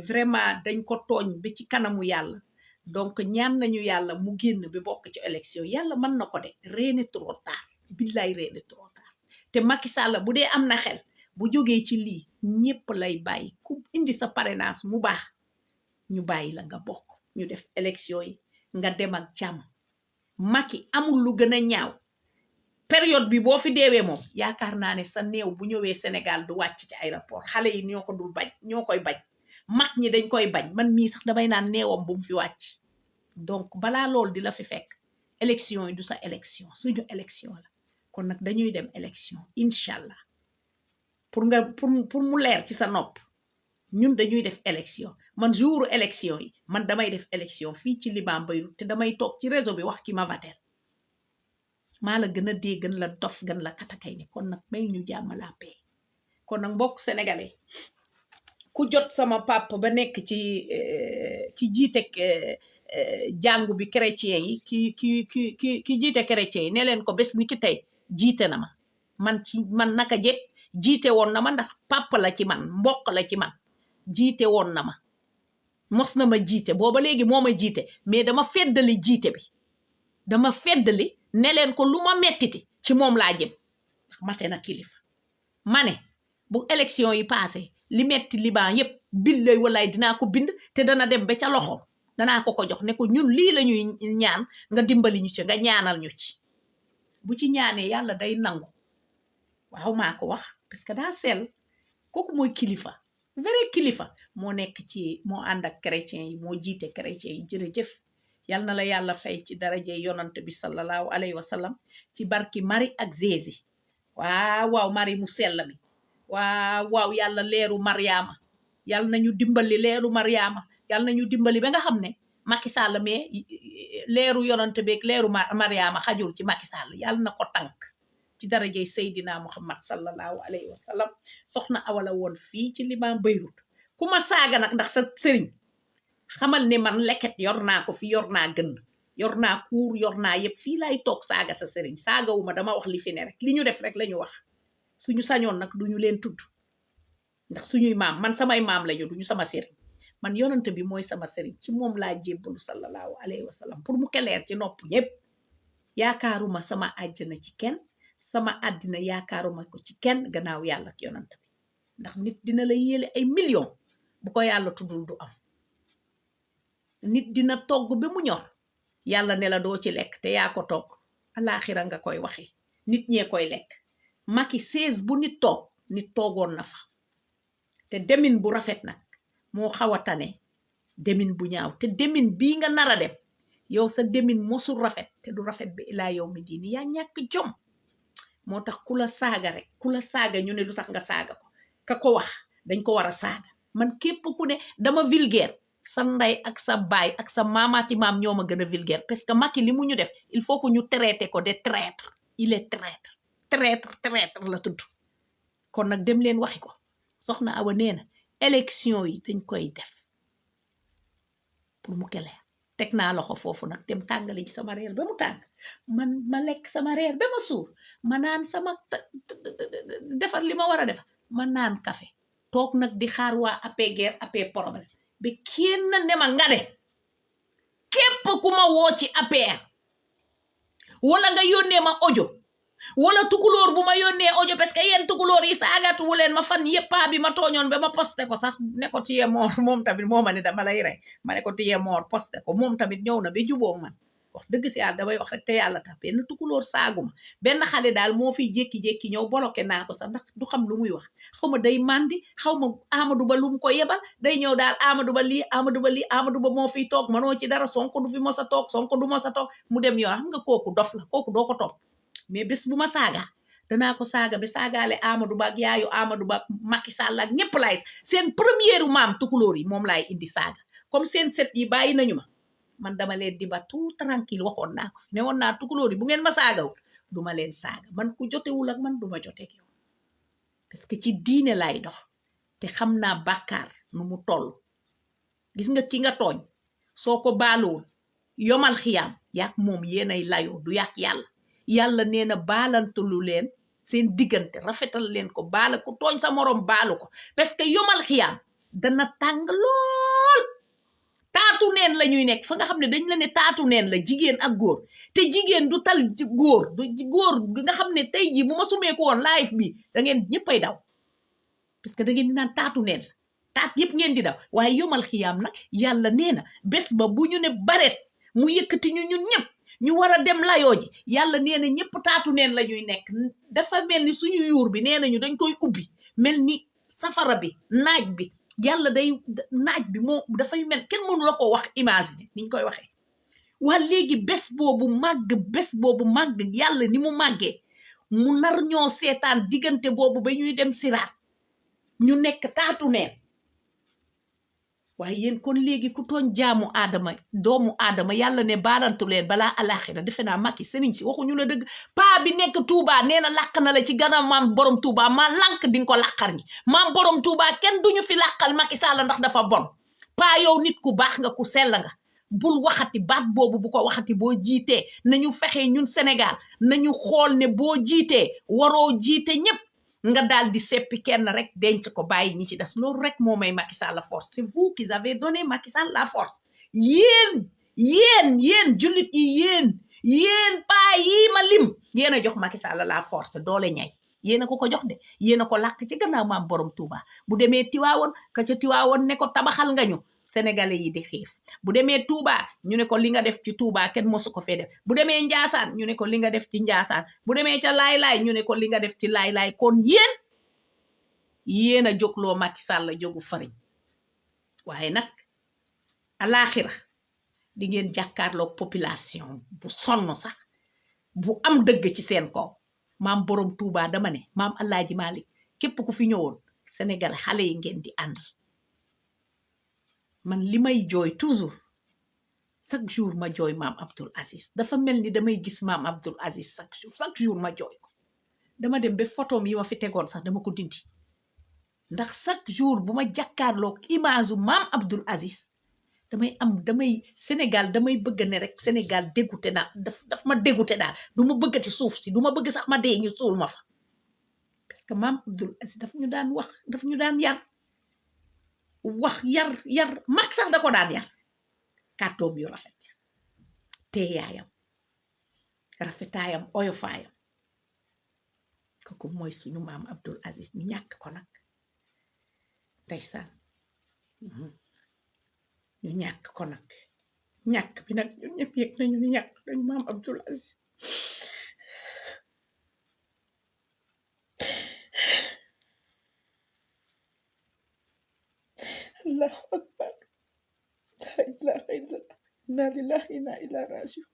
vraiment dañ ko tooñ ba ci kanamu yàlla donc ñaan nañu yàlla mu génn bi bokk ci élection yàlla mën na ko de rien n'est trop tard billaay rien n'est trop tard te Macky Sall bu dee am na xel bu jógee ci lii ñëpp lay bàyyi ku indi sa parrainage mu baax ñu bàyyi la nga bokk ñu def élection yi nga dem ak jàmm Macky amul lu gën a ñaaw période bi boo fi deewee moom yaakaar naa ne sa néew bu ñëwee Sénégal du wàcc ci aéroport xale yi ñoo ko dul bañ ñoo koy bañ mag ñi dañ koy bañ man mii sax damay naan néewam bu mu fi wàcc donc balaa loolu di la fi fekk élection yi du sa élection suñu élection la kon nag dañuy dem élection incha allah pour mu leer ci sa nopp ñun dañuy def élection man jouru élection yi man damay def élection fii ci Liban Beyrouth te damay toog ci réseau bi wax ki ma vatel maa la gën a dee gën la dof gën la katakay ne kon nag may ñu jàmm la paix kon nag mbokk sénégalais ku jot sama papa ba nekk ci ki jiite jàngu bi chrétien yi ki jiite chrétien yi ne leen ko bés ni ki tey jiite na ma man naka jekk jiite woon na ma ndax papa la ci man mbokk la ci man jiite woon na ma mos na ma jiite booba léegi moo ma jiite mais dama feddali jiite bi dama feddali ne leen ko lu ma mettiti ci moom laa jëm ndax mate na kilifa ma ne bu élection yi passé li metti Liban yépp billay walaay dinaa ko bind te dana dem ba ca loxo danaa ko jox ne ko ñun lii la ñuy ñaan nga dimbali ñu ci nga ñaanal ñu ci bu ci ñaanee yàlla day nangu waaw maa ko wax parce que daa sell kooku mooy kilifa vrai kilifa moo nekk ci moo ànd ak chrétien yi moo jiite chrétien yi jërëjëf yal na la yàlla fay ci daraje yonant bi sallallahu alayhi wa sallam ci barki Marie ak Jésus waaw Marie mu sell mi waaw yàlla leeru Mariama yàlla nañu dimbali leeru Mariama yàlla nañu dimbali ba nga xam ne Macky Sall mais leeru yonant beeg leeru Mariama xajul ci Macky Sall yàlla na ko tànk ci darajey Seydina Muhammad sallallahu alayhi wa sallam soxna awala woon fii ci Liban Beyrouth ku ma saaga nag ndax sa sëriñ xamal ne man leket yor naa ko fi yor naa gën yor naa kuur yor naa yëpp fii lay toog saaga sa sëriñ saagawuma dama wax li fi ne rek li ñu def rek la ñu wax suñu sañoon nag duñu leen tudd ndax suñuy maam man samay maam lañu duñu sama sëriñ man yonent bi mooy sama sëriñ ci moom laa jébbalu sallallahu alayhi wa sallam pour mu keleer ci nopp ñëpp yaakaaruma sama àjjana ci kenn sama àddina yaakaaruma ko ci kenn gannaaw yàlla ak yonent bi ndax nit dina la yéele ay millions bu ko yàlla tuddul du am nit dina togg ba mu ñor yàlla ne la doo ci lekk te yaa ko togg alaxira nga koy waxe nit ñee koy lekk Macky 16 bu nit toog nit toogoon na fa te demin bu rafet nag moo xaw a tane demin bu ñaaw te demin bii nga nar a dem yow sa demin mosul rafet te du rafet bi ilaa yow mi diini yaa ñàkk jom moo tax ku la saaga rek ku la saaga ñu ne lu tax nga saaga ko ka ko wax dañ ko war a saaga man képp ku ne dama vulgaire sa nday ak sa baay ak sa maamaati maam ñoo ma gën a vulgaire parce que Macky li mu ñu def il faut que ñu traité ko de traître il est traître la tudd kon nag dem leen waxi ko soxna Awa nee na élection yi dañ koy def pour mu keleer teg naa loxo foofu nag dem tàngale ci sama reer ba mu tàng man ma lekk sama reer ba ma suur ma naan sama defar li ma war a def ma naan café toog nag di xaar waa AP guerre AP problème ba kenn ne ma nga de képp ku ma woo ci APR wala nga yónnee ma audio wala tukulóor bu ma yónnee audio parce que yéen tukulóor yi saagatu wu leen ma fan yëppaa bi ma tooñoon ba ma posté ko sax ne ko tiyee moor moom tamit moo ma ne dama lay rey ma ne ko tiyee moor posté ko moom tamit ñëw na ba juboo man wax dëgg si yàlla damay wax rek te yàlla tax benn tukulóor saaguma benn xale daal moo fiy jékki-jékki ñëw bloqué naa ko sax ndax du xam lu muy wax xaw ma day mandi xaw ma Amadou Ba lu mu ko yebal day ñëw daal Amadou Ba lii Amadou Ba lii Amadou Ba moo fiy toog manoo ci dara Sonko du fi mos a toog Sonko du mos a toog mu dem yoon xam nga kooku dof la kooku doo ko topp mais bés bu ma saaga danaa ko saaga ba saagaale Amadou Ba ak yaayu Amadou Ba Macky Sall ak ñëpp laay seen première maam tukulóor yi moom laay indi saaga comme seen set yi bàyyi nañu ma man dama leen di ba tout tranquille waxoon naa ko ne woon naa tukulóor yi bu ngeen ma saagaw duma leen saaga man ku jotewul ak man duma joteeg yow parce que ci diine laay dox te xam naa bàkkaar nu mu toll gis nga ki nga tooñ soo ko baaluwul yomal xiyaam yaak moom yéenay layoo du yaak yàlla nee na baalantalu leen seen diggante rafetal leen ko baala ko tooñ sa morom baalu ko parce que yomal xiyaam dana tàng lool taatu neen la ñuy nekk fa nga xam ne dañ la ne taatu neen la jigéen ak góor te jigéen du tal góor du góor nga xam ne tey jii bu ma sumee ko woon live bi da ngeen ñëppay daw parce que da ngeen di naan taatu neen la taat yëpp ngeen di daw waaye yomal xiyaam nag yàlla nee na bés ba bu ñu ne baret mu yëkkati ñu ñun ñëpp ñu war a dem layoo ji yàlla nee na ñëpp taatu neen la ñuy nekk dafa mel ni suñu yuur bi nee nañu dañ koy ubbi mel ni safara bi naaj bi yàlla day naaj bi moo dafay mel kenn mënu la ko wax imaginer niñ koy waxee waa léegi bés boobu màgg yàlla ni mu màggee mu nar ñoo seetaan diggante boobu ba ñuy dem siraat ñu nekk taatu neen waaye yéen kon léegi ku tooñ jaamu aadama doomu aadama yàlla ne baalantu leen balaa alaxira defe naa Macky sëriñ si waxuñu la dëgg paa bi nekk Touba nee na làq na la ci gannaaw maam borom Touba maa lànk di nga ko làqar ñi maam borom Touba kenn duñu fi làqal Macky Sall ndax dafa bon paa yow nit ku baax nga ku sell nga bul waxati baat boobu bu ko waxati boo jiitee nañu fexe ñun Sénégal nañu xool ne boo jiitee waroo jiite ñëpp nga daal di seppi kenn rek denc ko bàyyi ñi ci des loolu rek moo may Macky Sall la force c'est vous qui avez donné Macky Sall la force yéen jullit yi yéen paa yi ma lim yéen a jox Macky Sall la force doole ñay yéen a ko jox de yéen a ko làq ci gannaaw maam borom Touba bu demee Tiwaawoon ka ca Tiwaawoon ne ko tabaxal nga ñu sénégalais yi di xiif bu demee Touba ñu ne ko li nga def ci Touba kenn mosu ko fee def bu demee Njaasaan ñu ne ko li nga def ci Njaasaan bu demee ca laay-laay ñu ne ko li nga def ci laay-laay kon yéen a jógloo Macky Sall la jógu fariñ waaye nag alaxira di ngeen jàkkaarloo population bu sonn sax bu am dëgg ci seen kaw maam borom Touba dama ne maam Alaaji Malik képp ku fi ñëwoon Sénégal xale yi ngeen di àndal man li may jooy toujours chaque jour ma jooy maam Abdoul Aziz dafa mel ni damay gis maam Abdoul Aziz chaque jour ma jooy ko dama dem ba photom yi ma fi tegoon sax dama ko dindi ndax chaque jour bu ma jàkkaarloog image maam Abdoul Aziz damay Sénégal damay bëgg ne rek Sénégal dégoûté na daf ma dégoûté daal du ma bëggati suuf si du ma bëgg sax ma dee ñu suul ma fa parce que maam Abdoul Aziz daf ñu daan wax daf ñu daan yar mag sax da ko daan yar kàddoom yu rafet teeyaayam rafetaayam oyofaayam kooku mooy suñu maam Abdoul Aziz ñu ñàkk ko nag ndeysaan ñu ñàkk ko nag ñàkk bi nag ñun ñëpp yëg nañu ñu ñàkk dañu maam Abdoul Aziz allahu akbar la ilaha illallah inna lillahi inna ilayhi raji'un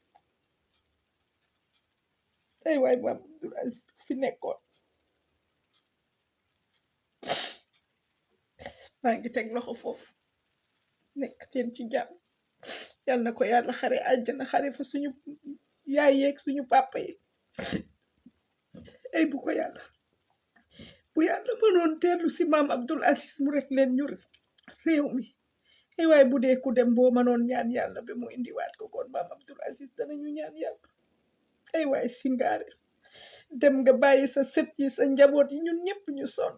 ay waay maam Abdoul Aziz fi nekkoon maa ngi teg loxo foofu nekk teen ci jàmm yal na ko yàlla xare àjjana xare fa suñu yaay yeeg suñu papa yi ay bu yàlla mënoon teerlu si maam Abdoul Aziz mu rek leen ñu réew mi ay waay bu dee ku dem boo mënoon ñaan yàlla ba mu indiwaat ko kon maam Abdoul Aziz danañu ñaan yàlla ay waay singaare dem nga bàyyi sa sët yi sa njaboot yi ñun ñëpp ñu sonn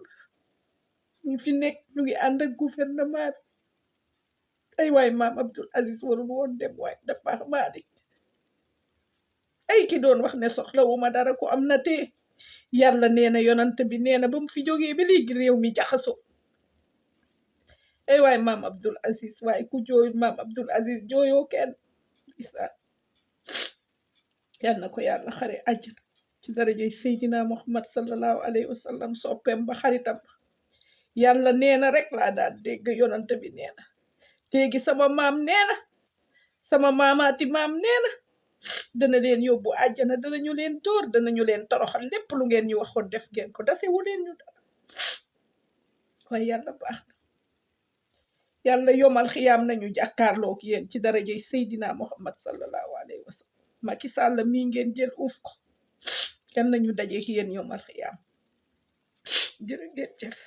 ñu fi nekk ñu ngi ànd ak gouvernement bi ay waay maam Abdoul Aziz warul woon dem waay dafa maadi ay ki doon wax ne soxlawuma dara ko am na tee yàlla nee na yonant bi nee na ba mu fi jógee ba léegi réew mi jaxasoo ay waay maam Abdoul Aziz waaye ku jooyul maam Abdoul Aziz jooyoo kenn isa yal na ko yàlla xare àjjana ci darajay Seydina Muhammad sallallahu alayhi wa sallam soppeem ba xaritam yàlla nee na rek laa daan dégg yonant bi nee na léegi sama maam nee na sama maamaati maam nee na dana leen yóbbu àjjana danañu leen dóor danañu leen toroxal lépp lu ngeen ñu waxoon def ngeen ko dasewu leen ñu dara waaye yàlla baax na yàlla yomal xiyaam nañu jàkkaarloog yéen ci darajay Seydina Muhammad sallallahu alayhi wa sallam Macky Sall mii ngeen jël uuf ko kenn nañu daje yéen yomal xiyaam jërë ngeen jëf